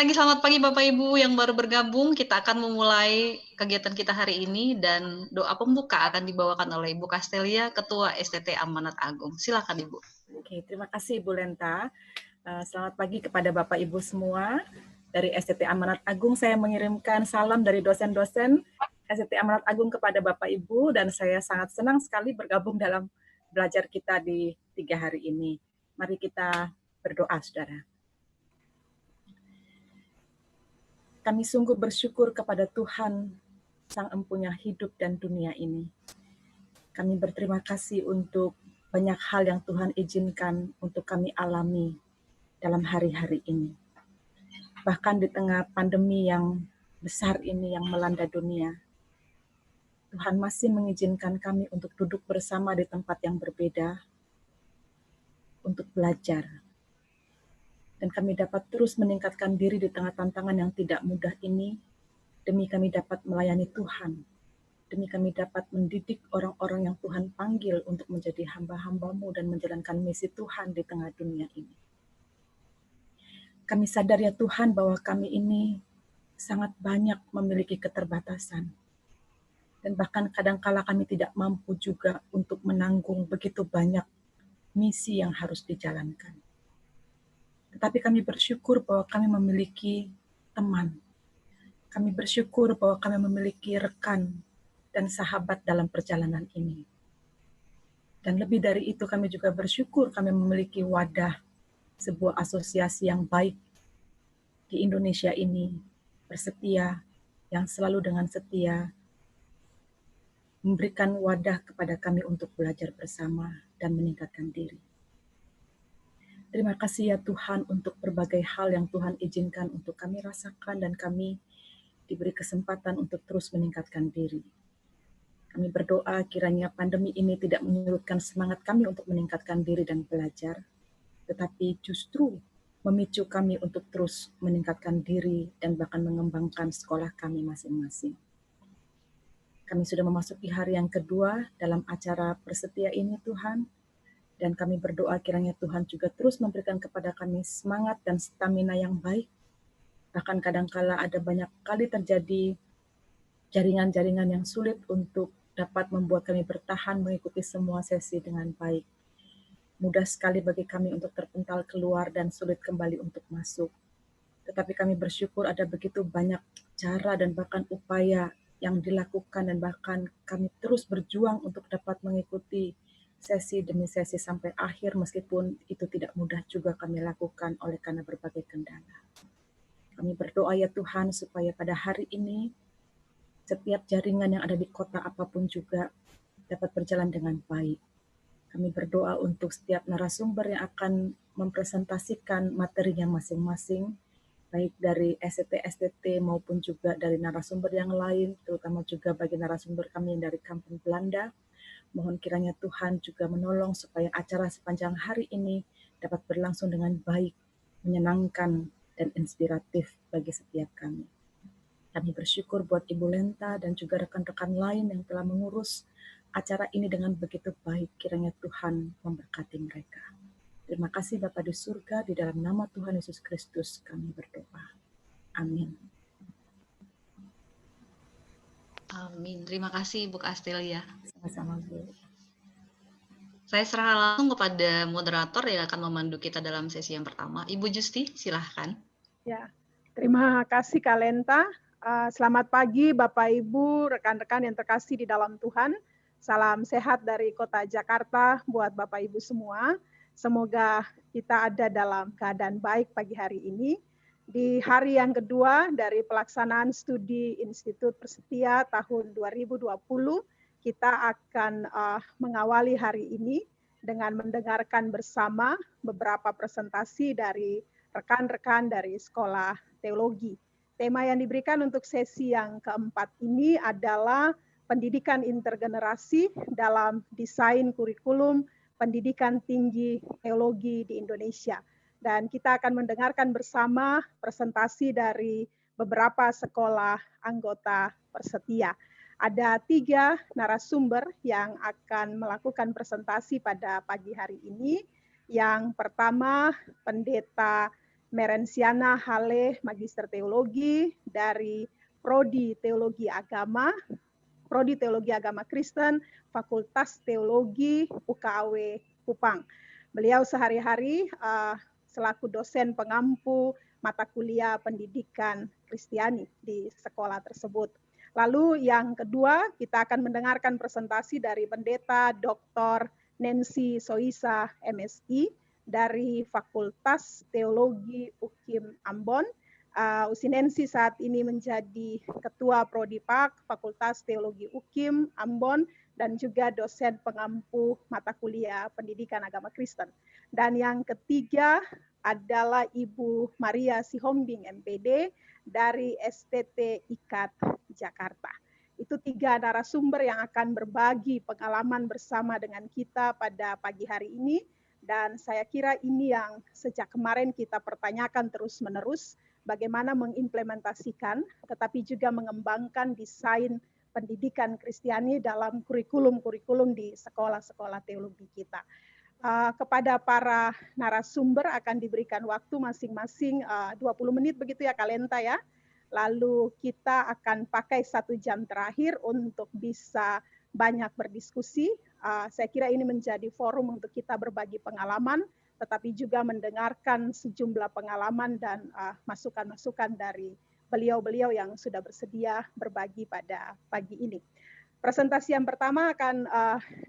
lagi selamat pagi Bapak Ibu yang baru bergabung. Kita akan memulai kegiatan kita hari ini dan doa pembuka akan dibawakan oleh Ibu Castelia, Ketua STT Amanat Agung. Silakan Ibu. Oke, terima kasih Ibu Lenta. Selamat pagi kepada Bapak Ibu semua. Dari STT Amanat Agung saya mengirimkan salam dari dosen-dosen STT Amanat Agung kepada Bapak Ibu dan saya sangat senang sekali bergabung dalam belajar kita di 3 hari ini. Mari kita berdoa, Saudara. Kami sungguh bersyukur kepada Tuhan, Sang Empunya hidup dan dunia ini. Kami berterima kasih untuk banyak hal yang Tuhan izinkan untuk kami alami dalam hari-hari ini. Bahkan di tengah pandemi yang besar ini yang melanda dunia, Tuhan masih mengizinkan kami untuk duduk bersama di tempat yang berbeda, untuk belajar. Dan kami dapat terus meningkatkan diri di tengah tantangan yang tidak mudah ini, demi kami dapat melayani Tuhan, demi kami dapat mendidik orang-orang yang Tuhan panggil untuk menjadi hamba-hamba-Mu dan menjalankan misi Tuhan di tengah dunia ini. Kami sadar ya Tuhan bahwa kami ini sangat banyak memiliki keterbatasan. Dan bahkan kadangkala kami tidak mampu juga untuk menanggung begitu banyak misi yang harus dijalankan. Tetapi kami bersyukur bahwa kami memiliki teman. Kami bersyukur bahwa kami memiliki rekan dan sahabat dalam perjalanan ini. Dan lebih dari itu kami juga bersyukur kami memiliki wadah, sebuah asosiasi yang baik di Indonesia ini, bersetia, yang selalu dengan setia, memberikan wadah kepada kami untuk belajar bersama dan meningkatkan diri. Terima kasih ya Tuhan untuk berbagai hal yang Tuhan izinkan untuk kami rasakan dan kami diberi kesempatan untuk terus meningkatkan diri. Kami berdoa kiranya pandemi ini tidak menyurutkan semangat kami untuk meningkatkan diri dan belajar, tetapi justru memicu kami untuk terus meningkatkan diri dan bahkan mengembangkan sekolah kami masing-masing. Kami sudah memasuki hari yang kedua dalam acara Persetia ini Tuhan, dan kami berdoa kiranya Tuhan juga terus memberikan kepada kami semangat dan stamina yang baik. Bahkan kadangkala ada banyak kali terjadi jaringan-jaringan yang sulit untuk dapat membuat kami bertahan mengikuti semua sesi dengan baik. Mudah sekali bagi kami untuk terpental keluar dan sulit kembali untuk masuk. Tetapi kami bersyukur ada begitu banyak cara dan bahkan upaya yang dilakukan dan bahkan kami terus berjuang untuk dapat mengikuti sesi demi sesi sampai akhir meskipun itu tidak mudah juga kami lakukan oleh karena berbagai kendala. Kami berdoa ya Tuhan supaya pada hari ini setiap jaringan yang ada di kota apapun juga dapat berjalan dengan baik. Kami berdoa untuk setiap narasumber yang akan mempresentasikan materinya masing-masing, baik dari STT maupun juga dari narasumber yang lain, terutama juga bagi narasumber kami yang dari Kampung Belanda. Mohon kiranya Tuhan juga menolong supaya acara sepanjang hari ini dapat berlangsung dengan baik, menyenangkan, dan inspiratif bagi setiap kami. Kami bersyukur buat Ibu Lenta dan juga rekan-rekan lain yang telah mengurus acara ini dengan begitu baik. Kiranya Tuhan memberkati mereka. Terima kasih Bapa di surga, di dalam nama Tuhan Yesus Kristus kami berdoa. Amin. Amin. Terima kasih Ibu Castelia. Sama-sama Bu. Saya serahkan langsung kepada moderator yang akan memandu kita dalam sesi yang pertama. Ibu Justi, silahkan. Ya, terima kasih Kak Lenta. Selamat pagi Bapak Ibu, rekan-rekan yang terkasih di dalam Tuhan. Salam sehat dari Kota Jakarta buat Bapak Ibu semua. Semoga kita ada dalam keadaan baik pagi hari ini. Di hari yang kedua dari pelaksanaan studi Institut Persetia tahun 2020, kita akan mengawali hari ini dengan mendengarkan bersama beberapa presentasi dari rekan-rekan dari Sekolah Teologi. Tema yang diberikan untuk sesi yang keempat ini adalah pendidikan intergenerasi dalam desain kurikulum pendidikan tinggi teologi di Indonesia. Dan kita akan mendengarkan bersama presentasi dari beberapa sekolah anggota Persetia. Ada 3 narasumber yang akan melakukan presentasi pada pagi hari ini. Yang pertama, Pendeta Merensiana Hale, Magister Teologi dari Prodi Teologi Agama Kristen, Fakultas Teologi UKAW Kupang. Beliau sehari-hari selaku dosen pengampu mata kuliah pendidikan Kristiani di sekolah tersebut. Lalu yang kedua, kita akan mendengarkan presentasi dari Pendeta Dr. Nancy Soisa, MSI, dari Fakultas Teologi UKIM Ambon. Usinensi saat ini menjadi Ketua Prodipak Fakultas Teologi UKIM Ambon dan juga dosen pengampu mata kuliah Pendidikan Agama Kristen. Dan yang ketiga adalah Ibu Maria Sihombing MPD dari STT IKAT Jakarta. Itu 3 narasumber yang akan berbagi pengalaman bersama dengan kita pada pagi hari ini. Dan saya kira ini yang sejak kemarin kita pertanyakan terus-menerus, bagaimana mengimplementasikan, tetapi juga mengembangkan desain pendidikan Kristiani dalam kurikulum-kurikulum di sekolah-sekolah teologi kita. Kepada para narasumber akan diberikan waktu masing-masing 20 menit begitu ya Kalenta ya. Lalu kita akan pakai 1 jam terakhir untuk bisa banyak berdiskusi. Saya kira ini menjadi forum untuk kita berbagi pengalaman, tetapi juga mendengarkan sejumlah pengalaman dan masukan-masukan dari beliau-beliau yang sudah bersedia berbagi pada pagi ini. Presentasi yang pertama akan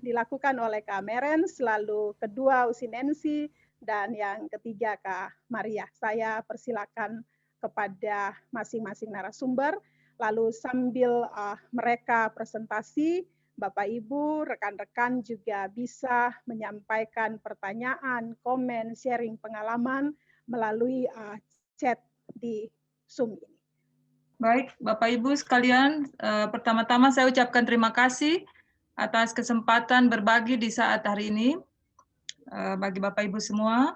dilakukan oleh Kak Merens, lalu kedua Usinensi, dan yang ketiga Kak Maria. Saya persilakan kepada masing-masing narasumber, lalu sambil mereka presentasi, Bapak Ibu, rekan-rekan juga bisa menyampaikan pertanyaan, komen, sharing pengalaman melalui chat di Zoom ini. Baik, Bapak Ibu sekalian, pertama-tama saya ucapkan terima kasih atas kesempatan berbagi di saat hari ini bagi Bapak Ibu semua.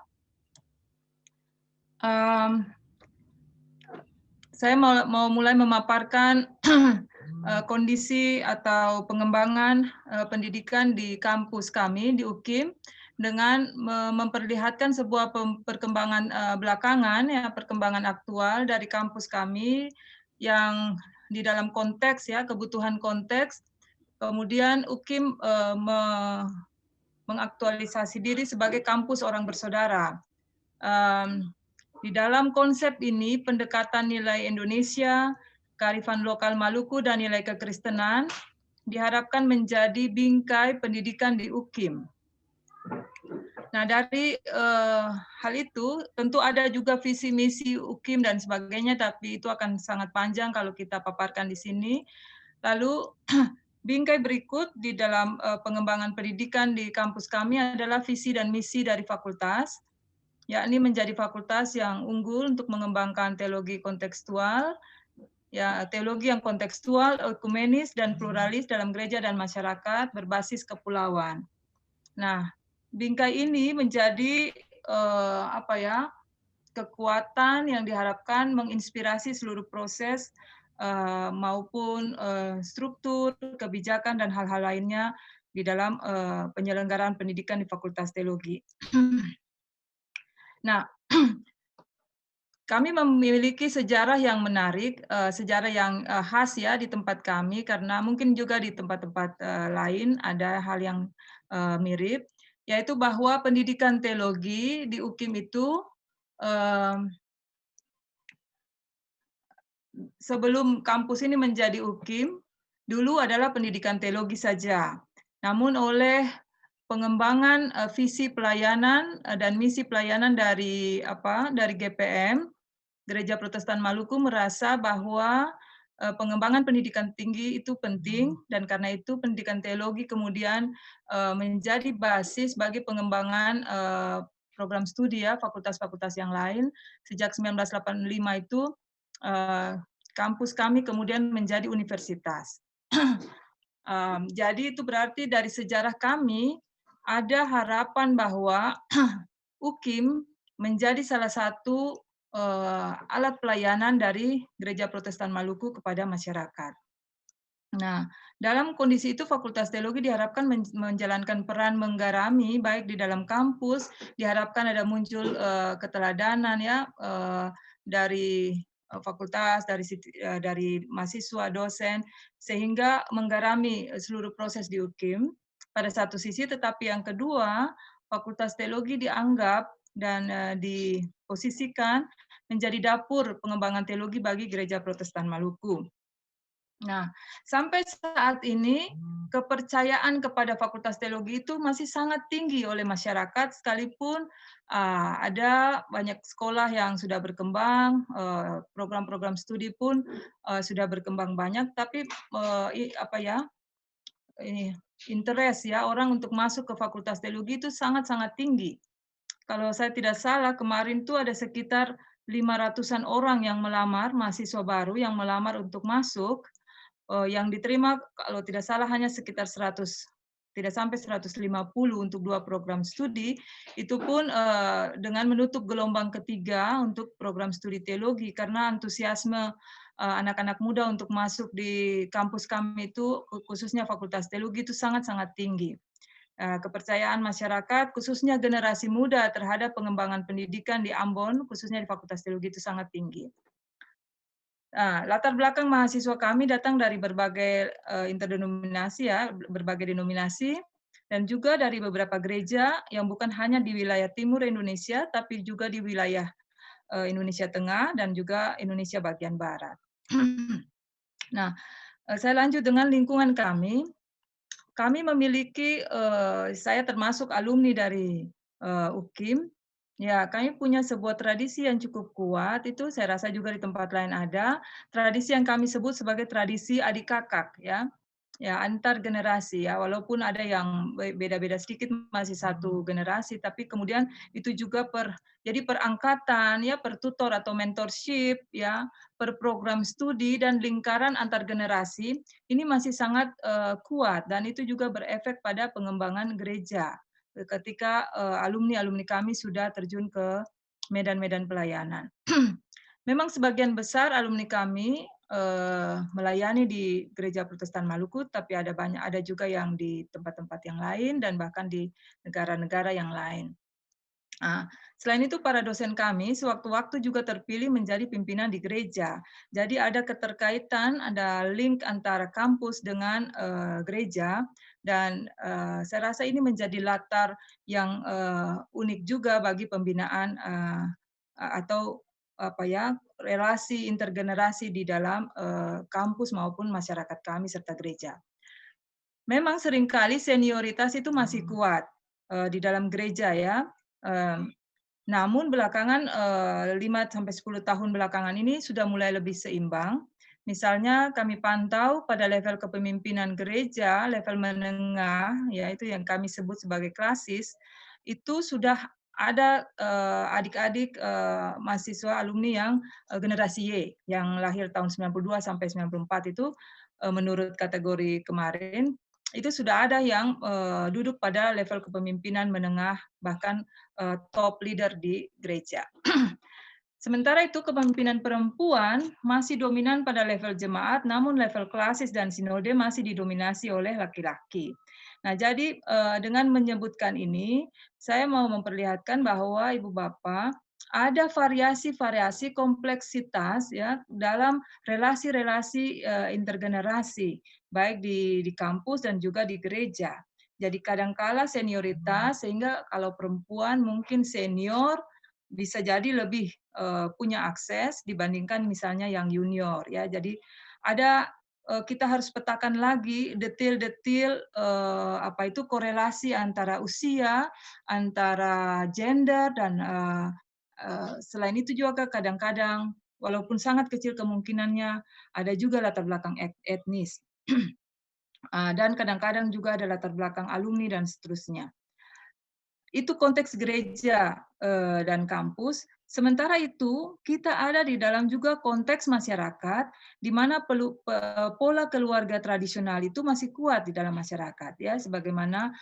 Saya mau mulai memaparkan kondisi atau pengembangan pendidikan di kampus kami di UKIM dengan memperlihatkan sebuah perkembangan belakangan, ya, perkembangan aktual dari kampus kami yang di dalam konteks ya kebutuhan konteks. Kemudian UKIM mengaktualisasi diri sebagai kampus orang bersaudara. Di dalam konsep ini, pendekatan nilai Indonesia, kearifan lokal Maluku, dan nilai kekristenan diharapkan menjadi bingkai pendidikan di UKIM. Nah, dari hal itu tentu ada juga visi misi UKIM dan sebagainya, tapi itu akan sangat panjang kalau kita paparkan di sini. Lalu bingkai berikut di dalam pengembangan pendidikan di kampus kami adalah visi dan misi dari fakultas, yakni menjadi fakultas yang unggul untuk mengembangkan teologi kontekstual, ya, teologi yang kontekstual, ekumenis, dan pluralis dalam gereja dan masyarakat berbasis kepulauan. Nah, bingkai ini menjadi kekuatan yang diharapkan menginspirasi seluruh proses maupun struktur, kebijakan, dan hal-hal lainnya di dalam penyelenggaraan pendidikan di Fakultas Teologi. Nah, kami memiliki sejarah yang menarik, sejarah yang khas ya di tempat kami, karena mungkin juga di tempat-tempat lain ada hal yang mirip, yaitu bahwa pendidikan teologi di UKIM itu sebelum kampus ini menjadi UKIM, dulu adalah pendidikan teologi saja. Namun oleh pengembangan visi pelayanan dan misi pelayanan dari GPM, Gereja Protestan Maluku, merasa bahwa pengembangan pendidikan tinggi itu penting, dan karena itu pendidikan teologi kemudian menjadi basis bagi pengembangan program studi ya fakultas-fakultas yang lain. Sejak 1985 itu kampus kami kemudian menjadi universitas. Jadi itu berarti dari sejarah kami ada harapan bahwa UKIM menjadi salah satu alat pelayanan dari Gereja Protestan Maluku kepada masyarakat. Nah, dalam kondisi itu Fakultas Teologi diharapkan menjalankan peran menggarami baik di dalam kampus, diharapkan ada muncul keteladanan ya dari fakultas, dari mahasiswa, dosen, sehingga menggarami seluruh proses di UKIM pada satu sisi, tetapi yang kedua, Fakultas Teologi dianggap dan diposisikan menjadi dapur pengembangan teologi bagi Gereja Protestan Maluku. Nah, sampai saat ini kepercayaan kepada Fakultas Teologi itu masih sangat tinggi oleh masyarakat, sekalipun ada banyak sekolah yang sudah berkembang, program-program studi pun sudah berkembang banyak, tapi interest ya orang untuk masuk ke Fakultas Teologi itu sangat-sangat tinggi. Kalau saya tidak salah, kemarin tuh ada sekitar 500-an orang yang melamar, mahasiswa baru yang melamar untuk masuk. Yang diterima kalau tidak salah hanya sekitar 100, tidak sampai 150 untuk 2 program studi, itu pun dengan menutup gelombang ketiga untuk program studi teologi, karena antusiasme anak-anak muda untuk masuk di kampus kami itu, khususnya Fakultas Teologi itu sangat-sangat tinggi. Kepercayaan masyarakat, khususnya generasi muda terhadap pengembangan pendidikan di Ambon, khususnya di Fakultas Teologi itu sangat tinggi. Nah, latar belakang mahasiswa kami datang dari berbagai interdenominasi ya, berbagai denominasi, dan juga dari beberapa gereja yang bukan hanya di wilayah timur Indonesia, tapi juga di wilayah Indonesia Tengah dan juga Indonesia bagian barat. Nah, saya lanjut dengan lingkungan kami. Kami memiliki, saya termasuk alumni dari UKIM. Ya, kami punya sebuah tradisi yang cukup kuat, itu saya rasa juga di tempat lain ada, tradisi yang kami sebut sebagai tradisi adik kakak, ya. Ya, antar generasi ya, walaupun ada yang beda-beda sedikit masih satu generasi, tapi kemudian itu juga jadi per angkatan ya, per tutor atau mentorship ya, per program studi dan lingkaran antar generasi ini masih sangat kuat, dan itu juga berefek pada pengembangan gereja ketika alumni-alumni kami sudah terjun ke medan-medan pelayanan. Memang sebagian besar alumni kami melayani di Gereja Protestan Maluku, tapi ada juga yang di tempat-tempat yang lain dan bahkan di negara-negara yang lain. Nah, selain itu para dosen kami sewaktu-waktu juga terpilih menjadi pimpinan di gereja. Jadi ada keterkaitan, ada link antara kampus dengan gereja, dan saya rasa ini menjadi latar yang unik juga bagi pembinaan atau relasi intergenerasi di dalam kampus maupun masyarakat kami serta gereja. Memang seringkali senioritas itu masih kuat di dalam gereja ya. Namun belakangan 5-10 tahun belakangan ini sudah mulai lebih seimbang. Misalnya kami pantau pada level kepemimpinan gereja, level menengah, yaitu yang kami sebut sebagai klasis, itu sudah ada adik-adik mahasiswa alumni yang generasi Y, yang lahir tahun 92 sampai 94 itu menurut kategori kemarin, itu sudah ada yang duduk pada level kepemimpinan menengah, bahkan top leader di gereja. Sementara itu kepemimpinan perempuan masih dominan pada level jemaat, namun level klasis dan sinode masih didominasi oleh laki-laki. Nah, jadi dengan menyebutkan ini, saya mau memperlihatkan bahwa Ibu Bapak ada variasi-variasi kompleksitas ya dalam relasi-relasi intergenerasi, baik di kampus dan juga di gereja. Jadi kadangkala senioritas, sehingga kalau perempuan mungkin senior bisa jadi lebih punya akses dibandingkan misalnya yang junior ya. Jadi ada kita harus petakan lagi detil-detil korelasi antara usia, antara gender, dan selain itu juga kadang-kadang walaupun sangat kecil kemungkinannya ada juga latar belakang etnis. Dan kadang-kadang juga ada latar belakang alumni dan seterusnya. Itu konteks gereja dan kampus. Sementara itu, kita ada di dalam juga konteks masyarakat, di mana pola keluarga tradisional itu masih kuat di dalam masyarakat. Ya, sebagaimana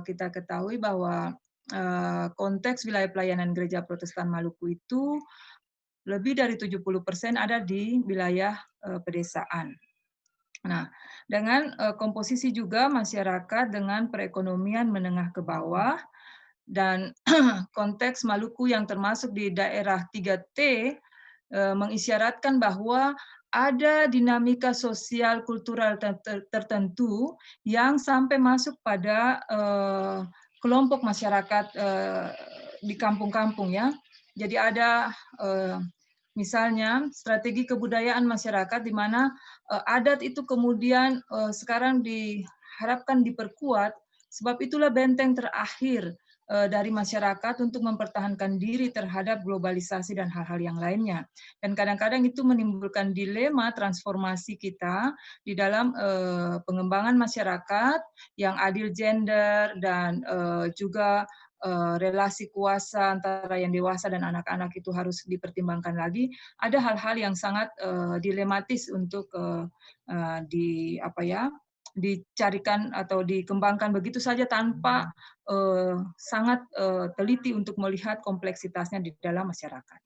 kita ketahui bahwa konteks wilayah pelayanan Gereja Protestan Maluku itu lebih dari 70% ada di wilayah pedesaan. Nah, dengan komposisi juga masyarakat dengan perekonomian menengah ke bawah dan konteks Maluku yang termasuk di daerah 3T mengisyaratkan bahwa ada dinamika sosial kultural tertentu yang sampai masuk pada kelompok masyarakat di kampung-kampung ya. Jadi ada misalnya strategi kebudayaan masyarakat di mana adat itu kemudian sekarang diharapkan diperkuat, sebab itulah benteng terakhir dari masyarakat untuk mempertahankan diri terhadap globalisasi dan hal-hal yang lainnya. Dan kadang-kadang itu menimbulkan dilema transformasi kita di dalam pengembangan masyarakat yang adil gender dan juga relasi kuasa antara yang dewasa dan anak-anak itu harus dipertimbangkan lagi. Ada hal-hal yang sangat dilematis untuk dicarikan atau dikembangkan begitu saja tanpa sangat teliti untuk melihat kompleksitasnya di dalam masyarakat.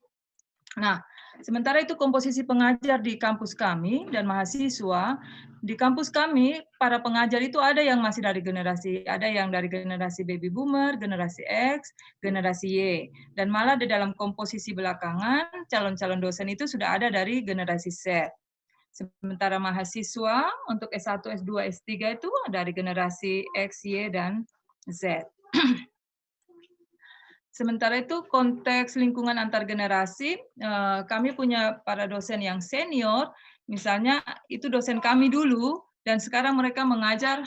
Nah, sementara itu komposisi pengajar di kampus kami dan mahasiswa, di kampus kami para pengajar itu ada yang masih dari generasi baby boomer, generasi X, generasi Y. Dan malah di dalam komposisi belakangan, calon-calon dosen itu sudah ada dari generasi Z. Sementara mahasiswa untuk S1, S2, S3 itu dari generasi X, Y, dan Z. Sementara itu konteks lingkungan antar generasi, kami punya para dosen yang senior, misalnya itu dosen kami dulu, dan sekarang mereka mengajar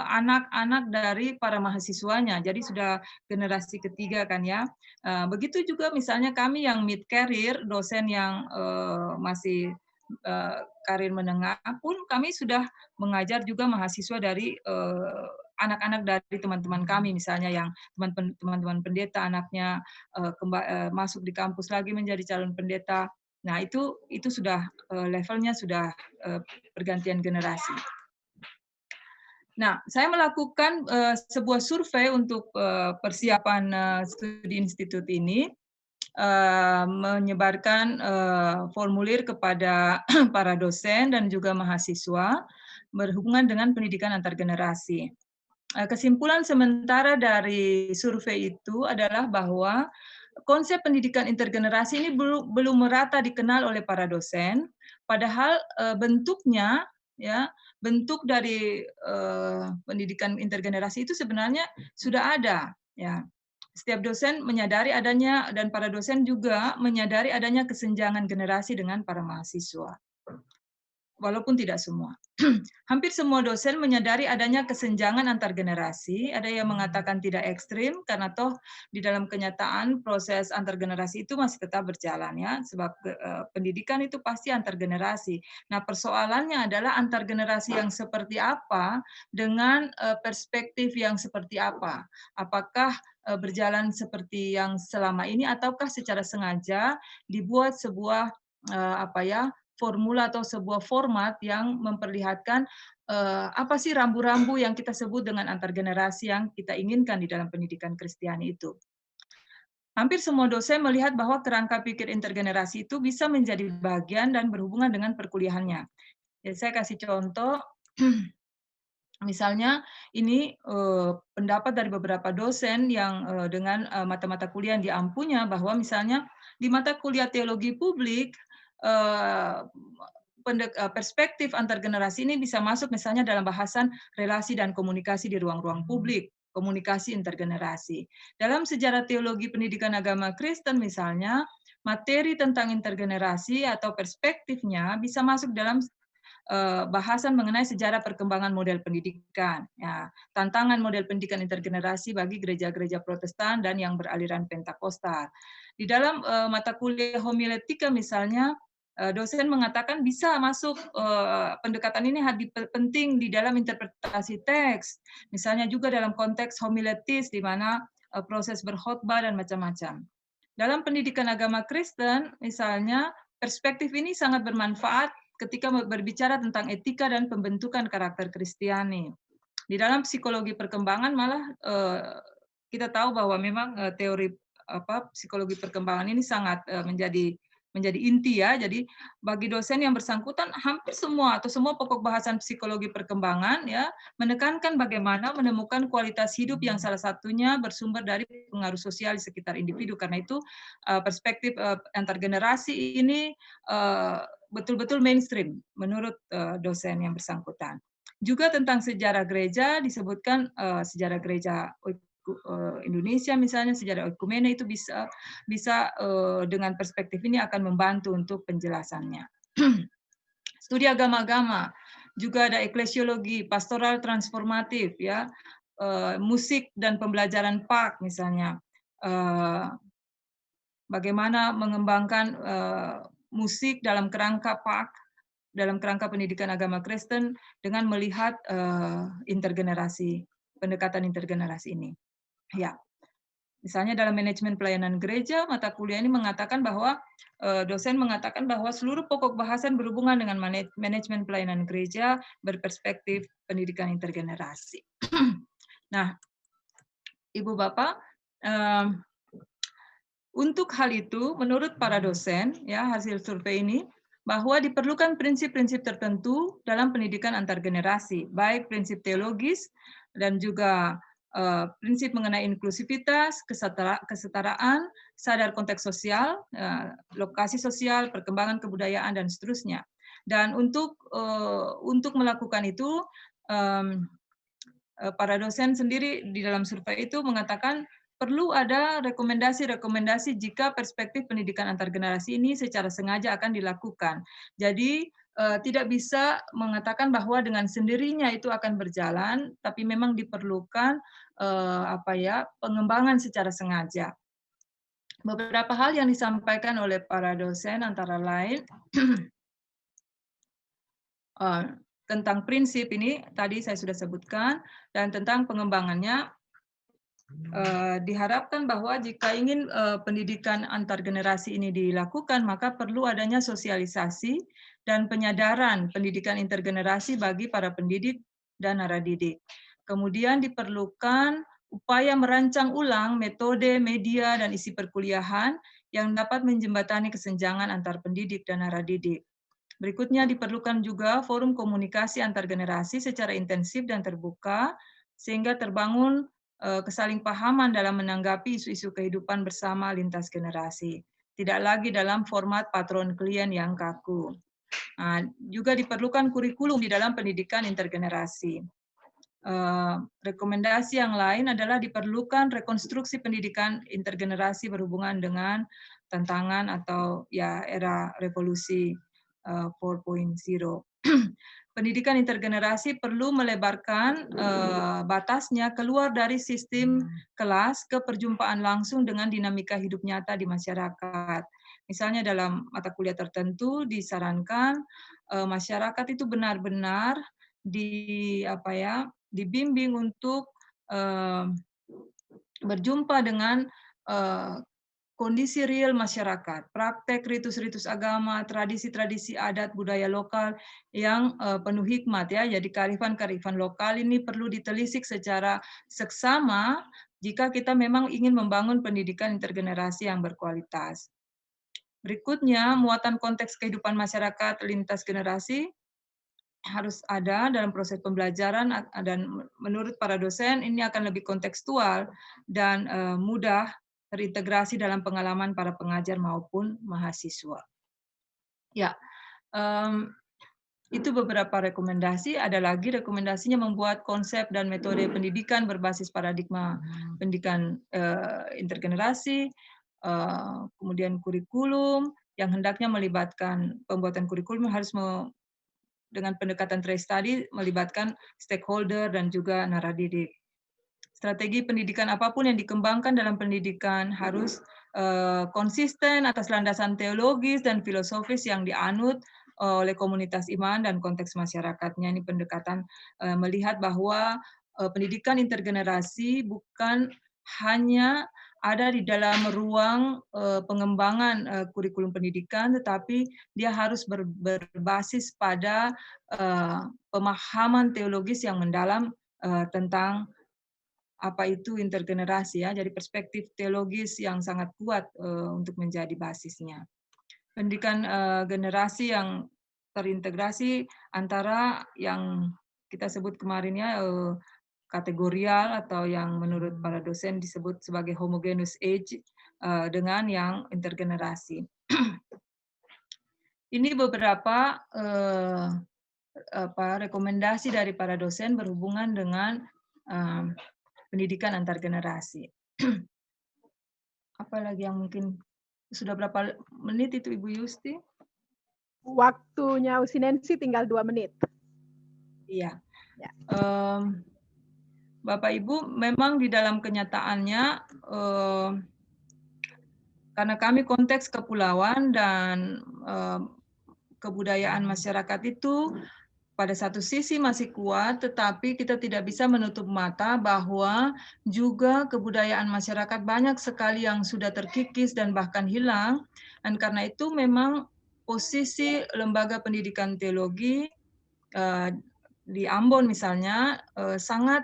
anak-anak dari para mahasiswanya, jadi sudah generasi ketiga kan ya. Begitu juga misalnya kami yang mid career, dosen yang masih karir menengah pun kami sudah mengajar juga mahasiswa dari anak-anak dari teman-teman kami, misalnya yang teman-teman pendeta anaknya masuk di kampus lagi menjadi calon pendeta. Nah, itu sudah levelnya sudah pergantian generasi. Nah, saya melakukan sebuah survei untuk persiapan studi institut ini, menyebarkan formulir kepada para dosen dan juga mahasiswa berhubungan dengan pendidikan antar generasi. Kesimpulan sementara dari survei itu adalah bahwa konsep pendidikan intergenerasi ini belum merata dikenal oleh para dosen, padahal bentuknya ya, bentuk dari pendidikan intergenerasi itu sebenarnya sudah ada ya. Setiap dosen menyadari adanya dan para dosen juga menyadari adanya kesenjangan generasi dengan para mahasiswa. Walaupun tidak semua. Hampir semua dosen menyadari adanya kesenjangan antar generasi, ada yang mengatakan tidak ekstrim, karena toh di dalam kenyataan proses antar generasi itu masih tetap berjalan ya, sebab pendidikan itu pasti antar generasi. Nah, persoalannya adalah antar generasi yang seperti apa dengan perspektif yang seperti apa. Apakah berjalan seperti yang selama ini ataukah secara sengaja dibuat sebuah formula atau sebuah format yang memperlihatkan apa sih rambu-rambu yang kita sebut dengan antar generasi yang kita inginkan di dalam pendidikan Kristiani itu. Hampir semua dosen melihat bahwa kerangka pikir intergenerasi itu bisa menjadi bagian dan berhubungan dengan perkuliahannya. Jadi saya kasih contoh, misalnya ini pendapat dari beberapa dosen yang dengan mata-mata kuliah yang diampunya bahwa misalnya di mata kuliah teologi publik, perspektif antar generasi ini bisa masuk misalnya dalam bahasan relasi dan komunikasi di ruang-ruang publik, komunikasi intergenerasi. Dalam sejarah teologi pendidikan agama Kristen misalnya, materi tentang intergenerasi atau perspektifnya bisa masuk dalam bahasan mengenai sejarah perkembangan model pendidikan, ya, tantangan model pendidikan intergenerasi bagi gereja-gereja Protestan dan yang beraliran Pentakosta. Di dalam mata kuliah homiletika misalnya, dosen mengatakan bisa masuk pendekatan ini penting di dalam interpretasi teks, misalnya juga dalam konteks homiletis di mana proses berkhotbah dan macam-macam. Dalam pendidikan agama Kristen, misalnya, perspektif ini sangat bermanfaat ketika berbicara tentang etika dan pembentukan karakter Kristiani. Di dalam psikologi perkembangan malah kita tahu bahwa memang teori psikologi perkembangan ini sangat menjadi menjadi inti ya. Jadi bagi dosen yang bersangkutan hampir semua atau semua pokok bahasan psikologi perkembangan ya menekankan bagaimana menemukan kualitas hidup yang salah satunya bersumber dari pengaruh sosial di sekitar individu. Karena itu perspektif antar generasi ini betul-betul mainstream menurut dosen yang bersangkutan. Juga tentang sejarah gereja disebutkan sejarah gereja Indonesia misalnya, sejarah ekumene itu bisa dengan perspektif ini akan membantu untuk penjelasannya. Studi agama-agama, juga ada eklesiologi, pastoral transformatif ya, musik dan pembelajaran PAK misalnya. Bagaimana mengembangkan musik dalam kerangka PAK, dalam kerangka pendidikan agama Kristen dengan melihat intergenerasi, pendekatan intergenerasi ini. Ya, misalnya dalam manajemen pelayanan gereja, mata kuliah ini mengatakan bahwa dosen mengatakan bahwa seluruh pokok bahasan berhubungan dengan manajemen pelayanan gereja berperspektif pendidikan intergenerasi. Nah, Ibu Bapak, untuk hal itu, menurut para dosen, ya hasil survei ini, bahwa diperlukan prinsip-prinsip tertentu dalam pendidikan antar generasi, baik prinsip teologis dan juga prinsip mengenai inklusivitas, kesetaraan, sadar konteks sosial, lokasi sosial, perkembangan kebudayaan dan seterusnya. Dan untuk melakukan itu, para dosen sendiri di dalam survei itu mengatakan perlu ada rekomendasi-rekomendasi jika perspektif pendidikan antar generasi ini secara sengaja akan dilakukan. Jadi tidak bisa mengatakan bahwa dengan sendirinya itu akan berjalan, tapi memang diperlukan pengembangan secara sengaja. Beberapa hal yang disampaikan oleh para dosen antara lain tentang prinsip ini tadi saya sudah sebutkan, dan tentang pengembangannya diharapkan bahwa jika ingin pendidikan antar generasi ini dilakukan, maka perlu adanya sosialisasi dan penyadaran pendidikan intergenerasi bagi para pendidik dan naradidik. Kemudian diperlukan upaya merancang ulang metode, media, dan isi perkuliahan yang dapat menjembatani kesenjangan antar pendidik dan naradidik. Berikutnya diperlukan juga forum komunikasi antar generasi secara intensif dan terbuka, sehingga terbangun kesalingpahaman dalam menanggapi isu-isu kehidupan bersama lintas generasi. Tidak lagi dalam format patron klien yang kaku. Juga diperlukan kurikulum di dalam pendidikan intergenerasi. Rekomendasi yang lain adalah diperlukan rekonstruksi pendidikan intergenerasi berhubungan dengan tantangan atau ya era revolusi 4.0. Pendidikan intergenerasi perlu melebarkan batasnya keluar dari sistem kelas ke perjumpaan langsung dengan dinamika hidup nyata di masyarakat. Misalnya dalam mata kuliah tertentu disarankan masyarakat itu benar-benar dibimbing untuk berjumpa dengan kondisi real masyarakat, praktek ritus-ritus agama, tradisi-tradisi adat budaya lokal yang penuh hikmat ya. Jadi kearifan-kearifan lokal ini perlu ditelisik secara seksama jika kita memang ingin membangun pendidikan intergenerasi yang berkualitas. Berikutnya, muatan konteks kehidupan masyarakat lintas generasi harus ada dalam proses pembelajaran, dan menurut para dosen ini akan lebih kontekstual dan mudah terintegrasi dalam pengalaman para pengajar maupun mahasiswa. Ya, itu beberapa rekomendasi. Ada lagi rekomendasinya membuat konsep dan metode pendidikan berbasis paradigma pendidikan intergenerasi, kemudian kurikulum yang hendaknya melibatkan pembuatan kurikulum harus dengan pendekatan trace study melibatkan stakeholder dan juga naradidik. Strategi pendidikan apapun yang dikembangkan dalam pendidikan harus konsisten atas landasan teologis dan filosofis yang dianut oleh komunitas iman dan konteks masyarakatnya. Ini pendekatan melihat bahwa pendidikan intergenerasi bukan hanya ada di dalam ruang pengembangan kurikulum pendidikan, tetapi dia harus berbasis pada pemahaman teologis yang mendalam tentang apa itu intergenerasi ya, jadi perspektif teologis yang sangat kuat untuk menjadi basisnya. pendidikan generasi yang terintegrasi antara yang kita sebut kemarin ya kategorial atau yang menurut para dosen disebut sebagai homogeneous age dengan yang intergenerasi. Ini beberapa rekomendasi dari para dosen berhubungan dengan pendidikan antar generasi. Apalagi yang mungkin sudah berapa menit itu Ibu Yusti? Waktunya Usinensi tinggal 2 menit. Iya. Ya. Bapak Ibu, memang di dalam kenyataannya karena kami konteks kepulauan dan kebudayaan masyarakat itu pada satu sisi masih kuat, tetapi kita tidak bisa menutup mata bahwa juga kebudayaan masyarakat banyak sekali yang sudah terkikis dan bahkan hilang. Dan karena itu memang posisi lembaga pendidikan teologi di Ambon misalnya sangat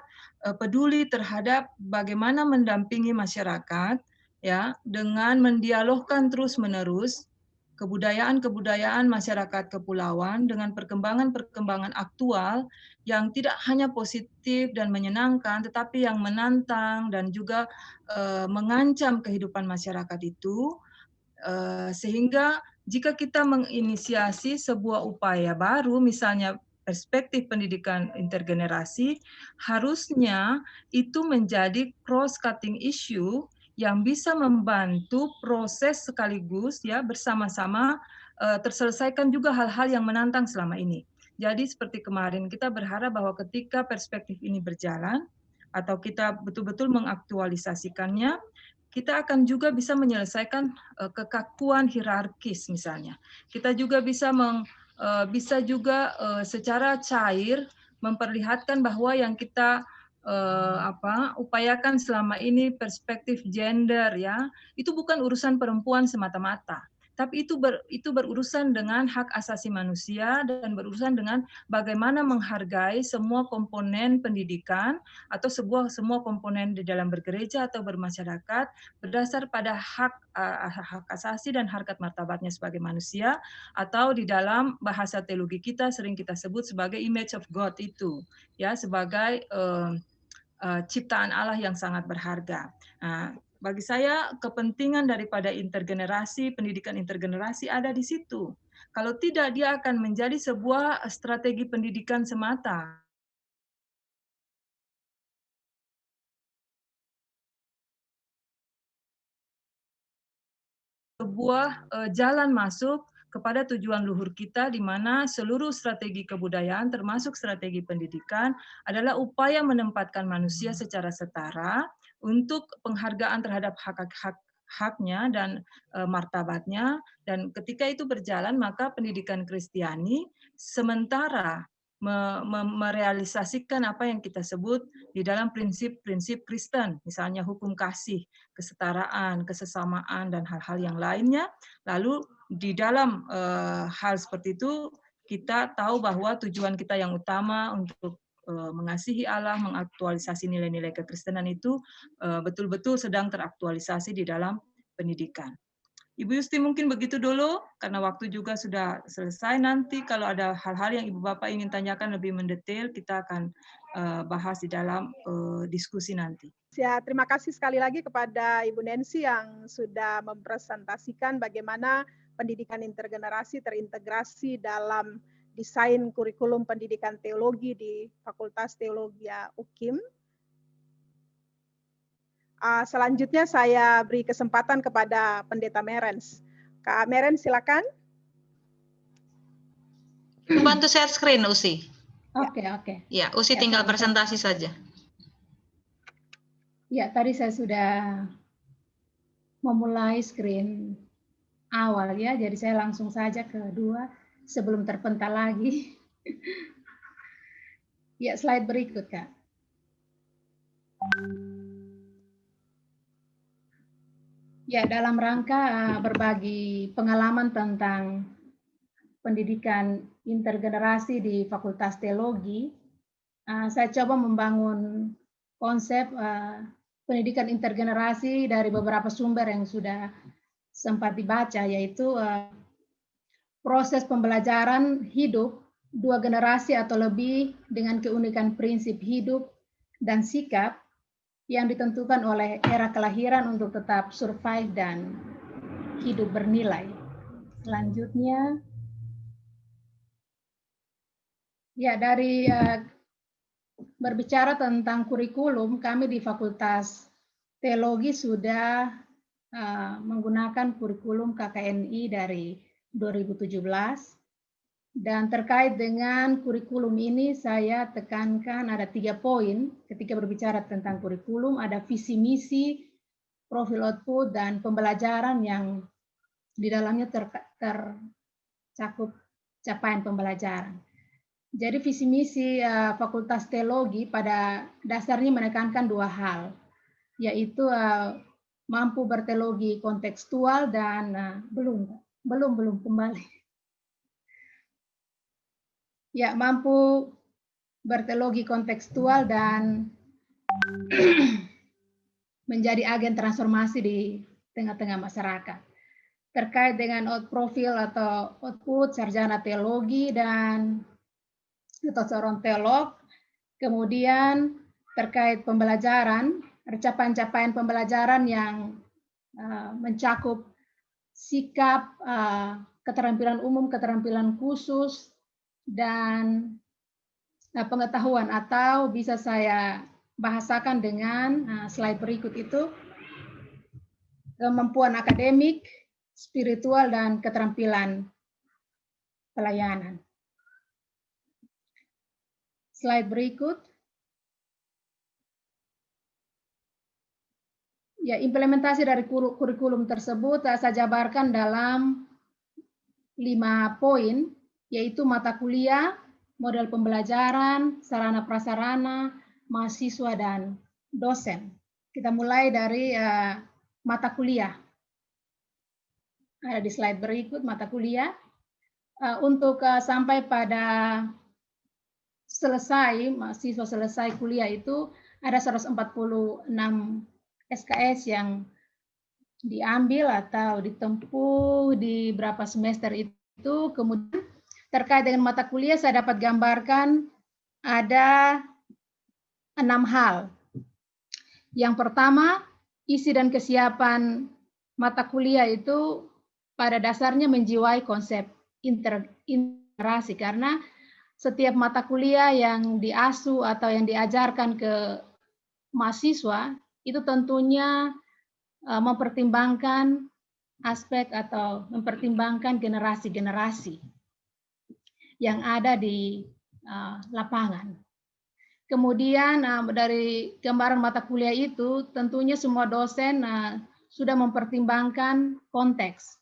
peduli terhadap bagaimana mendampingi masyarakat ya dengan mendialogkan terus-menerus kebudayaan-kebudayaan masyarakat kepulauan dengan perkembangan-perkembangan aktual yang tidak hanya positif dan menyenangkan, tetapi yang menantang dan juga mengancam kehidupan masyarakat itu, sehingga jika kita menginisiasi sebuah upaya baru, misalnya perspektif pendidikan intergenerasi, harusnya itu menjadi cross-cutting issue yang bisa membantu proses sekaligus ya bersama-sama terselesaikan juga hal-hal yang menantang selama ini. Jadi seperti kemarin kita berharap bahwa ketika perspektif ini berjalan atau kita betul-betul mengaktualisasikannya, kita akan juga bisa menyelesaikan kekakuan hierarkis misalnya. Kita juga bisa secara cair memperlihatkan bahwa yang kita upayakan selama ini perspektif gender ya itu bukan urusan perempuan semata-mata, tapi itu berurusan dengan hak asasi manusia dan berurusan dengan bagaimana menghargai semua komponen pendidikan atau semua komponen di dalam bergereja atau bermasyarakat berdasar pada hak asasi dan harkat martabatnya sebagai manusia, atau di dalam bahasa teologi kita sering kita sebut sebagai image of God itu ya sebagai ciptaan Allah yang sangat berharga. Nah, bagi saya kepentingan daripada intergenerasi, pendidikan intergenerasi ada di situ. Kalau tidak, dia akan menjadi sebuah strategi pendidikan semata. Sebuah jalan masuk kepada tujuan luhur kita, di mana seluruh strategi kebudayaan termasuk strategi pendidikan adalah upaya menempatkan manusia secara setara untuk penghargaan terhadap hak-haknya dan martabatnya. Dan ketika itu berjalan, maka pendidikan Kristiani sementara merealisasikan apa yang kita sebut di dalam prinsip-prinsip Kristen, misalnya hukum kasih, kesetaraan, kesesamaan, dan hal-hal yang lainnya. Lalu di dalam hal seperti itu, kita tahu bahwa tujuan kita yang utama untuk mengasihi Allah, mengaktualisasi nilai-nilai kekristenan itu betul-betul sedang teraktualisasi di dalam pendidikan. Ibu Yusti mungkin begitu dulu, karena waktu juga sudah selesai. Nanti kalau ada hal-hal yang Ibu Bapak ingin tanyakan lebih mendetail, kita akan bahas di dalam diskusi nanti. Ya, terima kasih sekali lagi kepada Ibu Nancy yang sudah mempresentasikan bagaimana pendidikan intergenerasi terintegrasi dalam desain kurikulum pendidikan teologi di Fakultas Teologi UKIM. Selanjutnya saya beri kesempatan kepada Pendeta Merens. Kak Merens, silakan. Bantu share screen, Usi. Oke. Ya, Usi tinggal presentasi saja. Ya, tadi saya sudah memulai screen awal ya, jadi saya langsung saja ke 2 sebelum terpental lagi. Ya, slide berikut, Kak. Ya, dalam rangka berbagi pengalaman tentang pendidikan intergenerasi di Fakultas Teologi, saya coba membangun konsep pendidikan intergenerasi dari beberapa sumber yang sudah sempat dibaca, yaitu proses pembelajaran hidup 2 generasi atau lebih dengan keunikan prinsip hidup dan sikap yang ditentukan oleh era kelahiran untuk tetap survive dan hidup bernilai. Selanjutnya, ya dari berbicara tentang kurikulum, kami di Fakultas Teologi sudah menggunakan kurikulum KKNI dari 2017. Dan terkait dengan kurikulum ini, saya tekankan ada 3 poin ketika berbicara tentang kurikulum, ada visi misi, profil output, dan pembelajaran yang di dalamnya tercakup capaian pembelajaran. Jadi visi misi Fakultas Teologi pada dasarnya menekankan 2 hal, yaitu mampu berteologi kontekstual dan belum kembali. Ya, mampu berteologi kontekstual dan menjadi agen transformasi di tengah-tengah masyarakat. Terkait dengan profil atau output sarjana teologi dan atau seorang teolog, kemudian terkait pembelajaran, capaian-capaian pembelajaran yang mencakup sikap, keterampilan umum, keterampilan khusus, dan pengetahuan, atau bisa saya bahasakan dengan slide berikut itu, kemampuan akademik, spiritual, dan keterampilan pelayanan. Slide berikut. Ya, implementasi dari kurikulum tersebut saya jabarkan dalam 5 poin, yaitu mata kuliah, model pembelajaran, sarana prasarana, mahasiswa, dan dosen. Kita mulai dari mata kuliah. Ada di slide berikut, mata kuliah. Untuk sampai pada selesai, mahasiswa selesai kuliah itu ada 146 SKS yang diambil atau ditempuh di berapa semester itu. Kemudian terkait dengan mata kuliah saya dapat gambarkan ada 6 hal. Yang pertama, isi dan kesiapan mata kuliah itu pada dasarnya menjiwai konsep integrasi, karena setiap mata kuliah yang diasuh atau yang diajarkan ke mahasiswa itu tentunya mempertimbangkan aspek atau mempertimbangkan generasi-generasi yang ada di lapangan. Kemudian dari gambaran mata kuliah itu tentunya semua dosen sudah mempertimbangkan konteks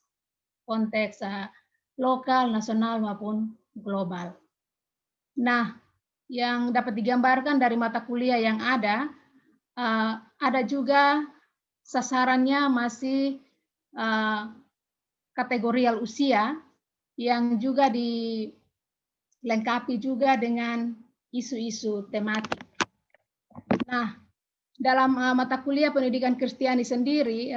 lokal, nasional maupun global. Nah, yang dapat digambarkan dari mata kuliah yang ada juga sasarannya masih kategorial usia yang juga dilengkapi juga dengan isu-isu tematik. Nah, dalam mata kuliah pendidikan Kristiani sendiri,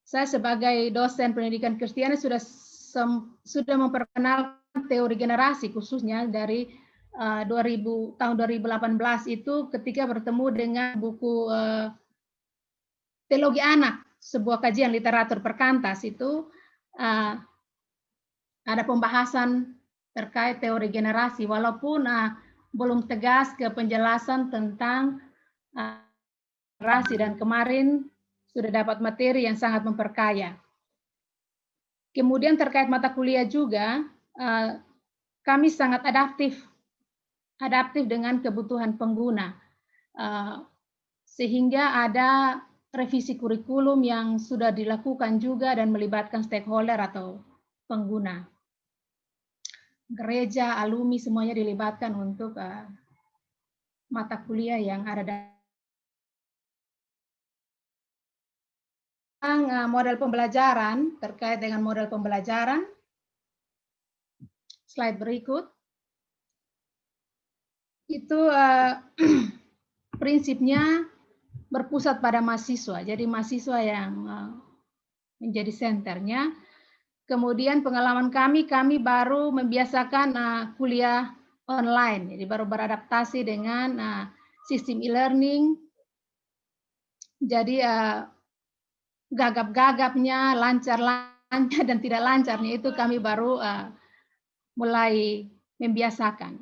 saya sebagai dosen pendidikan Kristiani sudah memperkenalkan teori generasi, khususnya dari tahun 2018 itu ketika bertemu dengan buku Teologi Anak, sebuah kajian literatur perkantas, itu ada pembahasan terkait teori generasi, walaupun belum tegas ke penjelasan tentang generasi, dan kemarin sudah dapat materi yang sangat memperkaya. Kemudian terkait mata kuliah juga, kami sangat adaptif dengan kebutuhan pengguna, sehingga ada revisi kurikulum yang sudah dilakukan juga dan melibatkan stakeholder atau pengguna. Gereja, alumni, semuanya dilibatkan untuk mata kuliah yang ada. Model pembelajaran, terkait dengan model pembelajaran, slide berikut. Itu prinsipnya berpusat pada mahasiswa. Jadi mahasiswa yang menjadi senternya. Kemudian pengalaman kami baru membiasakan kuliah online, jadi baru beradaptasi dengan sistem e-learning. Jadi gagap-gagapnya, lancar-lancar dan tidak lancarnya itu kami baru mulai membiasakan.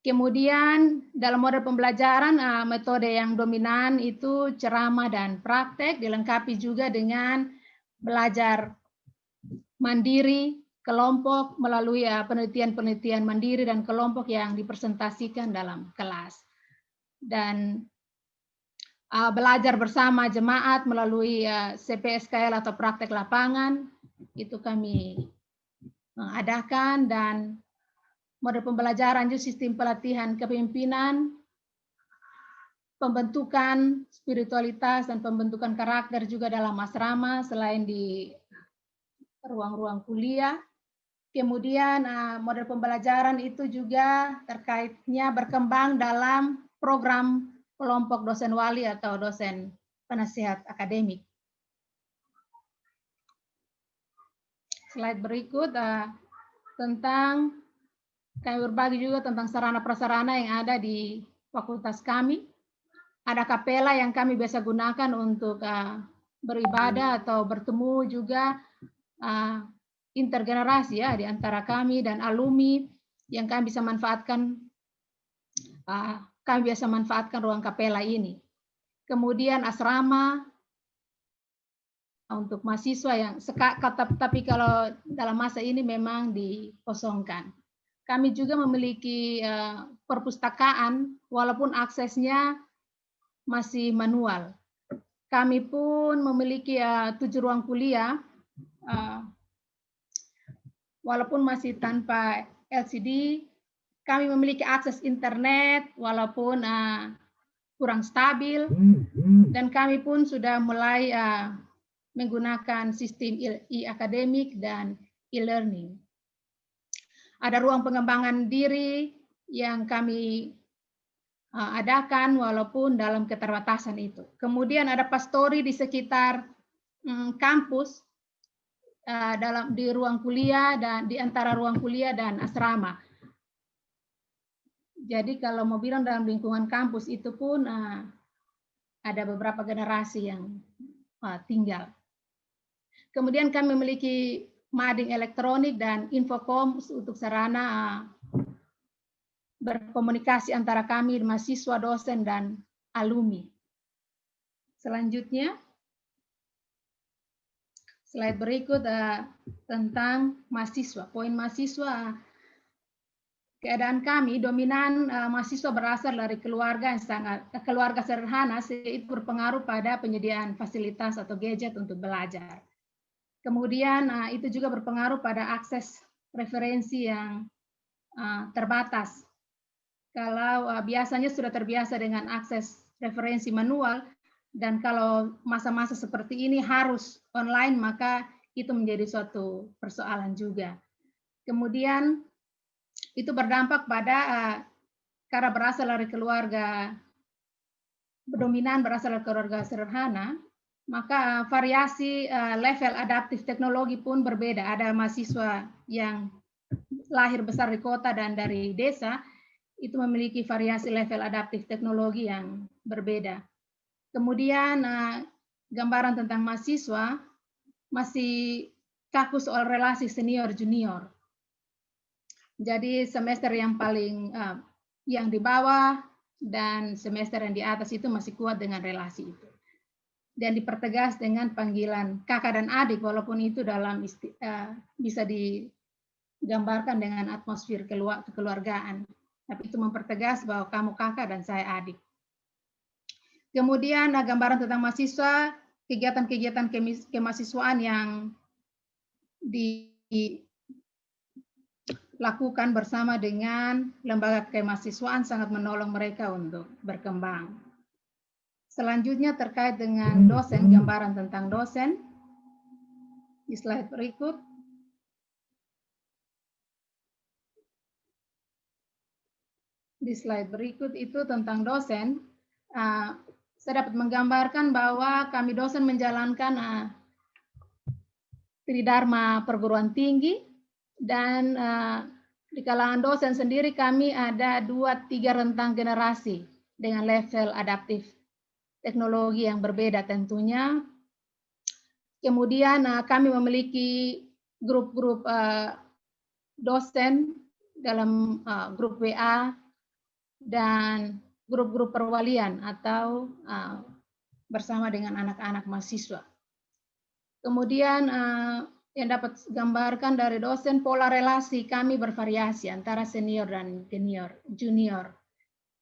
Kemudian dalam model pembelajaran metode yang dominan itu ceramah dan praktek, dilengkapi juga dengan belajar mandiri, kelompok melalui penelitian-penelitian mandiri dan kelompok yang dipresentasikan dalam kelas. Dan belajar bersama jemaat melalui CPSKL atau praktek lapangan, itu kami adakan. Dan model pembelajaran juga sistem pelatihan kepemimpinan, pembentukan spiritualitas dan pembentukan karakter juga dalam asrama selain di ruang-ruang kuliah. Kemudian model pembelajaran itu juga terkaitnya berkembang dalam program kelompok dosen wali atau dosen penasihat akademik. Slide berikut tentang kami berbagi juga tentang sarana prasarana yang ada di fakultas kami. Ada kapela yang kami biasa gunakan untuk beribadah atau bertemu juga intergenerasi ya di antara kami dan alumni yang kami bisa manfaatkan. Kami biasa manfaatkan ruang kapela ini. Kemudian asrama untuk mahasiswa yang tapi kalau dalam masa ini memang dikosongkan. Kami juga memiliki perpustakaan walaupun aksesnya masih manual. Kami pun memiliki 7 ruang kuliah walaupun masih tanpa LCD. Kami memiliki akses internet walaupun kurang stabil, dan kami pun sudah mulai menggunakan sistem e-akademik dan e-learning. Ada ruang pengembangan diri yang kami adakan walaupun dalam keterbatasan itu. Kemudian ada pastori di sekitar kampus di ruang kuliah dan di antara ruang kuliah dan asrama. Jadi kalau mau bilang dalam lingkungan kampus itu pun ada beberapa generasi yang tinggal. Kemudian kami memiliki mading elektronik dan infokom untuk sarana berkomunikasi antara kami, mahasiswa, dosen, dan alumni. Selanjutnya, slide berikut tentang mahasiswa. Poin mahasiswa, keadaan kami dominan mahasiswa berasal dari keluarga yang keluarga sederhana, sehingga itu berpengaruh pada penyediaan fasilitas atau gadget untuk belajar. Kemudian itu juga berpengaruh pada akses referensi yang terbatas. Kalau biasanya sudah terbiasa dengan akses referensi manual, dan kalau masa-masa seperti ini harus online, maka itu menjadi suatu persoalan juga. Kemudian itu berdampak pada karena berasal dari keluarga dominan, berasal dari keluarga sederhana, maka variasi level adaptif teknologi pun berbeda. Ada mahasiswa yang lahir besar di kota dan dari desa, itu memiliki variasi level adaptif teknologi yang berbeda. Kemudian gambaran tentang mahasiswa masih kaku soal relasi senior-junior. Jadi semester yang paling yang di bawah dan semester yang di atas itu masih kuat dengan relasi itu. Dan dipertegas dengan panggilan kakak dan adik, walaupun itu dalam bisa digambarkan dengan atmosfer kekeluargaan. Tapi itu mempertegas bahwa kamu kakak dan saya adik. Kemudian gambaran tentang mahasiswa, kegiatan-kegiatan kemahasiswaan yang dilakukan bersama dengan lembaga kemahasiswaan sangat menolong mereka untuk berkembang. Selanjutnya terkait dengan dosen, gambaran tentang dosen. Di slide berikut. Di slide berikut itu tentang dosen. Saya dapat menggambarkan bahwa kami dosen menjalankan Tridharma perguruan tinggi, dan di kalangan dosen sendiri kami ada 2-3 rentang generasi dengan level adaptif teknologi yang berbeda tentunya. Kemudian kami memiliki grup-grup dosen dalam grup WA dan grup-grup perwalian atau bersama dengan anak-anak mahasiswa. Kemudian yang dapat gambarkan dari dosen, pola relasi kami bervariasi antara senior dan junior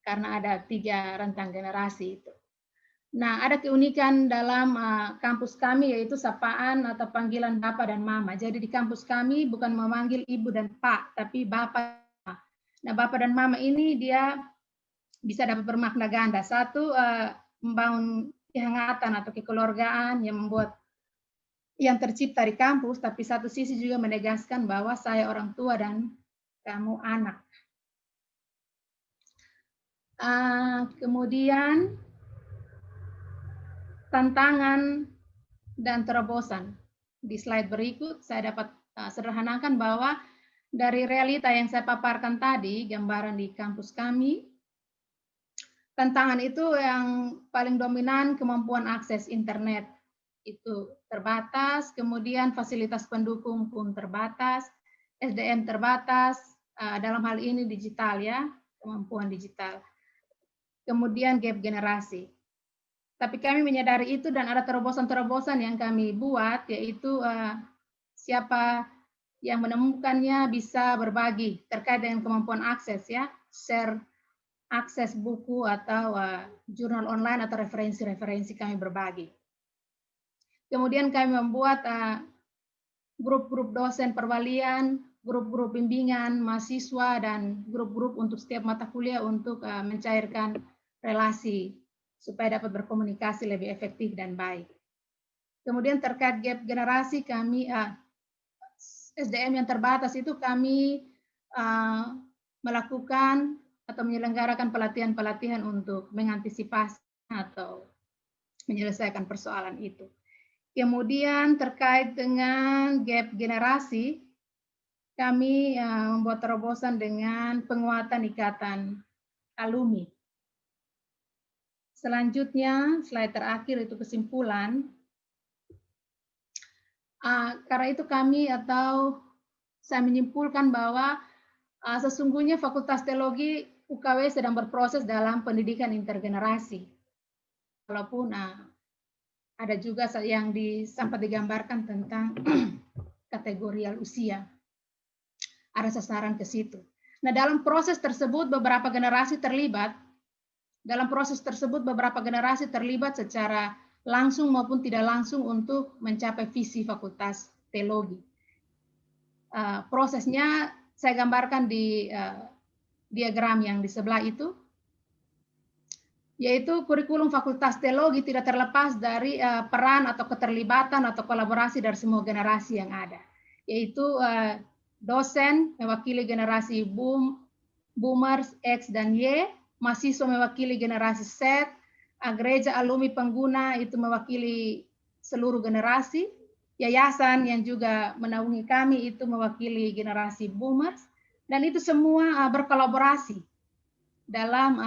karena ada 3 rentang generasi itu. Nah, ada keunikan dalam kampus kami yaitu sapaan atau panggilan Bapak dan Mama. Jadi di kampus kami bukan memanggil Ibu dan Pak, tapi Bapak. Nah, Bapak dan Mama ini dia bisa dapat bermakna ganda. Satu, membangun kehangatan atau kekeluargaan yang membuat yang tercipta di kampus, tapi satu sisi juga menegaskan bahwa saya orang tua dan kamu anak. Kemudian tantangan dan terobosan. Di slide berikut saya dapat sederhanakan bahwa dari realita yang saya paparkan tadi, gambaran di kampus kami, tantangan itu yang paling dominan kemampuan akses internet itu terbatas, kemudian fasilitas pendukung pun terbatas, SDM terbatas, dalam hal ini digital ya, kemampuan digital. Kemudian gap generasi. Tapi kami menyadari itu dan ada terobosan-terobosan yang kami buat, yaitu siapa yang menemukannya bisa berbagi terkait dengan kemampuan akses ya, share akses buku atau jurnal online atau referensi-referensi kami berbagi. Kemudian kami membuat grup-grup dosen perwalian, grup-grup bimbingan mahasiswa, dan grup-grup untuk setiap mata kuliah untuk mencairkan relasi supaya dapat berkomunikasi lebih efektif dan baik. Kemudian terkait gap generasi kami, SDM yang terbatas itu kami melakukan atau menyelenggarakan pelatihan-pelatihan untuk mengantisipasi atau menyelesaikan persoalan itu. Kemudian terkait dengan gap generasi, kami membuat terobosan dengan penguatan ikatan alumni. Selanjutnya, slide terakhir itu kesimpulan. Karena itu kami atau saya menyimpulkan bahwa sesungguhnya Fakultas Teologi UKW sedang berproses dalam pendidikan intergenerasi. Walaupun ada juga yang sempat digambarkan tentang kategorial usia. Ada sasaran ke situ. Nah, dalam proses tersebut beberapa generasi terlibat. Dalam proses tersebut beberapa generasi terlibat secara langsung maupun tidak langsung untuk mencapai visi Fakultas Teologi. Prosesnya saya gambarkan di diagram yang di sebelah itu, yaitu kurikulum Fakultas Teologi tidak terlepas dari peran atau keterlibatan atau kolaborasi dari semua generasi yang ada, yaitu dosen mewakili generasi Boomers, X dan Y, mahasiswa mewakili generasi Z, gereja alumni pengguna itu mewakili seluruh generasi, yayasan yang juga menaungi kami itu mewakili generasi Boomers, dan itu semua berkolaborasi dalam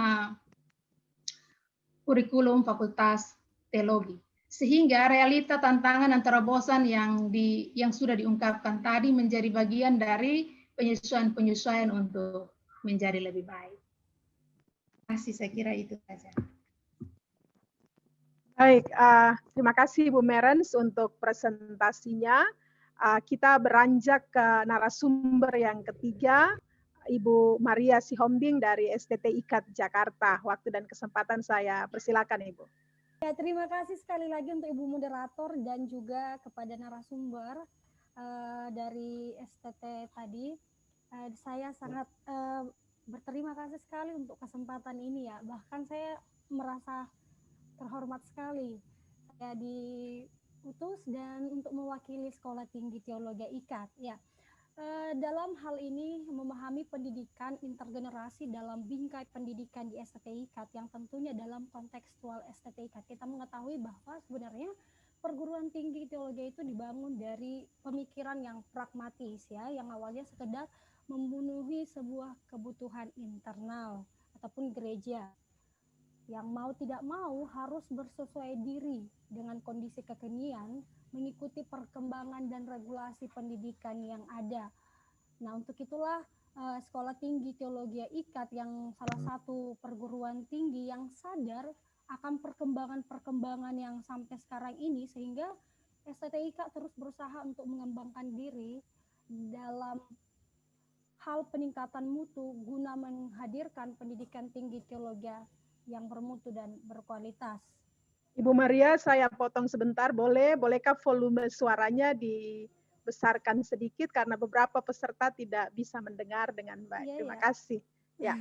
kurikulum Fakultas Teologi. Sehingga realita tantangan dan terobosan yang sudah diungkapkan tadi menjadi bagian dari penyesuaian-penyesuaian untuk menjadi lebih baik. Terima kasih, saya kira itu saja. Baik, terima kasih Ibu Merens untuk presentasinya. Kita beranjak ke narasumber yang ketiga, Ibu Maria Sihombing dari STT IKAT Jakarta. Waktu dan kesempatan saya persilakan Ibu. Ya, terima kasih sekali lagi untuk Ibu Moderator dan juga kepada narasumber dari STT tadi. Saya sangat berterima kasih sekali untuk kesempatan ini ya. Bahkan saya merasa terhormat sekali saya diutus dan untuk mewakili Sekolah Tinggi Teologi IKAT ya. Dalam hal ini memahami pendidikan intergenerasi dalam bingkai pendidikan di STT IKAT yang tentunya dalam kontekstual STT IKAT. Kita mengetahui bahwa sebenarnya perguruan tinggi teologi itu dibangun dari pemikiran yang pragmatis ya, yang awalnya sekedar memenuhi sebuah kebutuhan internal ataupun gereja yang mau tidak mau harus bersesuai diri dengan kondisi kekinian, mengikuti perkembangan dan regulasi pendidikan yang ada. Nah, untuk itulah Sekolah Tinggi Teologi IKAT yang salah satu perguruan tinggi yang sadar akan perkembangan-perkembangan yang sampai sekarang ini, sehingga STTIK terus berusaha untuk mengembangkan diri dalam hal peningkatan mutu guna menghadirkan pendidikan tinggi teologi yang bermutu dan berkualitas. Ibu Maria, saya potong sebentar, bolehkah volume suaranya dibesarkan sedikit karena beberapa peserta tidak bisa mendengar dengan baik. Terima kasih. Ya.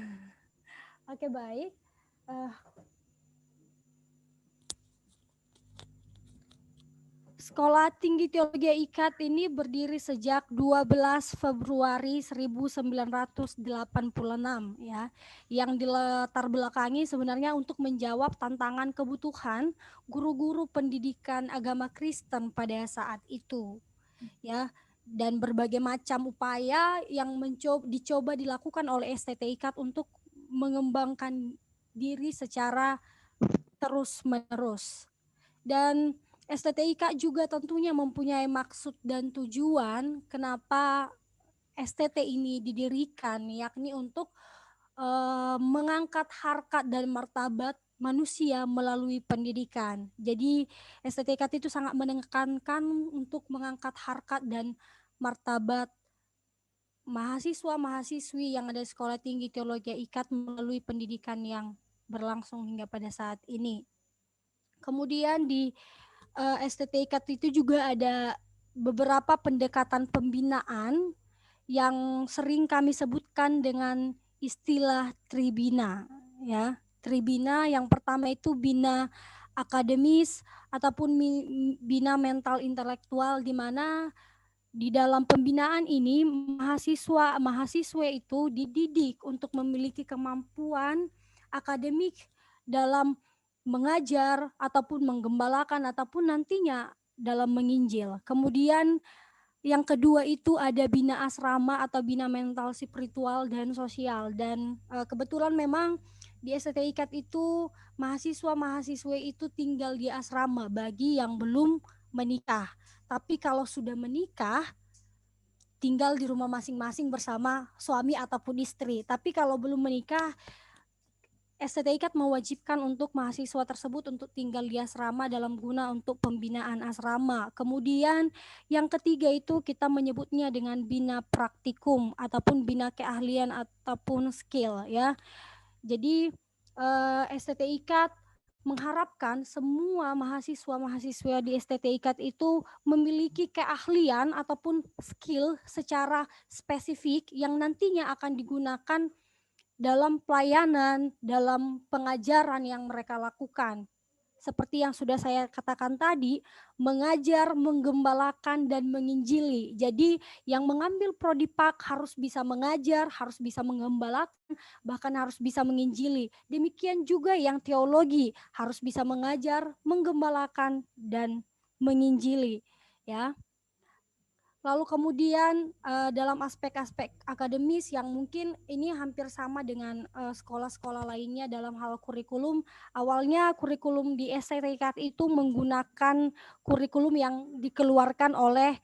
Oke, baik. Sekolah Tinggi Teologi IKAT ini berdiri sejak 12 Februari 1986 ya, yang dilatar belakangi sebenarnya untuk menjawab tantangan kebutuhan guru-guru pendidikan agama Kristen pada saat itu ya, dan berbagai macam upaya yang dicoba dilakukan oleh STT IKAT untuk mengembangkan diri secara terus-menerus. Dan STTIK juga tentunya mempunyai maksud dan tujuan kenapa STT ini didirikan, yakni untuk mengangkat harkat dan martabat manusia melalui pendidikan. Jadi STTIK itu sangat menekankan untuk mengangkat harkat dan martabat mahasiswa-mahasiswi yang ada di Sekolah Tinggi Teologi IKAT melalui pendidikan yang berlangsung hingga pada saat ini. Kemudian di STTIK itu juga ada beberapa pendekatan pembinaan yang sering kami sebutkan dengan istilah tribina ya. Tribina yang pertama itu bina akademis ataupun bina mental intelektual, di mana di dalam pembinaan ini mahasiswa itu dididik untuk memiliki kemampuan akademik dalam mengajar ataupun menggembalakan ataupun nantinya dalam menginjil. Kemudian yang kedua itu ada bina asrama atau bina mental spiritual dan sosial, dan kebetulan memang di STTIK itu mahasiswa-mahasiswa itu tinggal di asrama bagi yang belum menikah. Tapi kalau sudah menikah tinggal di rumah masing-masing bersama suami ataupun istri. Tapi kalau belum menikah, STTIK mewajibkan untuk mahasiswa tersebut untuk tinggal di asrama dalam guna untuk pembinaan asrama. Kemudian yang ketiga itu kita menyebutnya dengan bina praktikum ataupun bina keahlian ataupun skill ya. Jadi STTIK mengharapkan semua mahasiswa-mahasiswa di STTIK itu memiliki keahlian ataupun skill secara spesifik yang nantinya akan digunakan dalam pelayanan, dalam pengajaran yang mereka lakukan. Seperti yang sudah saya katakan tadi, mengajar, menggembalakan, dan menginjili. Jadi yang mengambil prodipak harus bisa mengajar, harus bisa menggembalakan, bahkan harus bisa menginjili. Demikian juga yang teologi, harus bisa mengajar, menggembalakan, dan menginjili. Ya. Lalu kemudian dalam aspek-aspek akademis yang mungkin ini hampir sama dengan sekolah-sekolah lainnya dalam hal kurikulum. Awalnya kurikulum di STTIK itu menggunakan kurikulum yang dikeluarkan oleh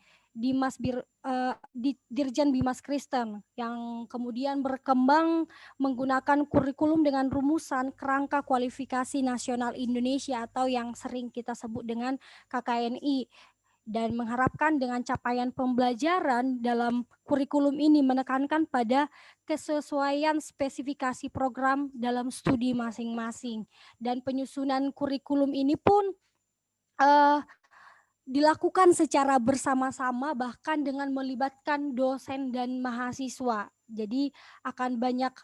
Dirjen Bimas Kristen, yang kemudian berkembang menggunakan kurikulum dengan rumusan Kerangka Kualifikasi Nasional Indonesia atau yang sering kita sebut dengan KKNI. Dan mengharapkan dengan capaian pembelajaran dalam kurikulum ini menekankan pada kesesuaian spesifikasi program dalam studi masing-masing. Dan penyusunan kurikulum ini pun dilakukan secara bersama-sama, bahkan dengan melibatkan dosen dan mahasiswa. Jadi akan banyak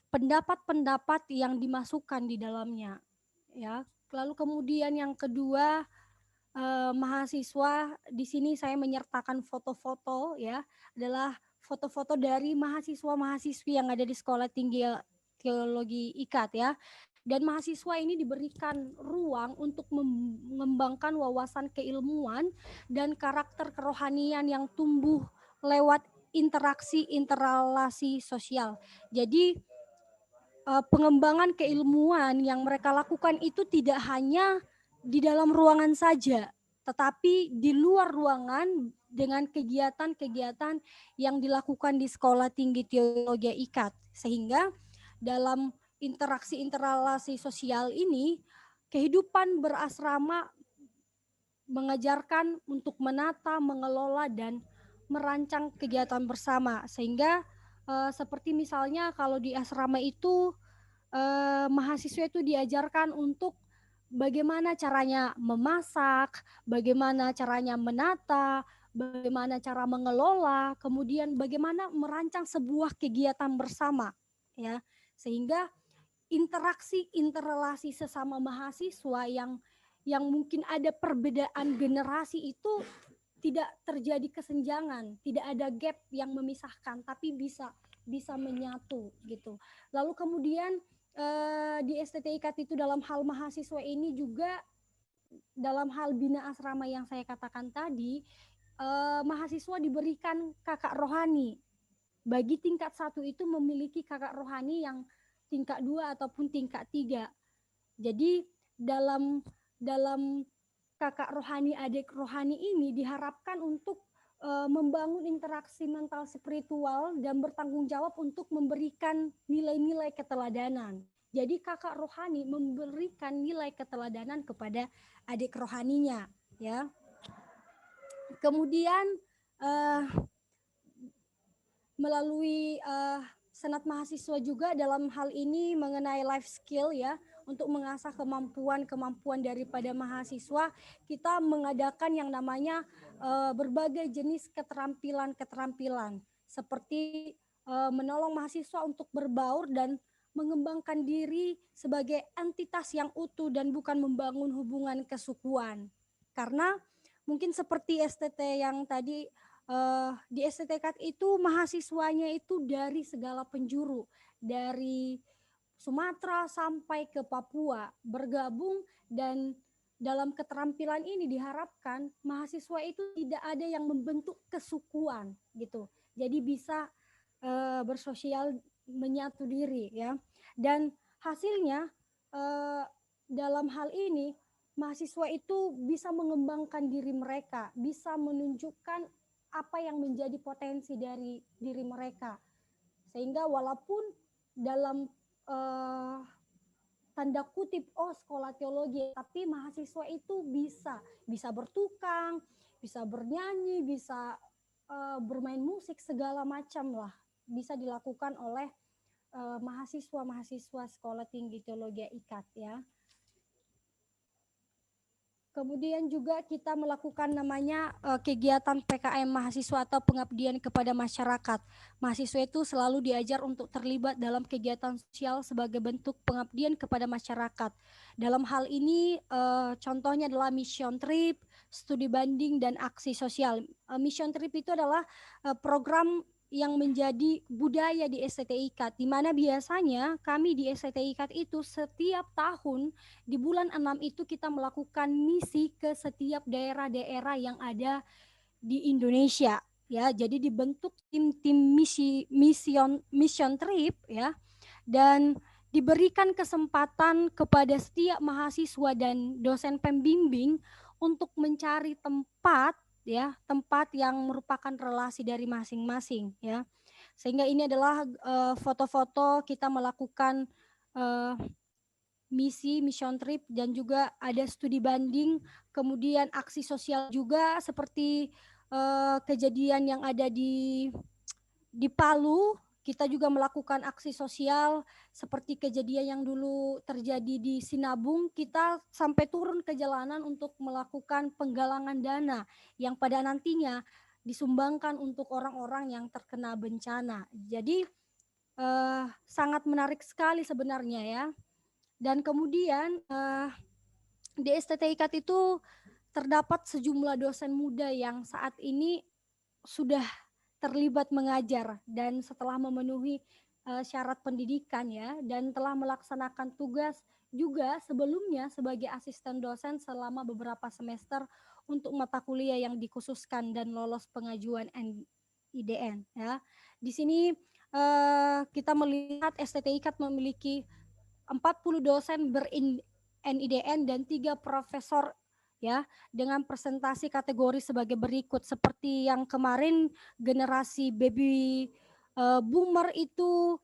pendapat-pendapat yang dimasukkan di dalamnya. Ya. Lalu kemudian yang kedua, mahasiswa, di sini saya menyertakan foto-foto ya, adalah foto-foto dari mahasiswa-mahasiswi yang ada di Sekolah Tinggi Teologi IKAT ya. dan mahasiswa ini diberikan ruang untuk mengembangkan wawasan keilmuan dan karakter kerohanian yang tumbuh lewat interaksi interrelasi sosial. Jadi pengembangan keilmuan yang mereka lakukan itu tidak hanya di dalam ruangan saja, tetapi di luar ruangan dengan kegiatan-kegiatan yang dilakukan di Sekolah Tinggi Teologi IKAT. Sehingga dalam interaksi interrelasi sosial ini, kehidupan berasrama mengajarkan untuk menata, mengelola, dan merancang kegiatan bersama. Sehingga seperti misalnya kalau di asrama itu mahasiswa itu diajarkan untuk bagaimana caranya memasak, bagaimana caranya menata, bagaimana cara mengelola, kemudian bagaimana merancang sebuah kegiatan bersama, ya. Sehingga interaksi interrelasi sesama mahasiswa yang mungkin ada perbedaan generasi itu tidak terjadi kesenjangan, tidak ada gap yang memisahkan, tapi bisa menyatu gitu. Lalu kemudian di STT IKAT itu dalam hal mahasiswa ini juga dalam hal bina asrama yang saya katakan tadi, mahasiswa diberikan kakak rohani. Bagi tingkat 1 itu memiliki kakak rohani yang tingkat 2 ataupun tingkat 3. Jadi dalam kakak rohani, adik rohani ini diharapkan untuk membangun interaksi mental spiritual dan bertanggung jawab untuk memberikan nilai-nilai keteladanan. Jadi kakak rohani memberikan nilai keteladanan kepada adik rohaninya, ya. Kemudian melalui senat mahasiswa juga dalam hal ini mengenai life skill, ya, untuk mengasah kemampuan daripada mahasiswa, kita mengadakan yang namanya berbagai jenis keterampilan seperti menolong mahasiswa untuk berbaur dan mengembangkan diri sebagai entitas yang utuh dan bukan membangun hubungan kesukuan. Karena mungkin seperti STT yang tadi, di STT IKAT itu mahasiswanya itu dari segala penjuru, dari Sumatera sampai ke Papua bergabung, dan dalam keterampilan ini diharapkan mahasiswa itu tidak ada yang membentuk kesukuan gitu. Jadi bisa bersosial, menyatu diri, ya. Dan hasilnya dalam hal ini mahasiswa itu bisa mengembangkan diri mereka, bisa menunjukkan apa yang menjadi potensi dari diri mereka. Sehingga walaupun dalam tanda kutip sekolah teologi, tapi mahasiswa itu bisa bertukang, bisa bernyanyi, bisa bermain musik, segala macam lah bisa dilakukan oleh mahasiswa Sekolah Tinggi Teologi IKAT, ya. Kemudian juga kita melakukan namanya kegiatan PKM mahasiswa atau pengabdian kepada masyarakat. Mahasiswa itu selalu diajar untuk terlibat dalam kegiatan sosial sebagai bentuk pengabdian kepada masyarakat. Dalam hal ini contohnya adalah mission trip, studi banding, dan aksi sosial. Mission trip itu adalah program yang menjadi budaya di STT IKAT, di mana biasanya kami di STT IKAT itu setiap tahun di bulan 6 itu kita melakukan misi ke setiap daerah-daerah yang ada di Indonesia, ya. Jadi dibentuk tim-tim mission trip, ya, dan diberikan kesempatan kepada setiap mahasiswa dan dosen pembimbing untuk mencari tempat, ya, tempat yang merupakan relasi dari masing-masing, ya. Sehingga ini adalah foto-foto kita melakukan misi mission trip, dan juga ada studi banding, kemudian aksi sosial juga seperti kejadian yang ada di Palu. Kita juga melakukan aksi sosial seperti kejadian yang dulu terjadi di Sinabung. Kita sampai turun ke jalanan untuk melakukan penggalangan dana yang pada nantinya disumbangkan untuk orang-orang yang terkena bencana. Jadi sangat menarik sekali sebenarnya, ya. Dan kemudian di STT IKAT itu terdapat sejumlah dosen muda yang saat ini sudah terlibat mengajar, dan setelah memenuhi syarat pendidikan ya, dan telah melaksanakan tugas juga sebelumnya sebagai asisten dosen selama beberapa semester untuk mata kuliah yang dikhususkan dan lolos pengajuan NIDN ya. Di sini kita melihat STT IKAT memiliki 40 dosen ber-NIDN dan 3 profesor ya, dengan presentasi kategori sebagai berikut. Seperti yang kemarin generasi baby boomer itu,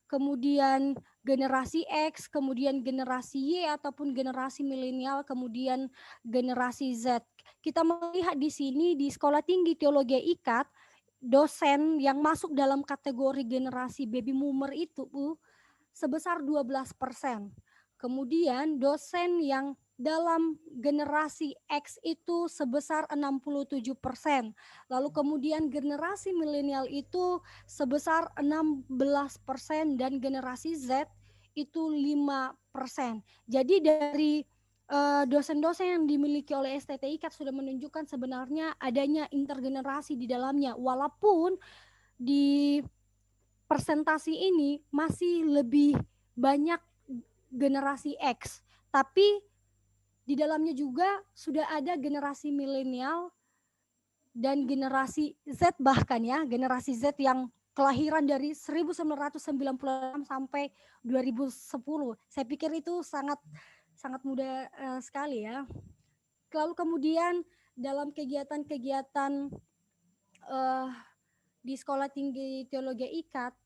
kemudian generasi X, kemudian generasi Y ataupun generasi milenial, kemudian generasi Z. Kita melihat di sini di Sekolah Tinggi Teologi IKAT, dosen yang masuk dalam kategori generasi baby boomer itu sebesar 12%. Kemudian dosen yang dalam generasi X itu sebesar 67%. Lalu kemudian generasi milenial itu sebesar 16% dan generasi Z itu 5%. Jadi dari dosen-dosen yang dimiliki oleh STT IKAT sudah menunjukkan sebenarnya adanya intergenerasi di dalamnya, walaupun di presentasi ini masih lebih banyak generasi X, tapi di dalamnya juga sudah ada generasi milenial dan generasi Z, bahkan ya generasi Z yang kelahiran dari 1996 sampai 2010. Saya pikir itu sangat muda sekali ya. Lalu kemudian dalam kegiatan-kegiatan di Sekolah Tinggi Teologi IKAT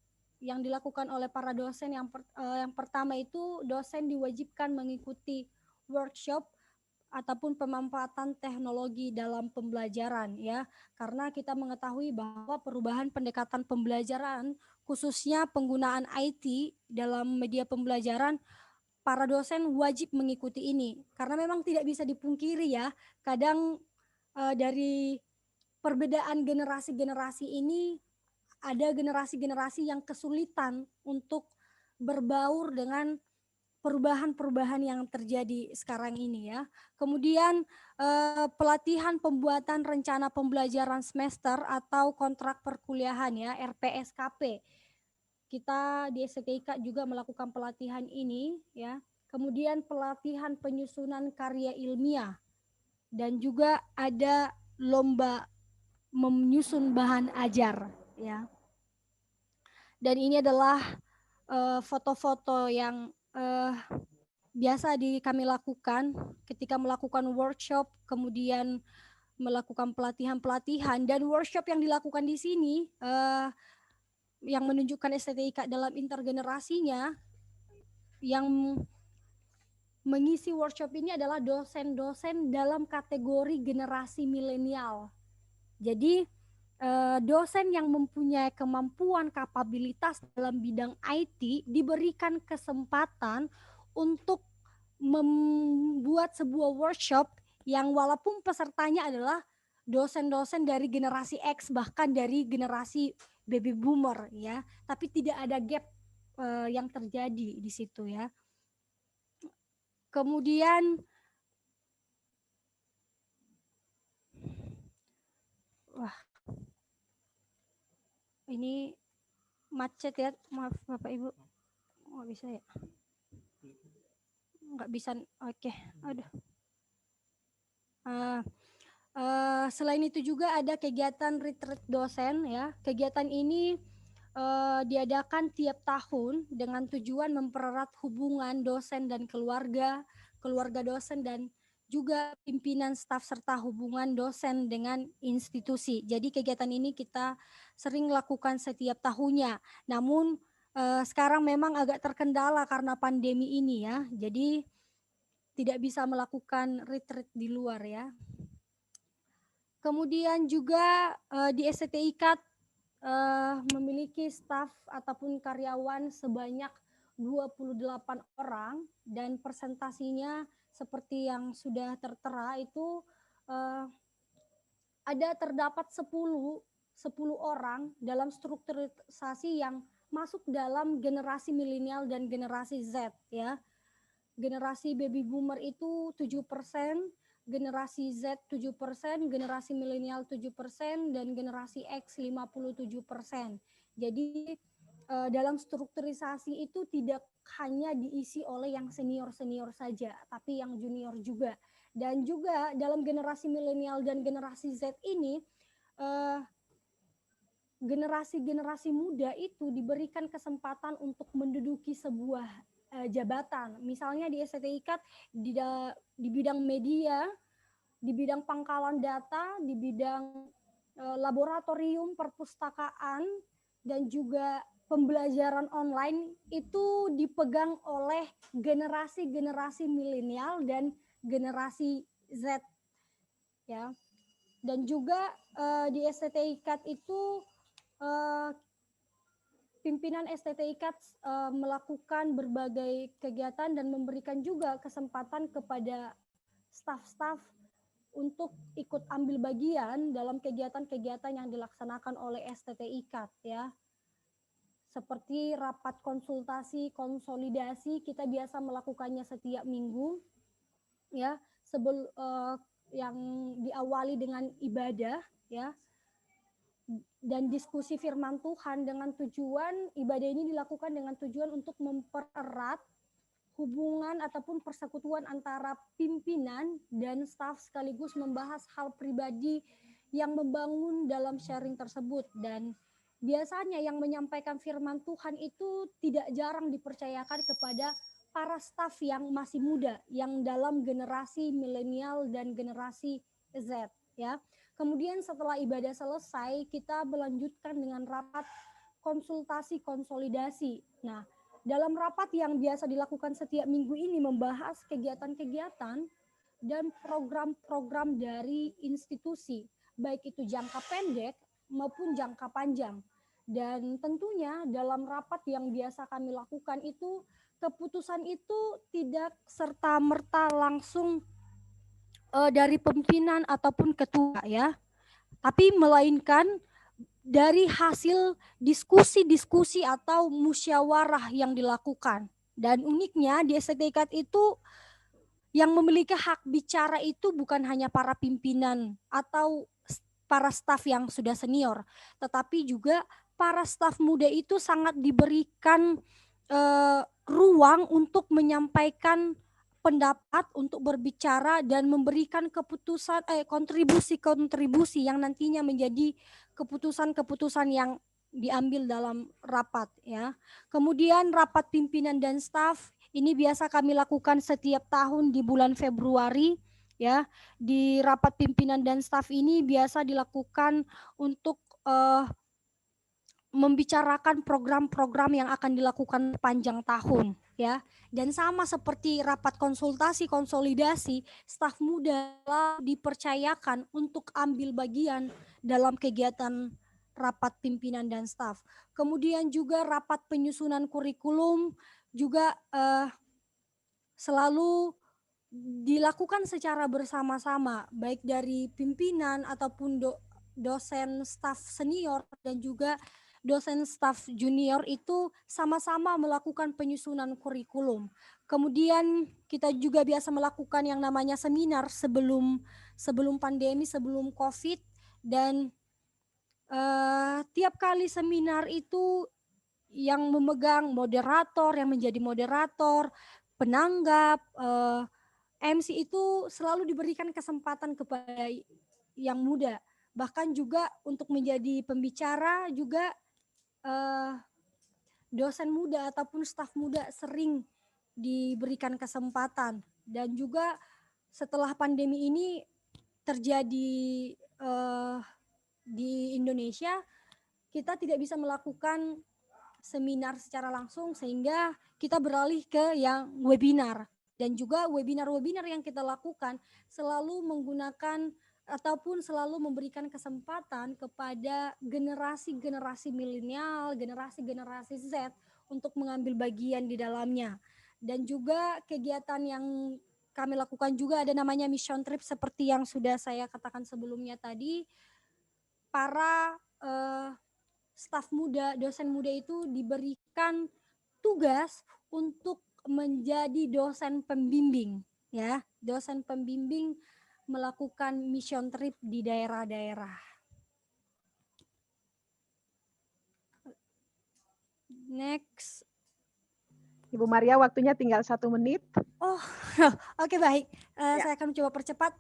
yang dilakukan oleh para dosen, yang pertama itu dosen diwajibkan mengikuti workshop ataupun pemanfaatan teknologi dalam pembelajaran ya, karena kita mengetahui bahwa perubahan pendekatan pembelajaran khususnya penggunaan IT dalam media pembelajaran, para dosen wajib mengikuti ini karena memang tidak bisa dipungkiri ya, kadang dari perbedaan generasi-generasi ini ada generasi-generasi yang kesulitan untuk berbaur dengan perubahan-perubahan yang terjadi sekarang ini ya. Kemudian pelatihan pembuatan rencana pembelajaran semester atau kontrak perkuliahan ya, RPSKP. Kita di STTIK juga melakukan pelatihan ini ya. Kemudian pelatihan penyusunan karya ilmiah dan juga ada lomba menyusun bahan ajar ya. Dan ini adalah foto-foto yang biasa kami lakukan ketika melakukan workshop, kemudian melakukan pelatihan-pelatihan, dan workshop yang dilakukan di sini yang menunjukkan STTIK dalam intergenerasinya, yang mengisi workshop ini adalah dosen-dosen dalam kategori generasi milenial. Jadi dosen yang mempunyai kemampuan kapabilitas dalam bidang IT diberikan kesempatan untuk membuat sebuah workshop yang walaupun pesertanya adalah dosen-dosen dari generasi X, bahkan dari generasi baby boomer ya, tapi tidak ada gap yang terjadi di situ ya. Kemudian ini macet ya, maaf Bapak Ibu, nggak bisa ya, nggak bisa, oke. Aduh. Selain itu juga ada kegiatan retreat dosen ya. Kegiatan ini diadakan tiap tahun dengan tujuan mempererat hubungan dosen dan keluarga dosen, dan juga pimpinan staf serta hubungan dosen dengan institusi. Jadi kegiatan ini kita sering lakukan setiap tahunnya. Namun sekarang memang agak terkendala karena pandemi ini ya. Jadi tidak bisa melakukan retreat di luar ya. Kemudian juga di STTIK memiliki staf ataupun karyawan sebanyak 28 orang, dan presentasinya seperti yang sudah tertera itu terdapat 10 orang dalam strukturisasi yang masuk dalam generasi milenial dan generasi Z ya. Generasi baby boomer itu 7%, generasi Z 7%, generasi milenial 7%, dan generasi X 57%. Jadi dalam strukturisasi itu tidak hanya diisi oleh yang senior-senior saja, tapi yang junior juga. Dan juga dalam generasi milenial dan generasi Z ini, generasi-generasi muda itu diberikan kesempatan untuk menduduki sebuah jabatan. Misalnya di STT IKAT di bidang media, di bidang pangkalan data, di bidang laboratorium perpustakaan, dan juga pembelajaran online itu dipegang oleh generasi-generasi milenial dan generasi Z, ya. Dan juga di STT IKAT itu pimpinan STT IKAT melakukan berbagai kegiatan dan memberikan juga kesempatan kepada staf-staf untuk ikut ambil bagian dalam kegiatan-kegiatan yang dilaksanakan oleh STT IKAT, ya. Seperti rapat konsultasi, konsolidasi, kita biasa melakukannya setiap minggu, ya, yang diawali dengan ibadah, ya, dan diskusi firman Tuhan dengan tujuan, ibadah ini dilakukan dengan tujuan untuk mempererat hubungan ataupun persekutuan antara pimpinan dan staf, sekaligus membahas hal pribadi yang membangun dalam sharing tersebut. Dan biasanya yang menyampaikan firman Tuhan itu tidak jarang dipercayakan kepada para staf yang masih muda, yang dalam generasi milenial dan generasi Z, ya. Kemudian setelah ibadah selesai, kita melanjutkan dengan rapat konsultasi konsolidasi. Nah, dalam rapat yang biasa dilakukan setiap minggu ini membahas kegiatan-kegiatan dan program-program dari institusi, baik itu jangka pendek maupun jangka panjang. Dan tentunya dalam rapat yang biasa kami lakukan itu, keputusan itu tidak serta-merta langsung dari pimpinan ataupun ketua, ya, tapi melainkan dari hasil diskusi-diskusi atau musyawarah yang dilakukan. Dan uniknya di STT IKAT itu yang memiliki hak bicara itu bukan hanya para pimpinan atau para staf yang sudah senior, tetapi juga para staf muda itu sangat diberikan ruang untuk menyampaikan pendapat, untuk berbicara dan memberikan keputusan kontribusi yang nantinya menjadi keputusan-keputusan yang diambil dalam rapat, ya. Kemudian rapat pimpinan dan staf ini biasa kami lakukan setiap tahun di bulan Februari, ya. Di rapat pimpinan dan staf ini biasa dilakukan untuk membicarakan program-program yang akan dilakukan sepanjang tahun, ya. Dan sama seperti rapat konsultasi konsolidasi, staf muda dipercayakan untuk ambil bagian dalam kegiatan rapat pimpinan dan staf. Kemudian juga rapat penyusunan kurikulum juga selalu dilakukan secara bersama-sama, baik dari pimpinan ataupun dosen staf senior dan juga dosen staf junior itu sama-sama melakukan penyusunan kurikulum. Kemudian kita juga biasa melakukan yang namanya seminar sebelum pandemi, sebelum COVID, dan tiap kali seminar itu yang memegang moderator, yang menjadi moderator, penanggap, MC itu selalu diberikan kesempatan kepada yang muda. Bahkan juga untuk menjadi pembicara juga dosen muda ataupun staf muda sering diberikan kesempatan. Dan juga setelah pandemi ini terjadi di Indonesia, kita tidak bisa melakukan seminar secara langsung sehingga kita beralih ke yang webinar. Dan juga webinar-webinar yang kita lakukan selalu menggunakan ataupun selalu memberikan kesempatan kepada generasi-generasi milenial, generasi-generasi Z untuk mengambil bagian di dalamnya. Dan juga kegiatan yang kami lakukan juga ada namanya mission trip seperti yang sudah saya katakan sebelumnya tadi. Para staf muda, dosen muda itu diberikan tugas untuk menjadi dosen pembimbing, ya, dosen pembimbing melakukan mission trip di daerah-daerah. Next. Ibu Maria, waktunya tinggal 1 menit. Oh, oke baik. Saya akan coba percepat.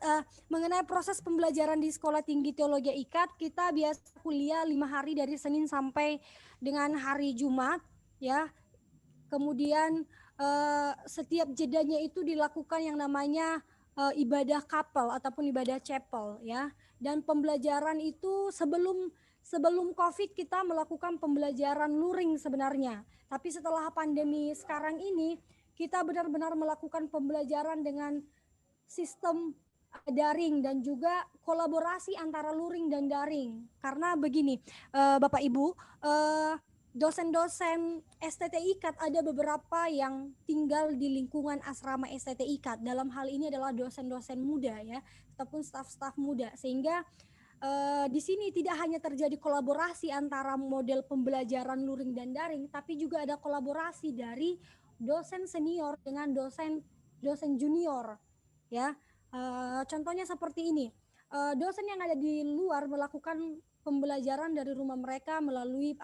Mengenai proses pembelajaran di Sekolah Tinggi Teologi IKAT, kita biasa kuliah 5 hari dari Senin sampai dengan hari Jumat, ya. Kemudian setiap jedanya itu dilakukan yang namanya ibadah kapel ataupun ibadah chapel, ya. Dan pembelajaran itu sebelum COVID kita melakukan pembelajaran luring sebenarnya. Tapi setelah pandemi sekarang ini, kita benar-benar melakukan pembelajaran dengan sistem daring dan juga kolaborasi antara luring dan daring. Karena begini, Bapak Ibu, dosen-dosen STT IKAT ada beberapa yang tinggal di lingkungan asrama STT IKAT. Dalam hal ini adalah dosen-dosen muda, ya, ataupun staf-staf muda. Sehingga di sini tidak hanya terjadi kolaborasi antara model pembelajaran luring dan daring, tapi juga ada kolaborasi dari dosen senior dengan dosen junior, ya. Contohnya seperti ini, dosen yang ada di luar melakukan pembelajaran dari rumah mereka melalui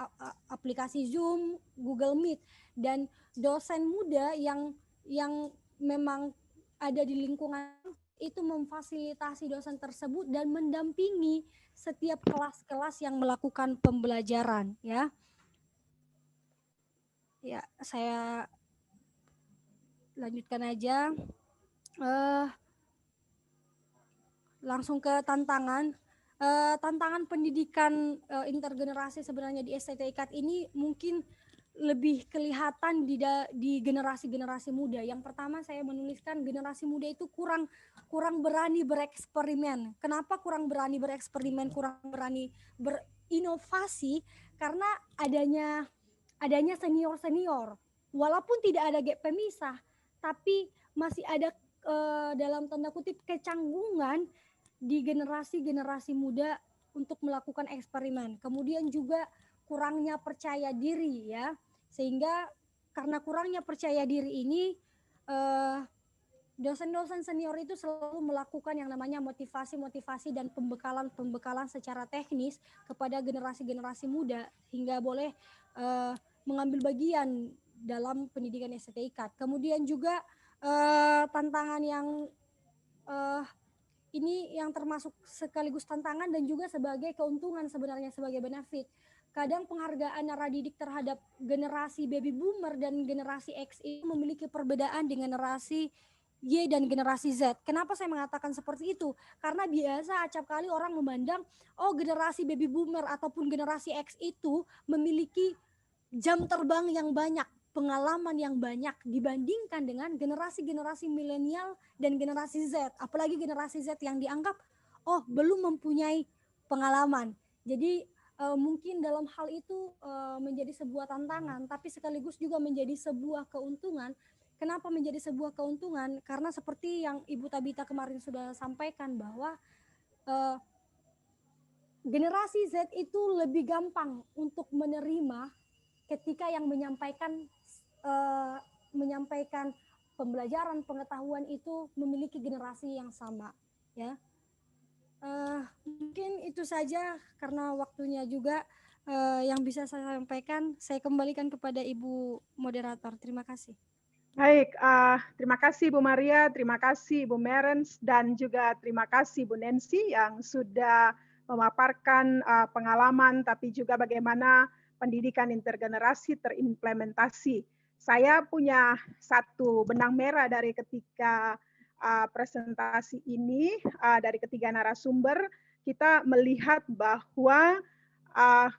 aplikasi Zoom, Google Meet, dan dosen muda yang memang ada di lingkungan itu memfasilitasi dosen tersebut dan mendampingi setiap kelas-kelas yang melakukan pembelajaran, ya. Ya, saya lanjutkan aja. Langsung ke tantangan. Tantangan pendidikan intergenerasi sebenarnya di STT IKAT ini mungkin lebih kelihatan di generasi-generasi muda. Yang pertama saya menuliskan generasi muda itu kurang berani bereksperimen. Kenapa kurang berani bereksperimen, kurang berani berinovasi? Karena adanya senior-senior. Walaupun tidak ada gap pemisah, tapi masih ada dalam tanda kutip kecanggungan di generasi-generasi muda untuk melakukan eksperimen. Kemudian juga kurangnya percaya diri, ya. Sehingga karena kurangnya percaya diri ini, dosen-dosen senior itu selalu melakukan yang namanya motivasi dan pembekalan secara teknis kepada generasi-generasi muda hingga boleh mengambil bagian dalam pendidikan STT IKAT. Kemudian juga tantangan yang ini yang termasuk sekaligus tantangan dan juga sebagai keuntungan sebenarnya, sebagai benefit. Kadang penghargaan narasi didik terhadap generasi baby boomer dan generasi X itu memiliki perbedaan dengan generasi Y dan generasi Z. Kenapa saya mengatakan seperti itu? Karena biasa acap kali orang memandang, oh generasi baby boomer ataupun generasi X itu memiliki jam terbang yang banyak, pengalaman yang banyak dibandingkan dengan generasi-generasi milenial dan generasi Z. Apalagi generasi Z yang dianggap, oh belum mempunyai pengalaman. Jadi mungkin dalam hal itu menjadi sebuah tantangan, tapi sekaligus juga menjadi sebuah keuntungan. Kenapa menjadi sebuah keuntungan? Karena seperti yang Ibu Tabita kemarin sudah sampaikan bahwa generasi Z itu lebih gampang untuk menerima ketika yang menyampaikan pembelajaran pengetahuan itu memiliki generasi yang sama, ya. Mungkin itu saja karena waktunya juga yang bisa saya sampaikan. Saya kembalikan kepada Ibu moderator. Terima kasih. Baik, terima kasih Bu Maria, terima kasih Bu Merens, dan juga terima kasih Bu Nancy yang sudah memaparkan pengalaman tapi juga bagaimana pendidikan intergenerasi terimplementasi. Saya punya satu benang merah dari ketika presentasi ini, dari ketiga narasumber, kita melihat bahwa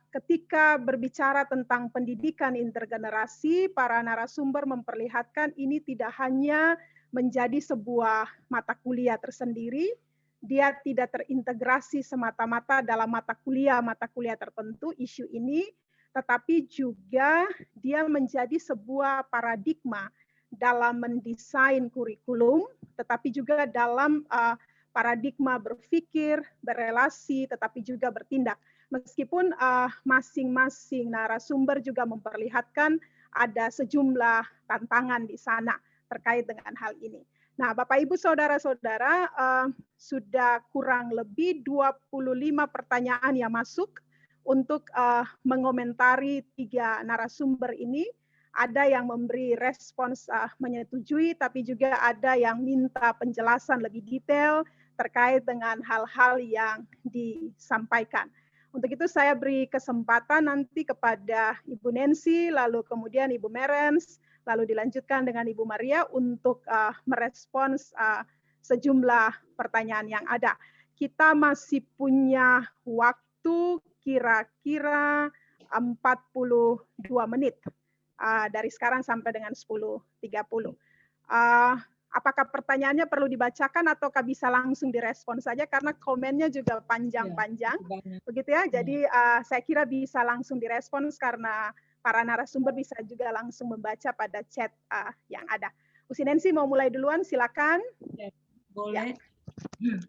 ketika berbicara tentang pendidikan intergenerasi, para narasumber memperlihatkan ini tidak hanya menjadi sebuah mata kuliah tersendiri, dia tidak terintegrasi semata-mata dalam mata kuliah tertentu isu ini, tetapi juga dia menjadi sebuah paradigma dalam mendesain kurikulum, tetapi juga dalam paradigma berpikir, berelasi, tetapi juga bertindak. Meskipun masing-masing narasumber juga memperlihatkan ada sejumlah tantangan di sana terkait dengan hal ini. Nah, Bapak Ibu Saudara-saudara, sudah kurang lebih 25 pertanyaan yang masuk untuk mengomentari 3 narasumber ini. Ada yang memberi respons menyetujui, tapi juga ada yang minta penjelasan lebih detail terkait dengan hal-hal yang disampaikan. Untuk itu saya beri kesempatan nanti kepada Ibu Nancy, lalu kemudian Ibu Merens, lalu dilanjutkan dengan Ibu Maria untuk merespons sejumlah pertanyaan yang ada. Kita masih punya waktu kira-kira 42 menit dari sekarang sampai dengan 10.30. Apakah pertanyaannya perlu dibacakan ataukah bisa langsung direspon saja karena komennya juga panjang-panjang, begitu ya. Jadi saya kira bisa langsung direspons karena para narasumber bisa juga langsung membaca pada chat yang ada. Bu Nancy mau mulai duluan, silakan. Boleh. Ya.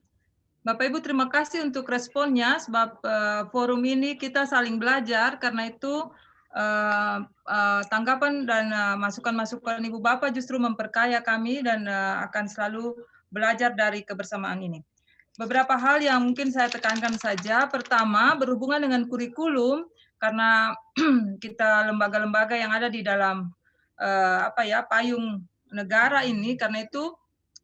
Bapak Ibu terima kasih untuk responnya, sebab forum ini kita saling belajar, karena itu tanggapan dan masukan-masukan Ibu Bapak justru memperkaya kami dan akan selalu belajar dari kebersamaan ini. Beberapa hal yang mungkin saya tekankan saja. Pertama, berhubungan dengan kurikulum, karena kita lembaga-lembaga yang ada di dalam payung negara ini, karena itu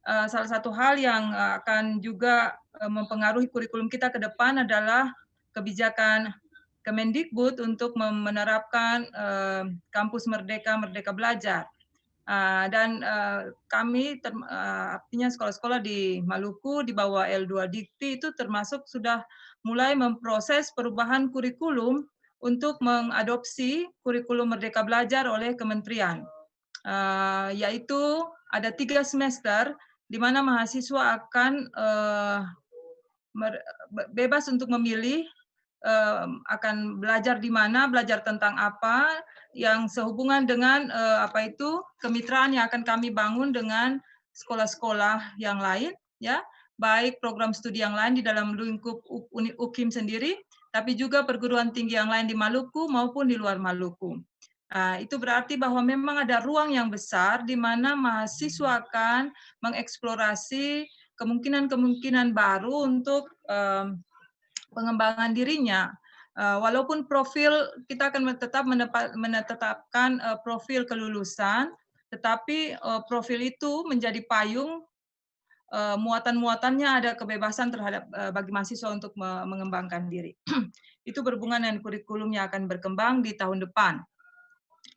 salah satu hal yang akan juga mempengaruhi kurikulum kita ke depan adalah kebijakan Kemendikbud untuk menerapkan kampus Merdeka Belajar. Dan kami, artinya sekolah-sekolah di Maluku di bawah L2 Dikti itu termasuk sudah mulai memproses perubahan kurikulum untuk mengadopsi kurikulum Merdeka Belajar oleh kementerian. Yaitu ada 3 semester di mana mahasiswa akan bebas untuk memilih akan belajar di mana, belajar tentang apa, yang sehubungan dengan kemitraan yang akan kami bangun dengan sekolah-sekolah yang lain, ya, baik program studi yang lain di dalam lingkup UKIM sendiri, tapi juga perguruan tinggi yang lain di Maluku maupun di luar Maluku. Itu berarti bahwa memang ada ruang yang besar di mana mahasiswa akan mengeksplorasi kemungkinan-kemungkinan baru untuk pengembangan dirinya. Walaupun profil kita akan tetap menetapkan profil kelulusan, tetapi profil itu menjadi payung, muatan-muatannya ada kebebasan terhadap bagi mahasiswa untuk mengembangkan diri. Itu berhubungan dengan kurikulum yang akan berkembang di tahun depan.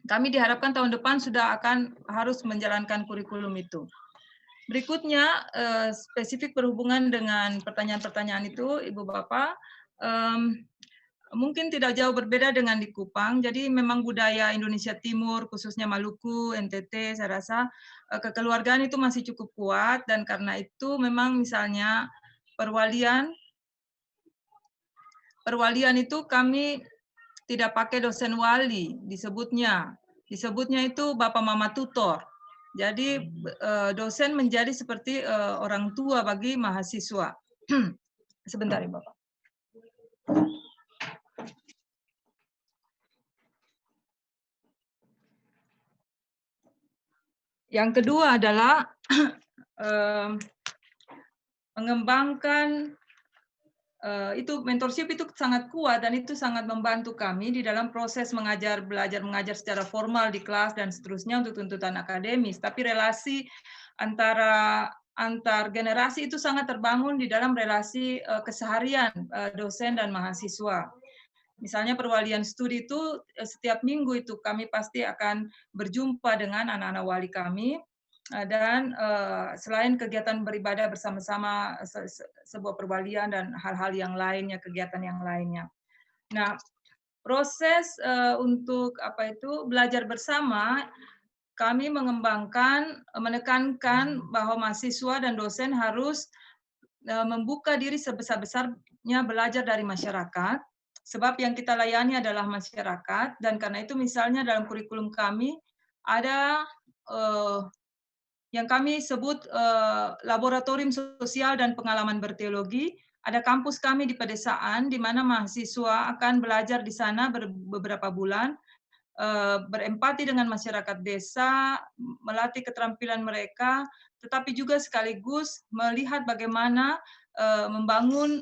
Kami diharapkan tahun depan sudah akan harus menjalankan kurikulum itu. Berikutnya, spesifik berhubungan dengan pertanyaan-pertanyaan itu, Ibu Bapak, mungkin tidak jauh berbeda dengan di Kupang. Jadi memang budaya Indonesia Timur, khususnya Maluku, NTT, saya rasa kekeluargaan itu masih cukup kuat, dan karena itu memang misalnya perwalian itu kami tidak pakai dosen wali, disebutnya itu Bapak Mama Tutor. Jadi dosen menjadi seperti orang tua bagi mahasiswa. Sebentar ya Bapak. Yang kedua adalah mengembangkan itu mentorship itu sangat kuat dan itu sangat membantu kami di dalam proses mengajar mengajar secara formal di kelas dan seterusnya untuk tuntutan akademis. Tapi relasi antar generasi itu sangat terbangun di dalam relasi keseharian dosen dan mahasiswa. Misalnya perwalian studi itu setiap minggu itu kami pasti akan berjumpa dengan anak-anak wali kami. Dan selain kegiatan beribadah bersama-sama, sebuah perwalian dan hal-hal yang lainnya, kegiatan yang lainnya. Nah, proses untuk belajar bersama, kami menekankan bahwa mahasiswa dan dosen harus membuka diri sebesar-besarnya belajar dari masyarakat, sebab yang kita layani adalah masyarakat, dan karena itu misalnya dalam kurikulum kami ada yang kami sebut laboratorium sosial dan pengalaman berteologi. Ada kampus kami di pedesaan, di mana mahasiswa akan belajar di sana beberapa bulan berempati dengan masyarakat desa, melatih keterampilan mereka, tetapi juga sekaligus melihat bagaimana membangun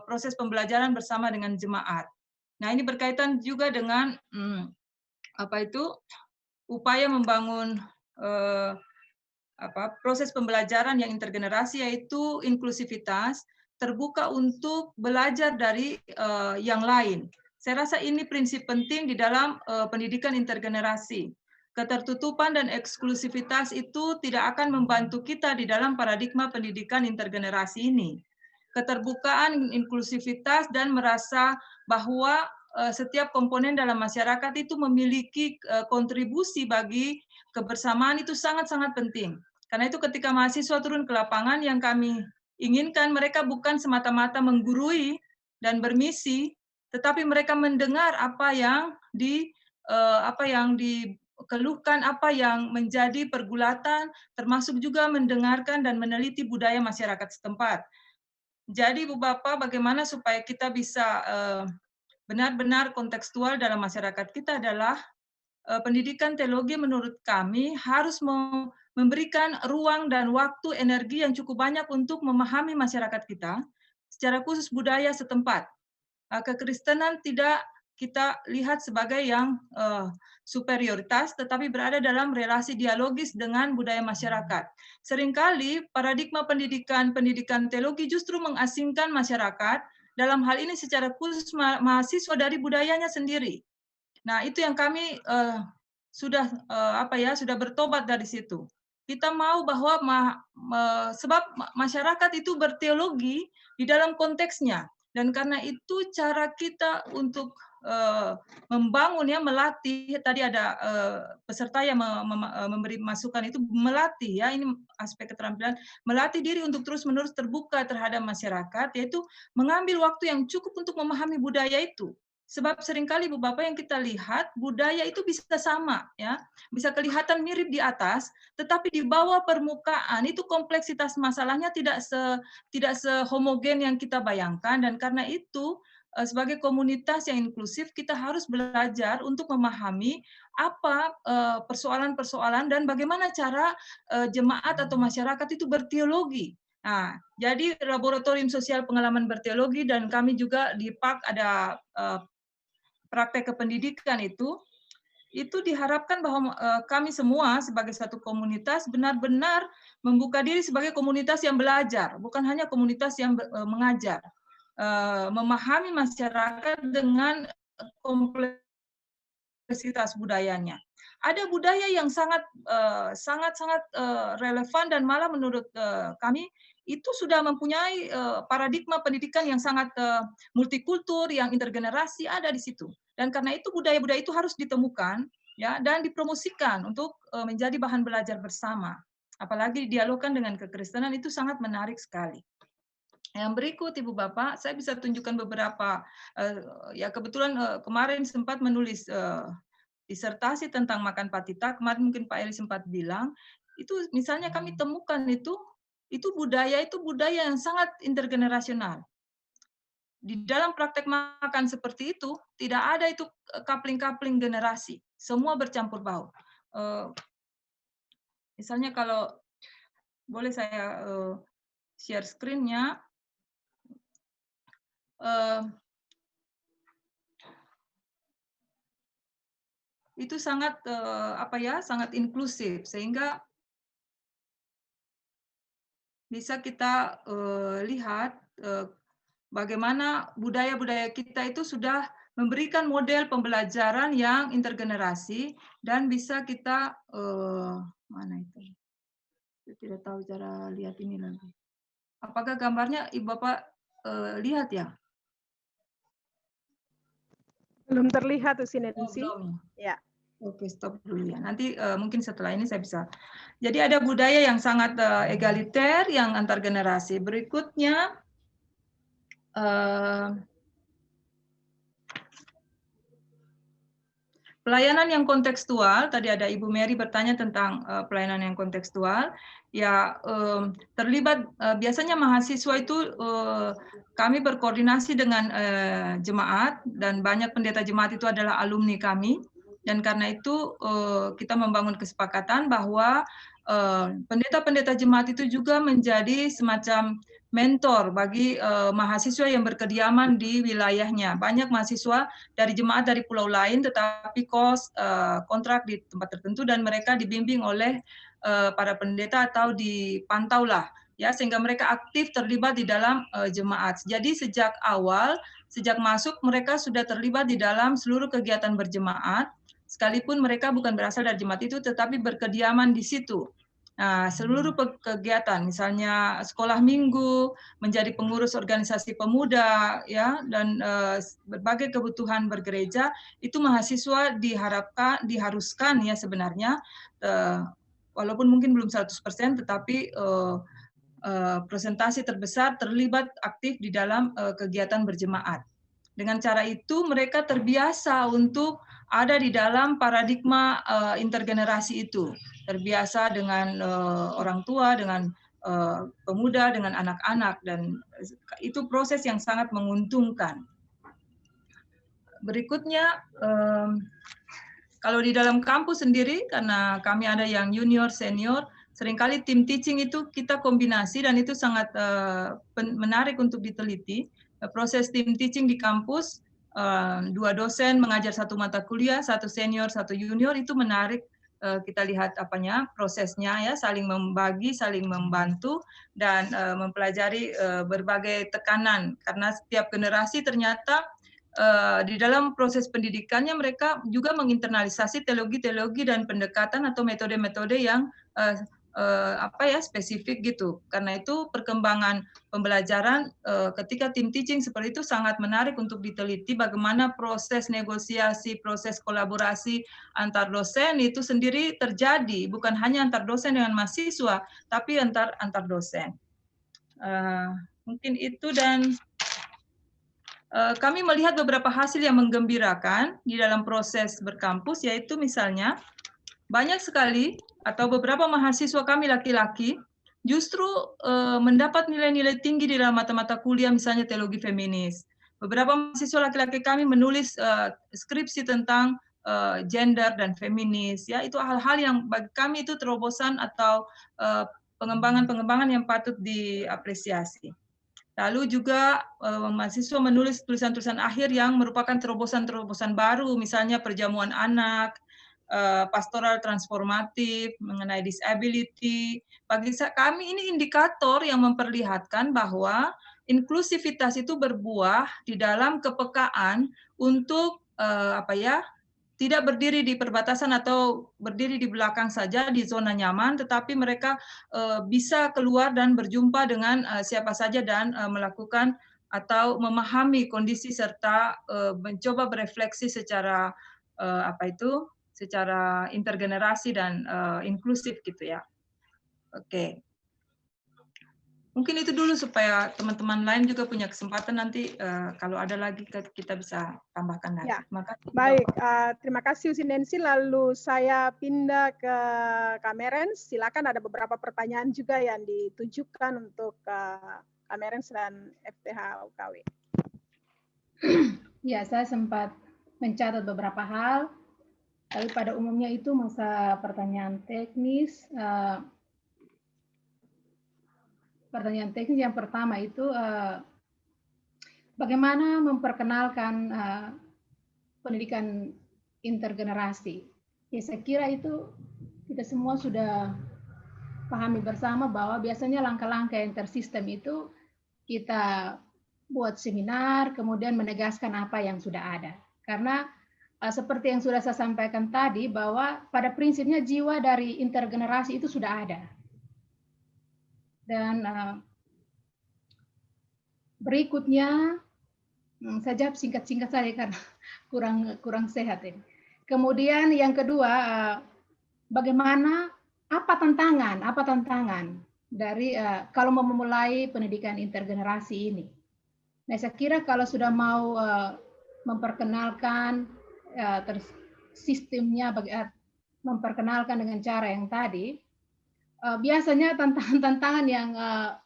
proses pembelajaran bersama dengan jemaat. Nah, ini berkaitan juga dengan upaya membangun proses pembelajaran yang intergenerasi, yaitu inklusivitas, terbuka untuk belajar dari yang lain. Saya rasa ini prinsip penting di dalam pendidikan intergenerasi. Ketertutupan dan eksklusivitas itu tidak akan membantu kita di dalam paradigma pendidikan intergenerasi ini. Keterbukaan, inklusivitas, dan merasa bahwa setiap komponen dalam masyarakat itu memiliki kontribusi bagi kebersamaan itu sangat-sangat penting. Karena itu ketika mahasiswa turun ke lapangan, yang kami inginkan mereka bukan semata-mata menggurui dan bermisi, tetapi mereka mendengar apa yang dikeluhkan, apa yang menjadi pergulatan, termasuk juga mendengarkan dan meneliti budaya masyarakat setempat. Jadi Bu Bapak, bagaimana supaya kita bisa benar-benar kontekstual dalam masyarakat kita adalah pendidikan teologi menurut kami harus memberikan ruang dan waktu, energi yang cukup banyak untuk memahami masyarakat kita, secara khusus budaya setempat. Kekristenan tidak kita lihat sebagai yang superioritas, tetapi berada dalam relasi dialogis dengan budaya masyarakat. Seringkali paradigma pendidikan teologi justru mengasingkan masyarakat, dalam hal ini secara khusus mahasiswa dari budayanya sendiri. Nah, itu yang kami sudah bertobat dari situ. Kita mau bahwa sebab masyarakat itu berteologi di dalam konteksnya, dan karena itu cara kita untuk membangun, melatih. Tadi ada peserta yang memberi masukan, itu melatih, ini aspek keterampilan, melatih diri untuk terus-menerus terbuka terhadap masyarakat, yaitu mengambil waktu yang cukup untuk memahami budaya itu. Sebab seringkali Bu Bapak yang kita lihat, budaya itu bisa sama, bisa kelihatan mirip di atas, tetapi di bawah permukaan itu kompleksitas masalahnya tidak sehomogen yang kita bayangkan, dan karena itu sebagai komunitas yang inklusif kita harus belajar untuk memahami apa persoalan-persoalan dan bagaimana cara jemaat atau masyarakat itu berteologi. Nah, jadi laboratorium sosial pengalaman berteologi, dan kami juga di PAK ada praktek kependidikan itu diharapkan bahwa kami semua sebagai satu komunitas benar-benar membuka diri sebagai komunitas yang belajar, bukan hanya komunitas yang mengajar. Memahami masyarakat dengan kompleksitas budayanya. Ada budaya yang sangat relevan, dan malah menurut kami itu sudah mempunyai paradigma pendidikan yang sangat multikultur, yang intergenerasi ada di situ. Dan karena itu budaya-budaya itu harus ditemukan dan dipromosikan untuk menjadi bahan belajar bersama. Apalagi didialogkan dengan kekristenan, itu sangat menarik sekali. Yang berikut Ibu Bapak, saya bisa tunjukkan beberapa, kebetulan kemarin sempat menulis disertasi tentang makan patita, kemarin mungkin Pak Eli sempat bilang, itu misalnya kami temukan itu budaya yang sangat intergenerasional. Di dalam praktek makan seperti itu, tidak ada itu kapling-kapling generasi, semua bercampur baur. Misalnya kalau boleh saya share screen-nya, itu sangat sangat inklusif, sehingga bisa kita lihat bagaimana budaya-budaya kita itu sudah memberikan model pembelajaran yang intergenerasi, dan bisa kita mana itu? Saya tidak tahu cara lihat ini lagi. Apakah gambarnya Ibu Bapak lihat ya? Belum terlihat tuh Sinensi. Ya. Oke, stop dulu ya. Nanti mungkin setelah ini saya bisa. Jadi ada budaya yang sangat egaliter, yang antar generasi. Berikutnya, pelayanan yang kontekstual. Tadi ada Ibu Mary bertanya tentang pelayanan yang kontekstual. Ya, terlibat biasanya mahasiswa itu kami berkoordinasi dengan jemaat, dan banyak pendeta jemaat itu adalah alumni kami. Dan karena itu kita membangun kesepakatan bahwa pendeta-pendeta jemaat itu juga menjadi semacam mentor bagi mahasiswa yang berkediaman di wilayahnya. Banyak mahasiswa dari jemaat dari pulau lain tetapi kontrak di tempat tertentu dan mereka dibimbing oleh para pendeta atau dipantau lah ya, sehingga mereka aktif terlibat di dalam jemaat. Jadi sejak awal, sejak masuk mereka sudah terlibat di dalam seluruh kegiatan berjemaat, sekalipun mereka bukan berasal dari jemaat itu tetapi berkediaman di situ. Nah, seluruh kegiatan, misalnya sekolah minggu, menjadi pengurus organisasi pemuda, ya, dan berbagai kebutuhan bergereja, itu mahasiswa diharuskan ya sebenarnya, walaupun mungkin belum 100%, tetapi presentasi terbesar terlibat aktif di dalam kegiatan berjemaat. Dengan cara itu mereka terbiasa untuk ada di dalam paradigma intergenerasi itu, terbiasa dengan orang tua, dengan pemuda, dengan anak-anak, dan itu proses yang sangat menguntungkan. Berikutnya, kalau di dalam kampus sendiri, karena kami ada yang junior, senior, seringkali tim teaching itu kita kombinasi dan itu sangat menarik untuk diteliti. Proses tim teaching di kampus, 2 dosen mengajar satu mata kuliah, 1 senior, 1 junior, itu menarik. Kita lihat prosesnya ya, saling membagi, saling membantu, dan mempelajari berbagai tekanan. Karena setiap generasi ternyata di dalam proses pendidikannya mereka juga menginternalisasi teologi-teologi dan pendekatan atau metode-metode yang spesifik gitu. Karena itu perkembangan pembelajaran ketika tim teaching seperti itu sangat menarik untuk diteliti, bagaimana proses negosiasi, proses kolaborasi antar dosen itu sendiri terjadi, bukan hanya antar dosen dengan mahasiswa, tapi antar dosen. Mungkin itu, dan kami melihat beberapa hasil yang menggembirakan di dalam proses berkampus, yaitu misalnya banyak sekali atau beberapa mahasiswa kami laki-laki justru mendapat nilai-nilai tinggi di dalam mata-mata kuliah, misalnya teologi feminis. Beberapa mahasiswa laki-laki kami menulis skripsi tentang gender dan feminis. Ya, itu hal-hal yang bagi kami itu terobosan atau pengembangan-pengembangan yang patut diapresiasi. Lalu juga mahasiswa menulis tulisan-tulisan akhir yang merupakan terobosan-terobosan baru, misalnya perjamuan anak, pastoral transformatif, mengenai disability. Bagi kami ini indikator yang memperlihatkan bahwa inklusivitas itu berbuah di dalam kepekaan untuk tidak berdiri di perbatasan atau berdiri di belakang saja di zona nyaman, tetapi mereka bisa keluar dan berjumpa dengan siapa saja dan melakukan atau memahami kondisi serta mencoba berefleksi secara secara intergenerasi dan inklusif gitu ya. Oke. Mungkin itu dulu supaya teman-teman lain juga punya kesempatan nanti kalau ada lagi kita bisa tambahkan lagi. Ya. Makasih. Baik, terima kasih Usinensi. Lalu saya pindah ke Kamerens. Silakan, ada beberapa pertanyaan juga yang ditujukan untuk Kamerens dan FTH UKW. Ya, saya sempat mencatat beberapa hal. Tapi pada umumnya itu masa pertanyaan teknis. Pertanyaan teknis yang pertama itu bagaimana memperkenalkan pendidikan intergenerasi. Ya, saya kira itu kita semua sudah pahami bersama bahwa biasanya langkah-langkah yang tersistem itu kita buat seminar, kemudian menegaskan apa yang sudah ada. Karena seperti yang sudah saya sampaikan tadi, bahwa pada prinsipnya jiwa dari intergenerasi itu sudah ada. Dan berikutnya, saya jawab singkat-singkat saja karena kurang sehat ini. Kemudian yang kedua, bagaimana, apa tantangan dari kalau mau memulai pendidikan intergenerasi ini. Nah, saya kira kalau sudah mau memperkenalkan sistemnya, memperkenalkan dengan cara yang tadi, biasanya tantangan-tantangan yang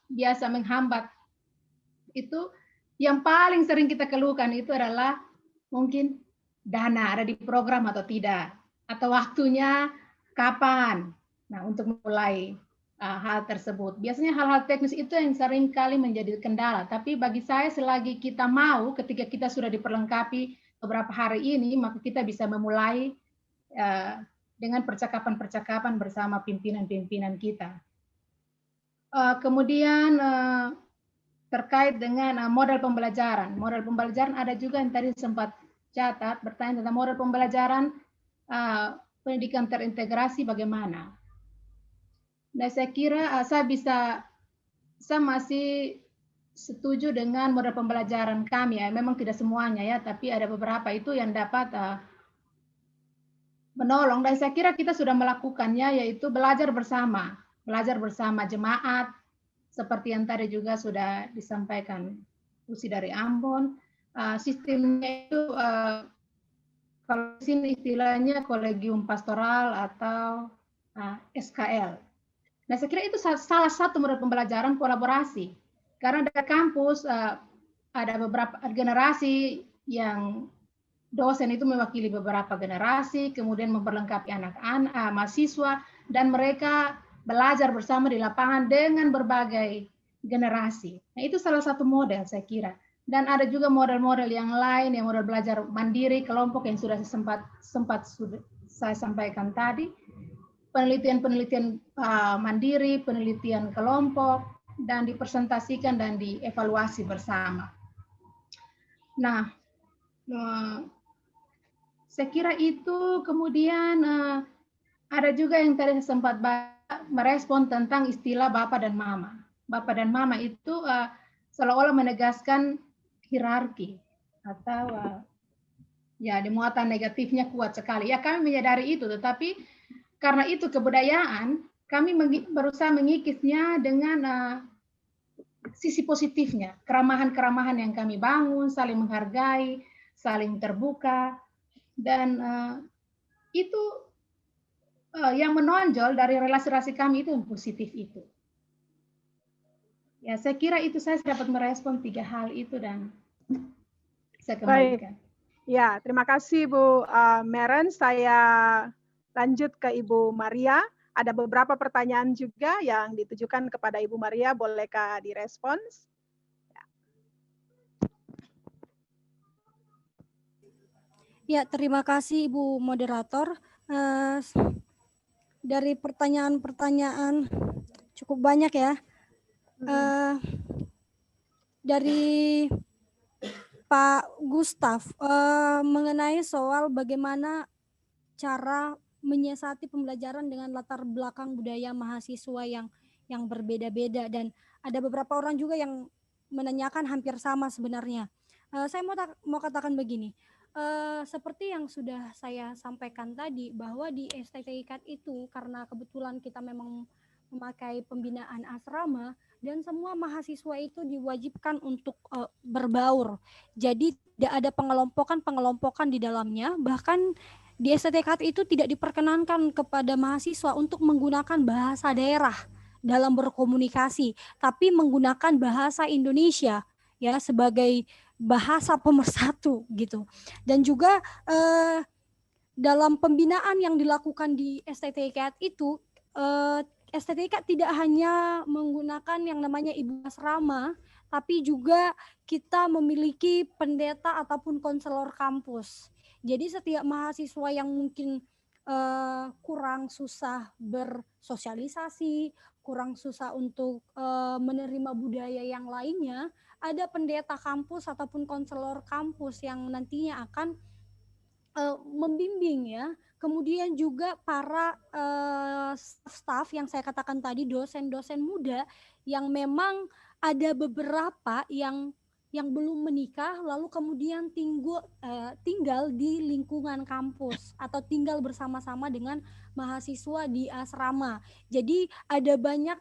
biasa menghambat itu, yang paling sering kita keluhkan itu adalah mungkin dana, ada di program atau tidak, atau waktunya kapan. Nah, untuk mulai hal tersebut. Biasanya hal-hal teknis itu yang sering kali menjadi kendala, tapi bagi saya selagi kita mau, ketika kita sudah diperlengkapi beberapa hari ini, maka kita bisa memulai dengan percakapan-percakapan bersama pimpinan-pimpinan kita. Kemudian terkait dengan model pembelajaran. Model pembelajaran ada juga yang tadi sempat catat, bertanya tentang model pembelajaran pendidikan terintegrasi bagaimana. Nah, saya kira saya masih setuju dengan model pembelajaran kami ya. Memang tidak semuanya ya, tapi ada beberapa itu yang dapat menolong. Dan saya kira kita sudah melakukannya, yaitu belajar bersama jemaat, seperti yang tadi juga sudah disampaikan Usi dari Ambon. Sistemnya itu kalau di sini istilahnya kolegium pastoral atau SKL. Nah, saya kira itu salah satu model pembelajaran kolaborasi. Karena dari kampus ada beberapa generasi yang dosen itu mewakili beberapa generasi, kemudian memperlengkapi anak-anak, mahasiswa, dan mereka belajar bersama di lapangan dengan berbagai generasi. Nah, itu salah satu model saya kira. Dan ada juga model-model yang lain, yang model belajar mandiri, kelompok yang sudah sempat saya sampaikan tadi. Penelitian-penelitian mandiri, penelitian kelompok, dan dipresentasikan dan dievaluasi bersama. Nah, saya kira itu. Kemudian ada juga yang tadi sempat merespon tentang istilah Bapak dan Mama. Bapak dan Mama itu seolah-olah menegaskan hierarki atau ya di muatan negatifnya kuat sekali. Ya, kami menyadari itu, tetapi karena itu kebudayaan, kami berusaha mengikisnya dengan sisi positifnya, keramahan-keramahan yang kami bangun, saling menghargai, saling terbuka, dan itu yang menonjol dari relasi-relasi kami itu yang positif itu. Ya, saya kira itu saya dapat merespon 3 hal itu dan saya kembalikan. Baik. Ya, terima kasih Bu Meren. Saya lanjut ke Ibu Maria. Ada beberapa pertanyaan juga yang ditujukan kepada Ibu Maria. Bolehkah direspons? Ya, terima kasih Ibu Moderator. Dari pertanyaan-pertanyaan cukup banyak ya. Dari Pak Gustaf mengenai soal bagaimana cara menyiasati pembelajaran dengan latar belakang budaya mahasiswa yang berbeda-beda, dan ada beberapa orang juga yang menanyakan hampir sama sebenarnya. Saya mau katakan begini, seperti yang sudah saya sampaikan tadi, bahwa di STTIKAT itu karena kebetulan kita memang memakai pembinaan asrama dan semua mahasiswa itu diwajibkan untuk berbaur. Jadi tidak ada pengelompokan di dalamnya, bahkan di STTIKAT itu tidak diperkenankan kepada mahasiswa untuk menggunakan bahasa daerah dalam berkomunikasi, tapi menggunakan bahasa Indonesia ya sebagai bahasa pemersatu gitu. Dan juga dalam pembinaan yang dilakukan di STTIKAT itu, STTIKAT tidak hanya menggunakan yang namanya ibu asrama, tapi juga kita memiliki pendeta ataupun konselor kampus. Jadi setiap mahasiswa yang mungkin kurang susah bersosialisasi, kurang susah untuk menerima budaya yang lainnya, ada pendeta kampus ataupun konselor kampus yang nantinya akan membimbing ya. Kemudian juga para staff yang saya katakan tadi, dosen-dosen muda yang memang ada beberapa yang belum menikah, lalu kemudian tinggal di lingkungan kampus atau tinggal bersama-sama dengan mahasiswa di asrama. Jadi ada banyak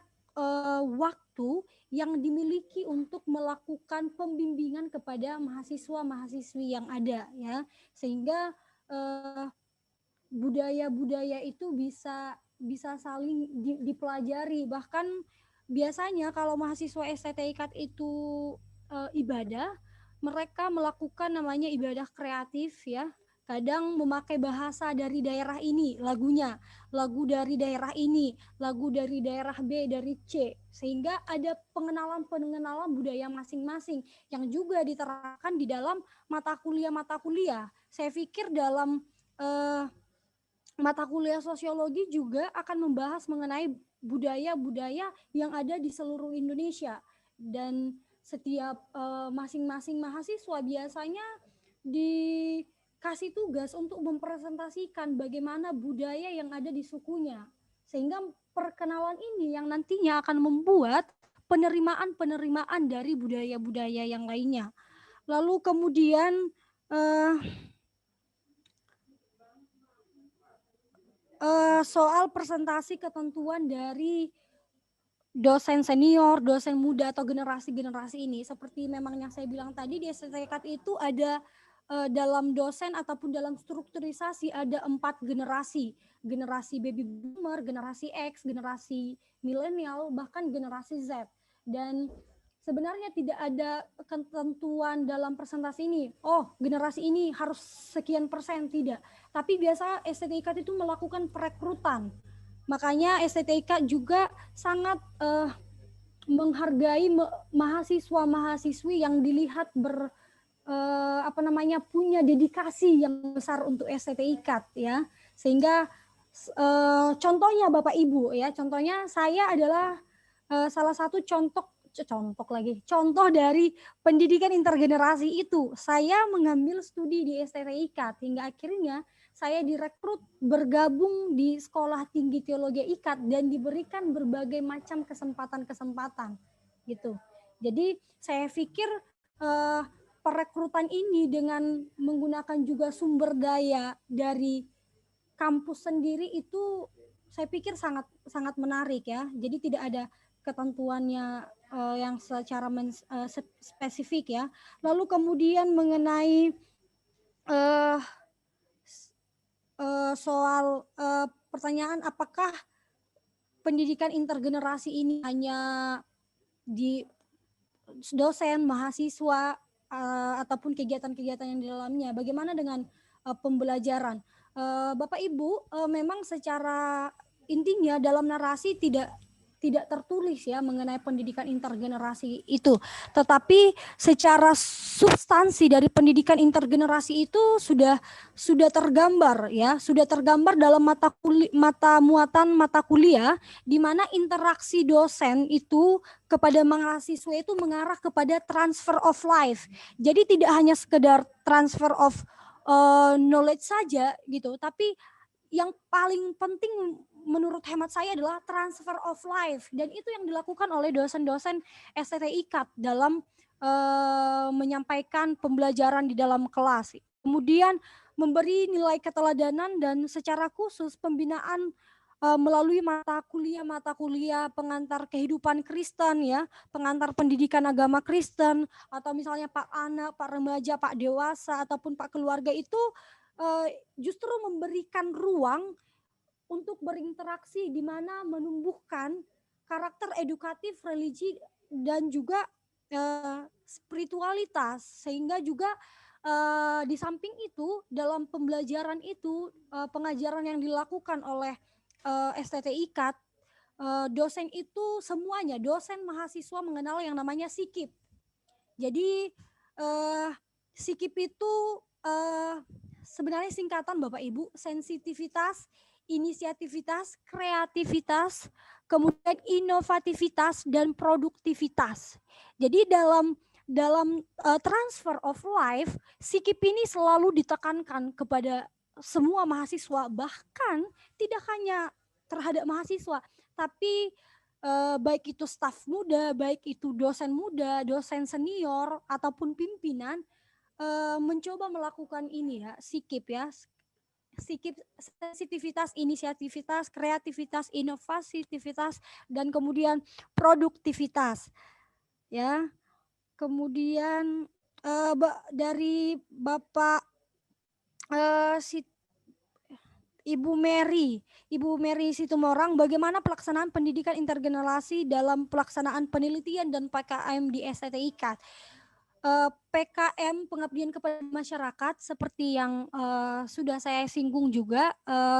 waktu yang dimiliki untuk melakukan pembimbingan kepada mahasiswa-mahasiswi yang ada ya, sehingga budaya-budaya itu bisa saling dipelajari. Bahkan biasanya kalau mahasiswa STTIKAT itu ibadah, mereka melakukan namanya ibadah kreatif ya, kadang memakai bahasa dari daerah ini, lagunya, lagu dari daerah ini, lagu dari daerah B, dari C, sehingga ada pengenalan-pengenalan budaya masing-masing yang juga diterapkan di dalam mata kuliah. Saya pikir dalam mata kuliah sosiologi juga akan membahas mengenai budaya-budaya yang ada di seluruh Indonesia, dan setiap masing-masing mahasiswa biasanya dikasih tugas untuk mempresentasikan bagaimana budaya yang ada di sukunya, sehingga perkenalan ini yang nantinya akan membuat penerimaan dari budaya-budaya yang lainnya. Lalu kemudian soal presentasi ketentuan dari dosen senior, dosen muda, atau generasi-generasi ini, seperti memang yang saya bilang tadi, di STTIKAT itu ada dalam dosen ataupun dalam strukturisasi ada 4 generasi. Generasi baby boomer, generasi X, generasi milenial, bahkan generasi Z. Dan sebenarnya tidak ada ketentuan dalam presentasi ini, oh generasi ini harus sekian persen, tidak. Tapi biasa STTIKAT itu melakukan perekrutan. Makanya STTIKAT juga sangat menghargai mahasiswa-mahasiswi yang dilihat punya dedikasi yang besar untuk STTIKAT ya. Sehingga contohnya Bapak Ibu ya, contohnya saya adalah salah satu contoh dari pendidikan intergenerasi itu. Saya mengambil studi di STTIKAT hingga akhirnya saya direkrut bergabung di Sekolah Tinggi Teologi IKAT dan diberikan berbagai macam kesempatan gitu. Jadi saya pikir perekrutan ini dengan menggunakan juga sumber daya dari kampus sendiri itu saya pikir sangat menarik ya. Jadi tidak ada ketentuannya yang secara spesifik ya. Lalu kemudian mengenai soal pertanyaan apakah pendidikan intergenerasi ini hanya di dosen, mahasiswa, ataupun kegiatan-kegiatan yang di dalamnya, bagaimana dengan pembelajaran? Bapak Ibu, memang secara intinya dalam narasi tidak tertulis ya mengenai pendidikan intergenerasi itu, tetapi secara substansi dari pendidikan intergenerasi itu sudah tergambar ya, sudah tergambar dalam mata kuliah di mana interaksi dosen itu kepada mahasiswa itu mengarah kepada transfer of life. Jadi tidak hanya sekedar transfer of knowledge saja gitu, tapi yang paling penting menurut hemat saya adalah transfer of life, dan itu yang dilakukan oleh dosen-dosen STTIKAT dalam menyampaikan pembelajaran di dalam kelas. Kemudian memberi nilai keteladanan dan secara khusus pembinaan melalui mata kuliah pengantar kehidupan Kristen ya, pengantar pendidikan agama Kristen, atau misalnya Pak Anak, Pak Remaja, Pak Dewasa ataupun Pak Keluarga itu justru memberikan ruang untuk berinteraksi di mana menumbuhkan karakter edukatif, religi, dan juga spiritualitas, sehingga juga di samping itu dalam pembelajaran itu pengajaran yang dilakukan oleh STTIKAT, dosen itu semuanya, dosen mahasiswa mengenal yang namanya SIKIP. Jadi SIKIP itu sebenarnya singkatan Bapak Ibu, sensitivitas, inisiativitas, kreativitas, kemudian inovativitas dan produktivitas. Jadi dalam transfer of life, SIKIP ini selalu ditekankan kepada semua mahasiswa, bahkan tidak hanya terhadap mahasiswa, tapi baik itu staf muda, baik itu dosen muda, dosen senior ataupun pimpinan mencoba melakukan ini ya, SIKIP ya. SIKIP, sensitivitas, inisiativitas, kreativitas, inovativitas, dan kemudian produktivitas. Ya, kemudian dari Bapak Ibu Mary Situmorang, bagaimana pelaksanaan pendidikan intergenerasi dalam pelaksanaan penelitian dan PKM di STTIKAT? PKM pengabdian kepada masyarakat seperti yang sudah saya singgung juga,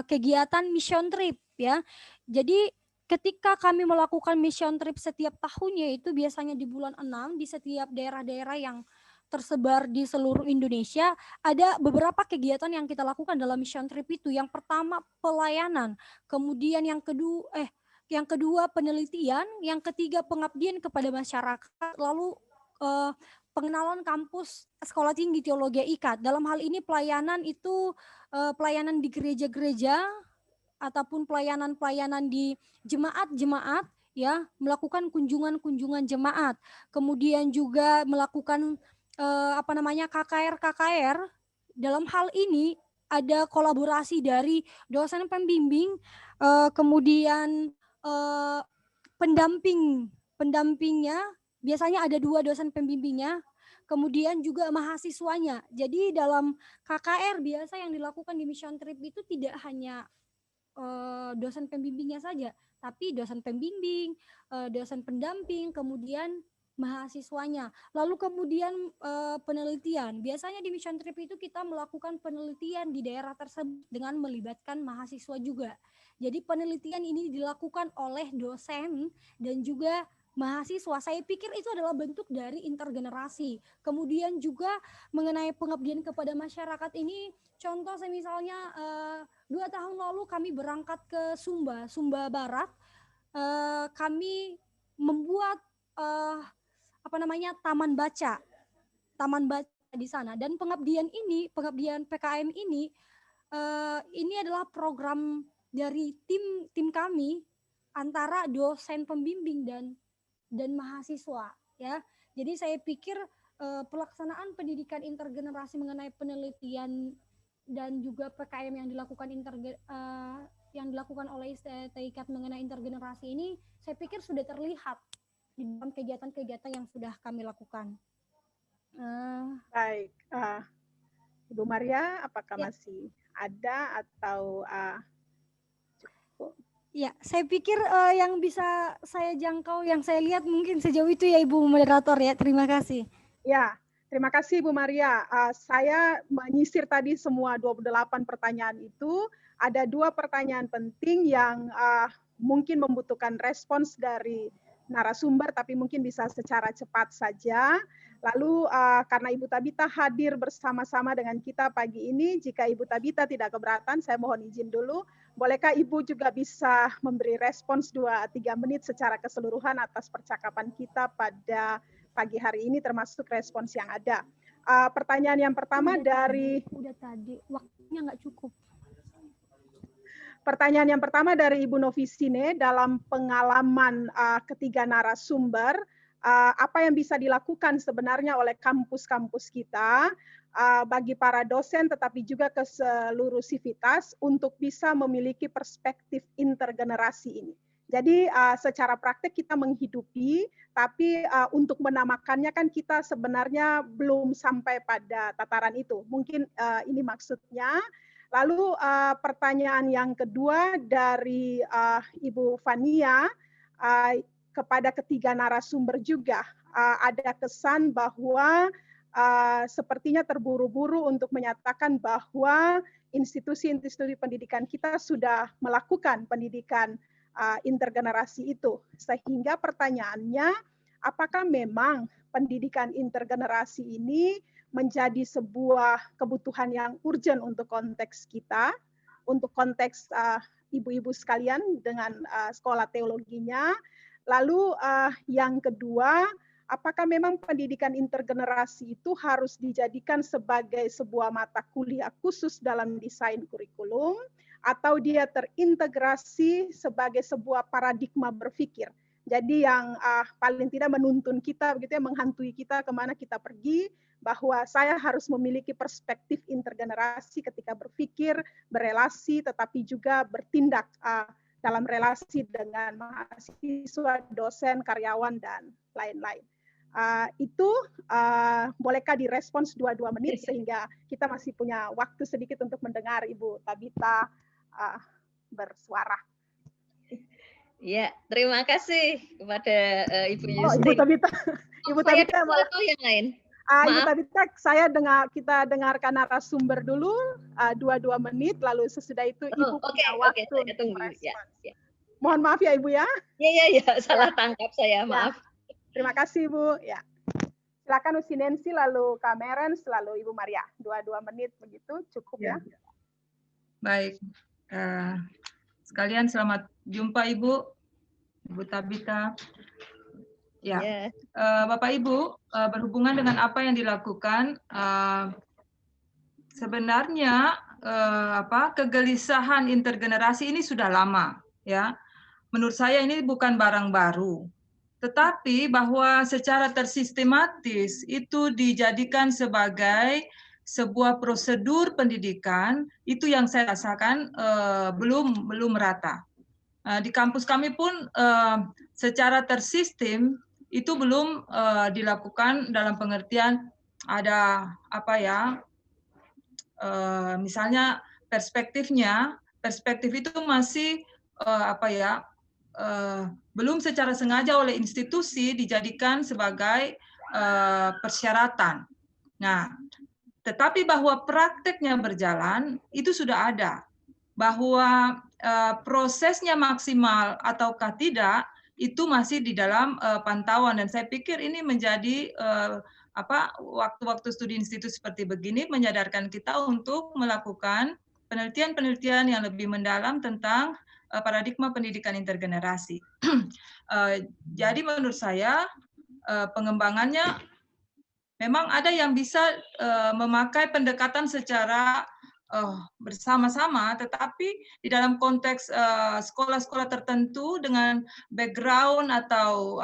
kegiatan mission trip ya. Jadi ketika kami melakukan mission trip setiap tahunnya itu biasanya di bulan 6 di setiap daerah-daerah yang tersebar di seluruh Indonesia, ada beberapa kegiatan yang kita lakukan dalam mission trip itu. Yang pertama pelayanan, kemudian yang kedua penelitian, yang ketiga pengabdian kepada masyarakat, lalu pengenalan kampus Sekolah Tinggi Teologi IKAT. Dalam hal ini pelayanan itu pelayanan di gereja-gereja ataupun pelayanan-pelayanan di jemaat-jemaat ya, melakukan kunjungan-kunjungan jemaat. Kemudian juga melakukan KKR. Dalam hal ini ada kolaborasi dari dosen pembimbing, kemudian pendampingnya, biasanya ada 2 dosen pembimbingnya, kemudian juga mahasiswanya. Jadi dalam KKR biasa yang dilakukan di mission trip itu tidak hanya dosen pembimbingnya saja, tapi dosen pembimbing, dosen pendamping, kemudian mahasiswanya. Lalu kemudian penelitian. Biasanya di mission trip itu kita melakukan penelitian di daerah tersebut dengan melibatkan mahasiswa juga. Jadi penelitian ini dilakukan oleh dosen dan juga mahasiswa. Saya pikir itu adalah bentuk dari intergenerasi. Kemudian juga mengenai pengabdian kepada masyarakat ini, contoh misalnya 2 tahun lalu kami berangkat ke Sumba Barat. Kami membuat taman baca di sana, dan pengabdian PKM ini adalah program dari tim kami antara dosen pembimbing dan mahasiswa ya. Jadi saya pikir pelaksanaan pendidikan intergenerasi mengenai penelitian dan juga PKM yang dilakukan oleh IKAT mengenai intergenerasi ini, saya pikir sudah terlihat di dalam kegiatan-kegiatan yang sudah kami lakukan. Baik, Ibu Maria, apakah masih ada atau cukup? Ya, saya pikir yang bisa saya jangkau, yang saya lihat mungkin sejauh itu ya Ibu Moderator ya. Terima kasih. Ya, terima kasih Bu Maria. Saya menyisir tadi semua 28 pertanyaan itu. Ada 2 pertanyaan penting yang mungkin membutuhkan respons dari narasumber, tapi mungkin bisa secara cepat saja. Lalu karena Ibu Tabita hadir bersama-sama dengan kita pagi ini, jika Ibu Tabita tidak keberatan, saya mohon izin dulu. Bolehkah Ibu juga bisa memberi respons 2-3 menit secara keseluruhan atas percakapan kita pada pagi hari ini, termasuk respons yang ada. Pertanyaan yang pertama udah tadi waktunya nggak cukup. Pertanyaan yang pertama dari Ibu Novisine, dalam pengalaman ketiga narasumber, apa yang bisa dilakukan sebenarnya oleh kampus-kampus kita bagi para dosen tetapi juga ke seluruh sivitas untuk bisa memiliki perspektif intergenerasi ini. Jadi secara praktek kita menghidupi, tapi untuk menamakannya kan kita sebenarnya belum sampai pada tataran itu. Mungkin ini maksudnya. Lalu pertanyaan yang kedua dari Ibu Fania kepada ketiga narasumber juga, ada kesan bahwa sepertinya terburu-buru untuk menyatakan bahwa institusi-institusi pendidikan kita sudah melakukan pendidikan intergenerasi itu. Sehingga pertanyaannya, apakah memang pendidikan intergenerasi ini menjadi sebuah kebutuhan yang urgent untuk konteks kita, untuk konteks ibu-ibu sekalian dengan sekolah teologinya. Lalu yang kedua, apakah memang pendidikan intergenerasi itu harus dijadikan sebagai sebuah mata kuliah khusus dalam desain kurikulum, atau dia terintegrasi sebagai sebuah paradigma berpikir. Jadi yang paling tidak menuntun kita, begitu ya, menghantui kita kemana kita pergi, bahwa saya harus memiliki perspektif intergenerasi ketika berpikir, berelasi, tetapi juga bertindak dalam relasi dengan mahasiswa, dosen, karyawan, dan lain-lain. Itu bolehkah direspons 2 menit sehingga kita masih punya waktu sedikit untuk mendengar Ibu Tabita bersuara. Ya, terima kasih kepada Ibu Yustin. Ibu Tabita. Ibu Tabita atau yang lain? Ibu Maaf. Tabita, kita dengarkan narasumber dulu 2 menit, lalu sesudah itu Ibu Oke, punya oke, waktu saya tunggu. untuk Ya, respons. ya. Mohon maaf ya Ibu ya. Ya, salah tangkap saya, Ya. maaf. Terima kasih Ibu. Ya. Silakan Usinensi, lalu Kameren, lalu Ibu Maria. 2 menit begitu cukup ya. Baik. Sekalian selamat jumpa Ibu Tabita. Ya. Ya. Bapak Ibu, berhubungan dengan apa yang dilakukan, sebenarnya kegelisahan intergenerasi ini sudah lama, ya. Menurut saya ini bukan barang baru, tetapi bahwa secara tersistematis itu dijadikan sebagai sebuah prosedur pendidikan, itu yang saya rasakan belum merata. Di kampus kami pun secara tersistem itu belum dilakukan dalam pengertian ada misalnya perspektif itu masih belum secara sengaja oleh institusi dijadikan sebagai persyaratan. Nah, tetapi bahwa prakteknya berjalan itu sudah ada, bahwa prosesnya maksimal ataukah tidak itu masih di dalam pantauan, dan saya pikir ini menjadi waktu-waktu studi institut seperti begini menyadarkan kita untuk melakukan penelitian-penelitian yang lebih mendalam tentang paradigma pendidikan intergenerasi. Jadi menurut saya pengembangannya memang ada yang bisa memakai pendekatan secara bersama-sama, tetapi di dalam konteks sekolah-sekolah tertentu dengan background atau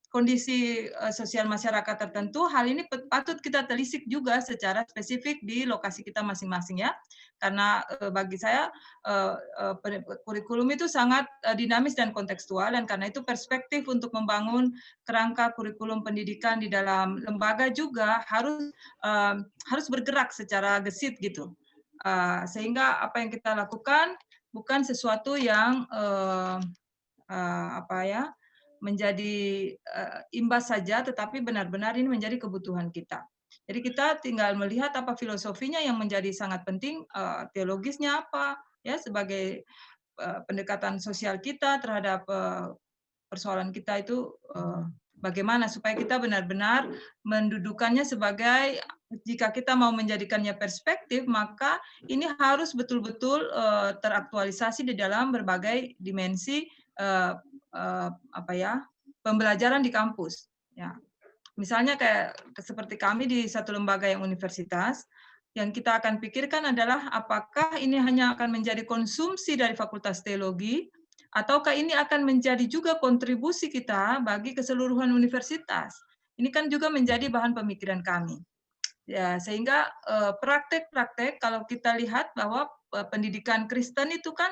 kondisi sosial masyarakat tertentu, hal ini patut kita telisik juga secara spesifik di lokasi kita masing-masing ya, karena bagi saya kurikulum itu sangat dinamis dan kontekstual, dan karena itu perspektif untuk membangun kerangka kurikulum pendidikan di dalam lembaga juga harus bergerak secara gesit gitu. Sehingga apa yang kita lakukan bukan sesuatu yang menjadi imbas saja, tetapi benar-benar ini menjadi kebutuhan kita. Jadi kita tinggal melihat apa filosofinya yang menjadi sangat penting, teologisnya apa, ya, sebagai pendekatan sosial kita terhadap persoalan kita itu bagaimana supaya kita benar-benar mendudukannya sebagai, jika kita mau menjadikannya perspektif, maka ini harus betul-betul teraktualisasi di dalam berbagai dimensi pembelajaran di kampus. Ya. Misalnya kayak seperti kami di satu lembaga yang universitas, yang kita akan pikirkan adalah apakah ini hanya akan menjadi konsumsi dari Fakultas Teologi, ataukah ini akan menjadi juga kontribusi kita bagi keseluruhan universitas. Ini kan juga menjadi bahan pemikiran kami. Ya, sehingga praktek-praktek kalau kita lihat bahwa pendidikan Kristen itu kan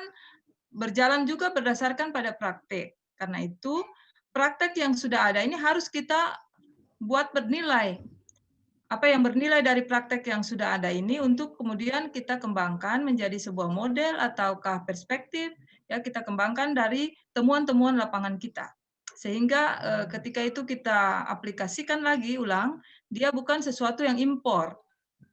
berjalan juga berdasarkan pada praktek. Karena itu praktek yang sudah ada ini harus kita buat bernilai. Apa yang bernilai dari praktek yang sudah ada ini untuk kemudian kita kembangkan menjadi sebuah model ataukah perspektif, ya, kita kembangkan dari temuan-temuan lapangan kita. Sehingga ketika itu kita aplikasikan lagi ulang, dia bukan sesuatu yang impor,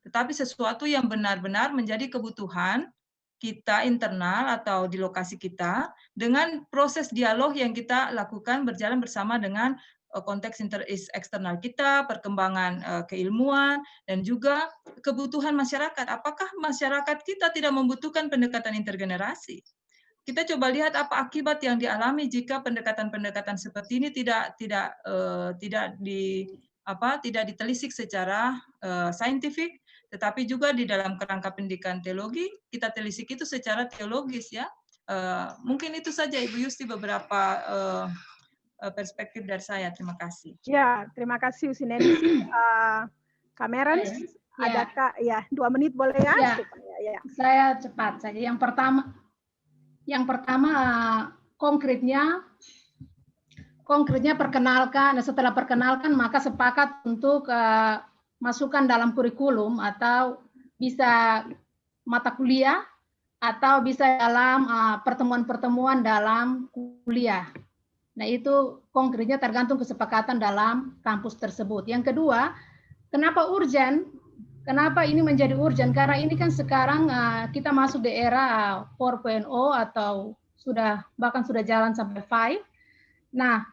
tetapi sesuatu yang benar-benar menjadi kebutuhan kita internal atau di lokasi kita dengan proses dialog yang kita lakukan berjalan bersama dengan konteks eksternal kita, perkembangan keilmuan, dan juga kebutuhan masyarakat. Apakah masyarakat kita tidak membutuhkan pendekatan intergenerasi? Kita coba lihat apa akibat yang dialami jika pendekatan-pendekatan seperti ini tidak ditelisik secara saintifik, tetapi juga di dalam kerangka pendidikan teologi kita telisik itu secara teologis ya. Mungkin itu saja Ibu Yusti beberapa perspektif dari saya. Terima kasih. Ya, terima kasih Usinensi. Kameren, adakah ya 2 menit boleh ya? Ya. Saya cepat saja. Yang pertama konkretnya perkenalkan. Setelah perkenalkan maka sepakat untuk masukkan dalam kurikulum atau bisa mata kuliah atau bisa dalam pertemuan-pertemuan dalam kuliah. Nah, itu konkretnya tergantung kesepakatan dalam kampus tersebut. Yang kedua, Kenapa urgent? Kenapa ini menjadi urgent? Karena ini kan sekarang kita masuk di era 4.0 atau bahkan sudah jalan sampai 5. Nah,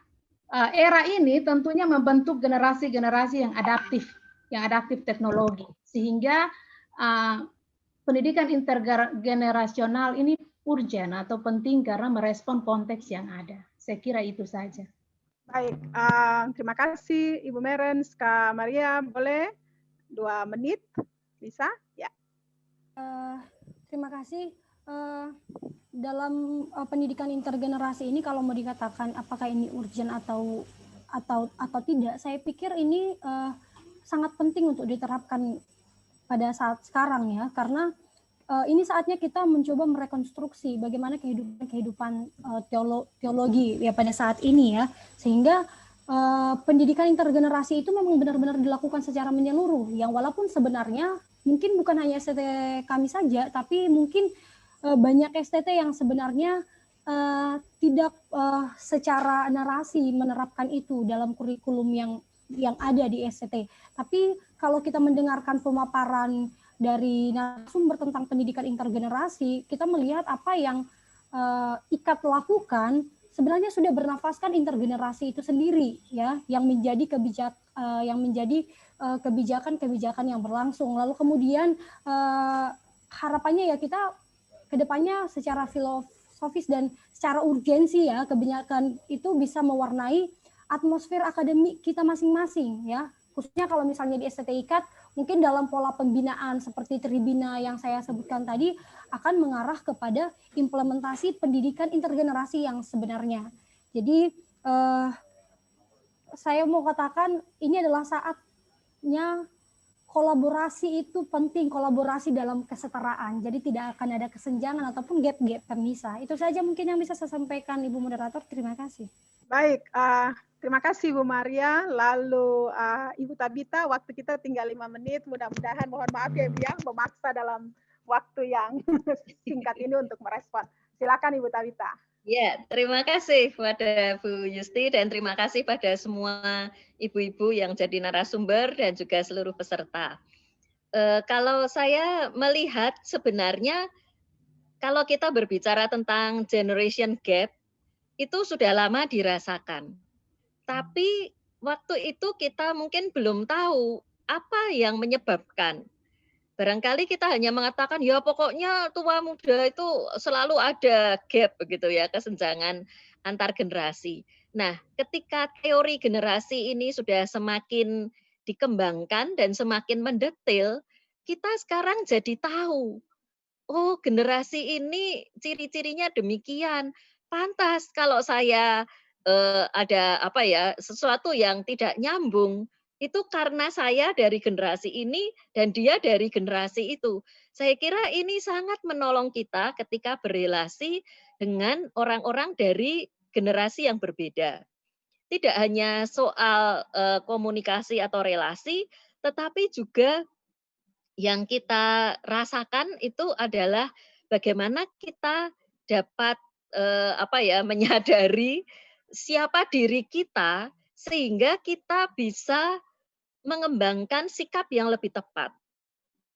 era ini tentunya membentuk generasi-generasi yang adaptif teknologi, sehingga pendidikan intergenerasional ini urgent atau penting karena merespon konteks yang ada. Saya kira itu saja. Baik, terima kasih Ibu Merens. Kak Maria, boleh 2 menit? Bisa? Ya. Terima kasih. Dalam pendidikan intergenerasi ini, kalau mau dikatakan apakah ini urgent atau tidak, saya pikir ini sangat penting untuk diterapkan pada saat sekarang ya, karena ini saatnya kita mencoba merekonstruksi bagaimana kehidupan teologi ya pada saat ini ya, sehingga pendidikan intergenerasi itu memang benar-benar dilakukan secara menyeluruh, yang walaupun sebenarnya mungkin bukan hanya STT kami saja, tapi mungkin banyak STT yang sebenarnya tidak secara narasi menerapkan itu dalam kurikulum yang ada di STT. Tapi kalau kita mendengarkan pemaparan dari narasumber tentang pendidikan intergenerasi, kita melihat apa yang IKAT lakukan sebenarnya sudah bernafaskan intergenerasi itu sendiri ya, yang menjadi kebijakan-kebijakan yang berlangsung. Lalu kemudian harapannya ya kita kedepannya secara filosofis dan secara urgensi ya, kebijakan itu bisa mewarnai atmosfer akademik kita masing-masing ya, khususnya kalau misalnya di STT IKAT mungkin dalam pola pembinaan seperti Tribina yang saya sebutkan tadi akan mengarah kepada implementasi pendidikan intergenerasi yang sebenarnya. Jadi saya mau katakan ini adalah saatnya kolaborasi itu penting, kolaborasi dalam kesetaraan. Jadi tidak akan ada kesenjangan ataupun gap-gap pemisah. Itu saja mungkin yang bisa saya sampaikan, Ibu Moderator. Terima kasih. Baik, terima kasih Bu Maria. Lalu Ibu Tabita, waktu kita tinggal 5 menit. Mudah-mudahan, mohon maaf ya Ibu yang memaksa dalam waktu yang singkat ini untuk merespon. Silakan Ibu Tabita. Ya, terima kasih pada Bu Yusti dan terima kasih pada semua ibu-ibu yang jadi narasumber dan juga seluruh peserta. Kalau saya melihat sebenarnya kalau kita berbicara tentang generation gap, itu sudah lama dirasakan. Tapi waktu itu kita mungkin belum tahu apa yang menyebabkan. Barangkali kita hanya mengatakan, ya pokoknya tua muda itu selalu ada gap begitu ya, kesenjangan antar generasi. Nah, ketika teori generasi ini sudah semakin dikembangkan dan semakin mendetail, kita sekarang jadi tahu, oh generasi ini ciri-cirinya demikian. Pantas kalau saya ada sesuatu yang tidak nyambung, itu karena saya dari generasi ini dan dia dari generasi itu. Saya kira ini sangat menolong kita ketika berrelasi dengan orang-orang dari generasi yang berbeda. Tidak hanya soal komunikasi atau relasi, tetapi juga yang kita rasakan itu adalah bagaimana kita dapat menyadari siapa diri kita sehingga kita bisa mengembangkan sikap yang lebih tepat.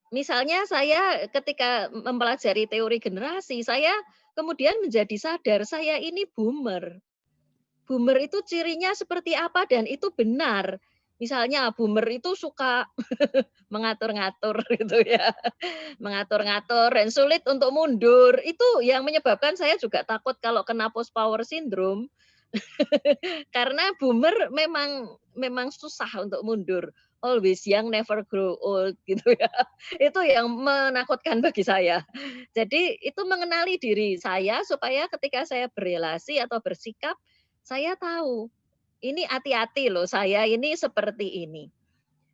Misalnya saya ketika mempelajari teori generasi, saya kemudian menjadi sadar saya ini boomer. Boomer itu cirinya seperti apa dan itu benar. Misalnya boomer itu suka mengatur-ngatur gitu ya. Mengatur-ngatur dan sulit untuk mundur. Itu yang menyebabkan saya juga takut kalau kena post power syndrome. Karena boomer memang susah untuk mundur. Always young, never grow old gitu ya. Itu yang menakutkan bagi saya. Jadi itu mengenali diri saya supaya ketika saya berrelasi atau bersikap, saya tahu ini hati-hati loh, saya ini seperti ini.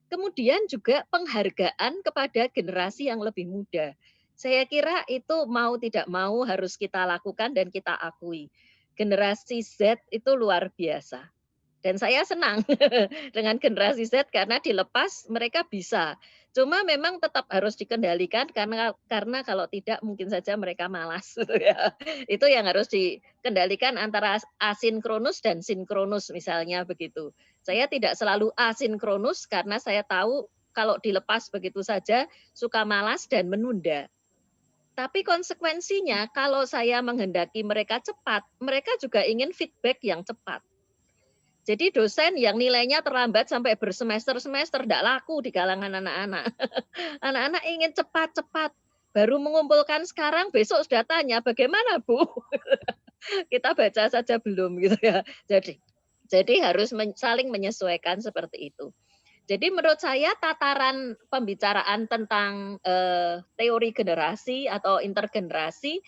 Kemudian juga penghargaan kepada generasi yang lebih muda. Saya kira itu mau tidak mau harus kita lakukan dan kita akui. Generasi Z itu luar biasa. Dan saya senang dengan generasi Z karena dilepas mereka bisa. Cuma memang tetap harus dikendalikan karena kalau tidak mungkin saja mereka malas gitu ya. Itu yang harus dikendalikan antara asinkronus dan sinkronus misalnya begitu. Saya tidak selalu asinkronus karena saya tahu kalau dilepas begitu saja suka malas dan menunda. Tapi konsekuensinya kalau saya menghendaki mereka cepat, mereka juga ingin feedback yang cepat. Jadi dosen yang nilainya terlambat sampai bersemester-semester tidak laku di kalangan anak-anak. Anak-anak ingin cepat-cepat. Baru mengumpulkan sekarang, besok sudah tanya, bagaimana Bu? Kita baca saja belum gitu ya. Jadi harus saling menyesuaikan seperti itu. Jadi menurut saya tataran pembicaraan tentang teori generasi atau intergenerasi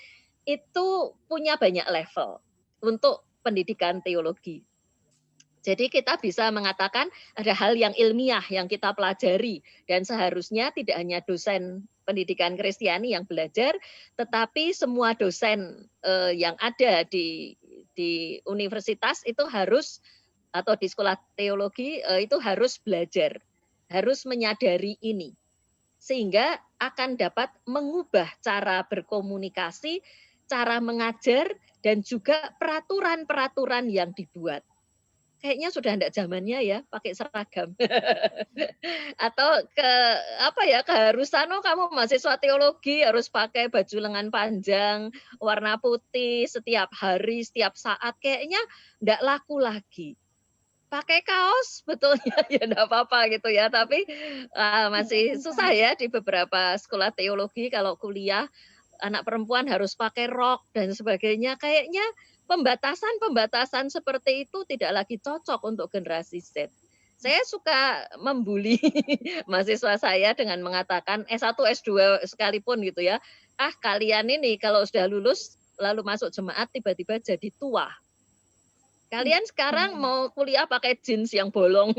itu punya banyak level untuk pendidikan teologi. Jadi kita bisa mengatakan ada hal yang ilmiah yang kita pelajari dan seharusnya tidak hanya dosen pendidikan Kristiani yang belajar, tetapi semua dosen yang ada di universitas itu harus atau di sekolah teologi itu harus belajar, harus menyadari ini sehingga akan dapat mengubah cara berkomunikasi, cara mengajar dan juga peraturan-peraturan yang dibuat. Kayaknya sudah enggak zamannya ya pakai seragam. Atau keharusan kamu mahasiswa teologi harus pakai baju lengan panjang warna putih setiap hari, setiap saat, kayaknya enggak laku lagi. Pakai kaos betulnya ya enggak apa-apa gitu ya, tapi masih susah ya di beberapa sekolah teologi kalau kuliah anak perempuan harus pakai rok dan sebagainya. Kayaknya pembatasan seperti itu tidak lagi cocok untuk generasi Z. Saya suka membuli mahasiswa saya dengan mengatakan S1, S2 sekalipun gitu ya. Kalian ini kalau sudah lulus lalu masuk jemaat tiba-tiba jadi tua. Kalian sekarang mau kuliah pakai jeans yang bolong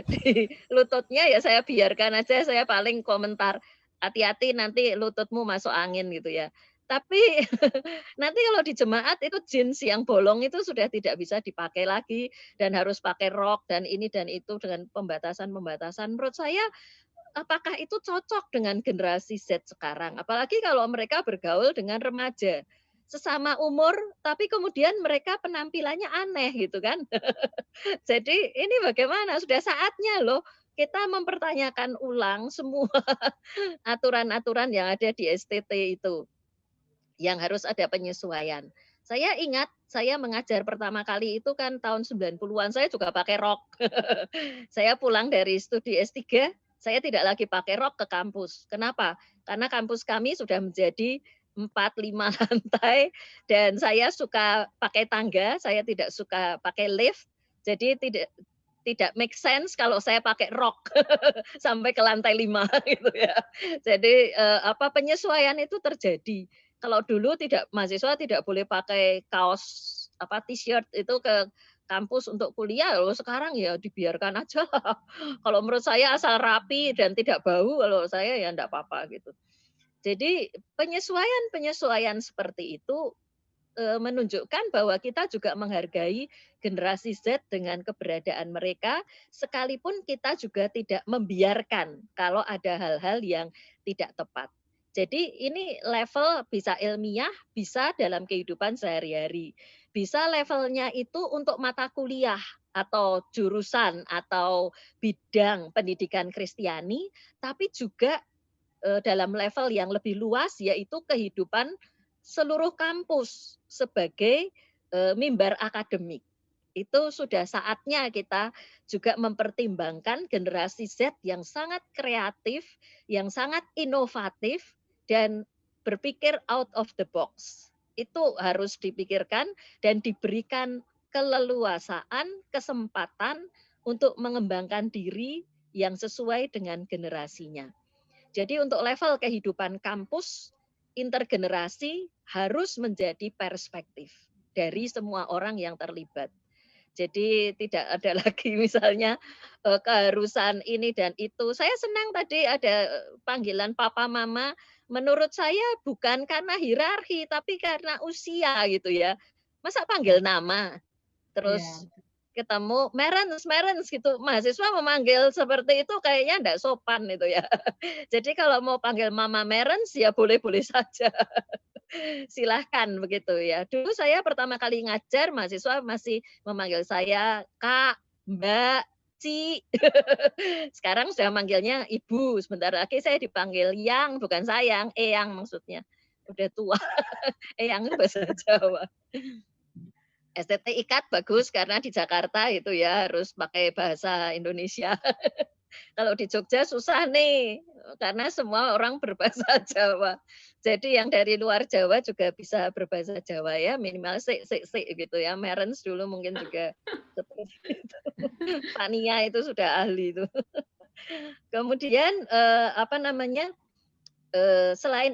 di lututnya ya saya biarkan aja, saya paling komentar hati-hati nanti lututmu masuk angin gitu ya. Tapi nanti kalau di jemaat itu jeans yang bolong itu sudah tidak bisa dipakai lagi dan harus pakai rok dan ini dan itu dengan pembatasan-pembatasan. Menurut saya apakah itu cocok dengan generasi Z sekarang? Apalagi kalau mereka bergaul dengan remaja sesama umur, tapi kemudian mereka penampilannya aneh gitu kan. Jadi ini bagaimana? Sudah saatnya loh kita mempertanyakan ulang semua aturan-aturan yang ada di STT itu. Yang harus ada penyesuaian. Saya ingat saya mengajar pertama kali itu kan tahun 90-an, saya juga pakai rok. Saya pulang dari studi S3, saya tidak lagi pakai rok ke kampus. Kenapa? Karena kampus kami sudah menjadi 4-5 lantai dan saya suka pakai tangga, saya tidak suka pakai lift. Jadi tidak make sense kalau saya pakai rok sampai ke lantai 5 gitu ya. Jadi penyesuaian itu terjadi. Kalau dulu mahasiswa tidak boleh pakai kaos t-shirt itu ke kampus untuk kuliah, loh sekarang ya dibiarkan aja lah. Kalau menurut saya asal rapi dan tidak bau, kalau saya ya enggak apa-apa gitu. Jadi penyesuaian seperti itu menunjukkan bahwa kita juga menghargai generasi Z dengan keberadaan mereka, sekalipun kita juga tidak membiarkan kalau ada hal-hal yang tidak tepat. Jadi ini level bisa ilmiah, bisa dalam kehidupan sehari-hari. Bisa levelnya itu untuk mata kuliah atau jurusan atau bidang pendidikan Kristiani, tapi juga dalam level yang lebih luas yaitu kehidupan seluruh kampus sebagai mimbar akademik. Itu sudah saatnya kita juga mempertimbangkan generasi Z yang sangat kreatif, yang sangat inovatif, dan berpikir out of the box. Itu harus dipikirkan dan diberikan keleluasaan, kesempatan untuk mengembangkan diri yang sesuai dengan generasinya. Jadi untuk level kehidupan kampus, intergenerasi harus menjadi perspektif dari semua orang yang terlibat. Jadi tidak ada lagi misalnya keharusan ini dan itu. Saya senang tadi ada panggilan papa mama. Menurut saya bukan karena hierarki, tapi karena usia gitu ya. Masa panggil nama, terus ketemu merens gitu. Mahasiswa memanggil seperti itu kayaknya enggak sopan itu ya. Jadi kalau mau panggil mama merens ya boleh-boleh saja. Silahkan begitu ya. Dulu saya pertama kali ngajar mahasiswa masih memanggil saya Kak, Mbak, Ci. Sekarang sudah manggilnya Ibu, sebentar lagi saya dipanggil Yang, bukan sayang, Eyang maksudnya. Udah tua. Eyang itu bahasa Jawa. STT ikat bagus karena di Jakarta itu ya harus pakai bahasa Indonesia. Kalau di Jogja susah nih, karena semua orang berbahasa Jawa. Jadi yang dari luar Jawa juga bisa berbahasa Jawa ya, minimal sik gitu ya. Merens dulu mungkin juga seperti itu. Pak Nia itu sudah ahli itu. Kemudian selain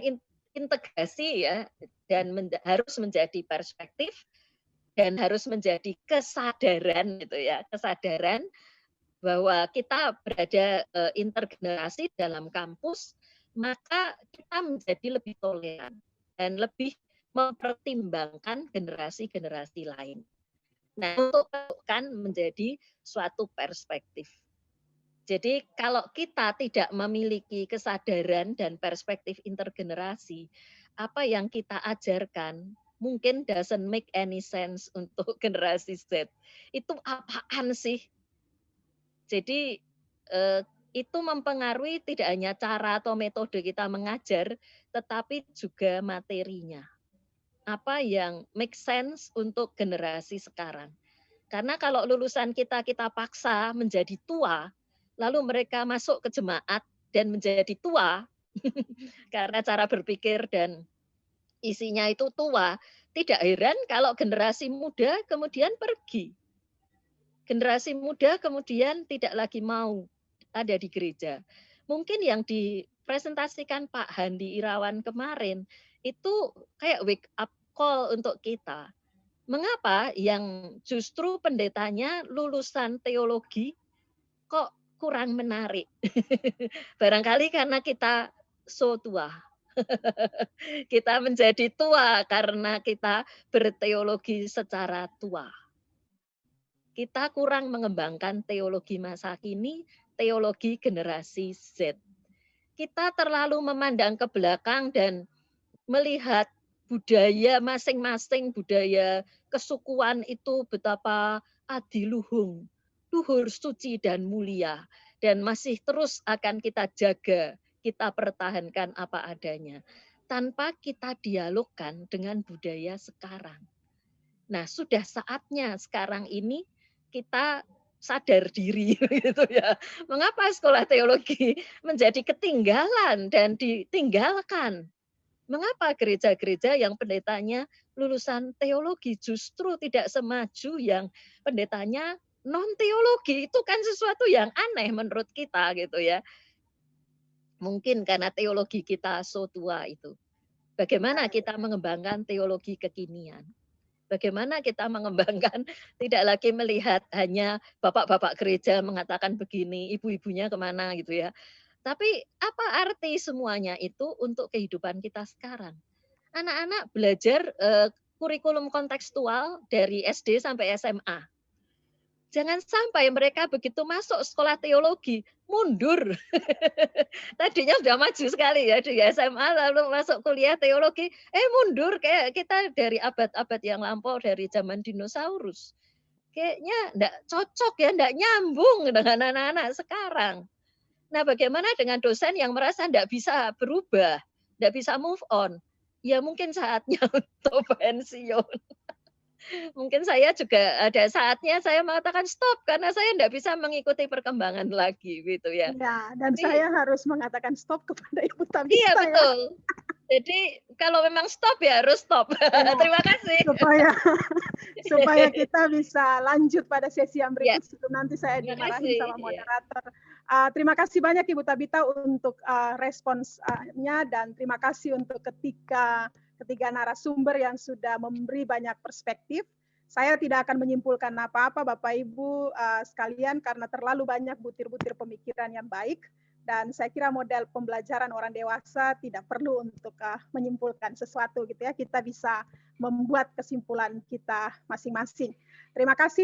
integrasi ya, dan harus menjadi perspektif dan harus menjadi kesadaran gitu ya, kesadaran bahwa kita berada intergenerasi dalam kampus, maka kita menjadi lebih toleran dan lebih mempertimbangkan generasi-generasi lain. Nah, untuk kan menjadi suatu perspektif. Jadi kalau kita tidak memiliki kesadaran dan perspektif intergenerasi, apa yang kita ajarkan mungkin doesn't make any sense untuk generasi Z. Itu apaan sih? Jadi itu mempengaruhi tidak hanya cara atau metode kita mengajar, tetapi juga materinya. Apa yang make sense untuk generasi sekarang. Karena kalau lulusan kita paksa menjadi tua, lalu mereka masuk ke jemaat dan menjadi tua, karena cara berpikir dan isinya itu tua, tidak heran kalau generasi muda kemudian pergi. Generasi muda kemudian tidak lagi mau ada di gereja. Mungkin yang dipresentasikan Pak Handi Irawan kemarin itu kayak wake up call untuk kita. Mengapa yang justru pendetanya lulusan teologi kok kurang menarik? Barangkali karena kita so tua. Kita menjadi tua karena kita berteologi secara tua. Kita kurang mengembangkan teologi masa kini, teologi generasi Z. Kita terlalu memandang ke belakang dan melihat budaya masing-masing, budaya kesukuan itu betapa adiluhung, luhur, suci, dan mulia. Dan masih terus akan kita jaga, kita pertahankan apa adanya. Tanpa kita dialogkan dengan budaya sekarang. Nah, sudah saatnya sekarang ini kita sadar diri gitu ya. Mengapa sekolah teologi menjadi ketinggalan dan ditinggalkan? Mengapa gereja-gereja yang pendetanya lulusan teologi justru tidak semaju yang pendetanya non-teologi? Itu kan sesuatu yang aneh menurut kita gitu ya. Mungkin karena teologi kita so tua itu. Bagaimana kita mengembangkan teologi kekinian? Bagaimana kita mengembangkan tidak lagi melihat hanya bapak-bapak gereja mengatakan begini, ibu-ibunya kemana gitu ya. Tapi apa arti semuanya itu untuk kehidupan kita sekarang? Anak-anak belajar kurikulum kontekstual dari SD sampai SMA. Jangan sampai mereka begitu masuk sekolah teologi, mundur. Tadinya sudah maju sekali ya di SMA, lalu masuk kuliah teologi, mundur kayak kita dari abad-abad yang lampau, dari zaman dinosaurus. Kayaknya enggak cocok ya, enggak nyambung dengan anak-anak sekarang. Nah, bagaimana dengan dosen yang merasa enggak bisa berubah, enggak bisa move on? Ya mungkin saatnya untuk pensiun. Mungkin saya juga ada saatnya saya mengatakan stop karena saya tidak bisa mengikuti perkembangan lagi gitu ya. Ya, dan saya harus mengatakan stop kepada Ibu Tabita. Iya betul. Ya. Jadi kalau memang stop ya harus stop. Ya, terima kasih. Supaya kita bisa lanjut pada sesi yang berikut. Ya. Nanti saya dimarahin sama moderator. Ya. Terima kasih banyak Ibu Tabita untuk responsnya dan terima kasih untuk ketiga narasumber yang sudah memberi banyak perspektif. Saya tidak akan menyimpulkan apa-apa Bapak Ibu sekalian karena terlalu banyak butir-butir pemikiran yang baik dan saya kira model pembelajaran orang dewasa tidak perlu untuk menyimpulkan sesuatu gitu ya. Kita bisa membuat kesimpulan kita masing-masing. Terima kasih.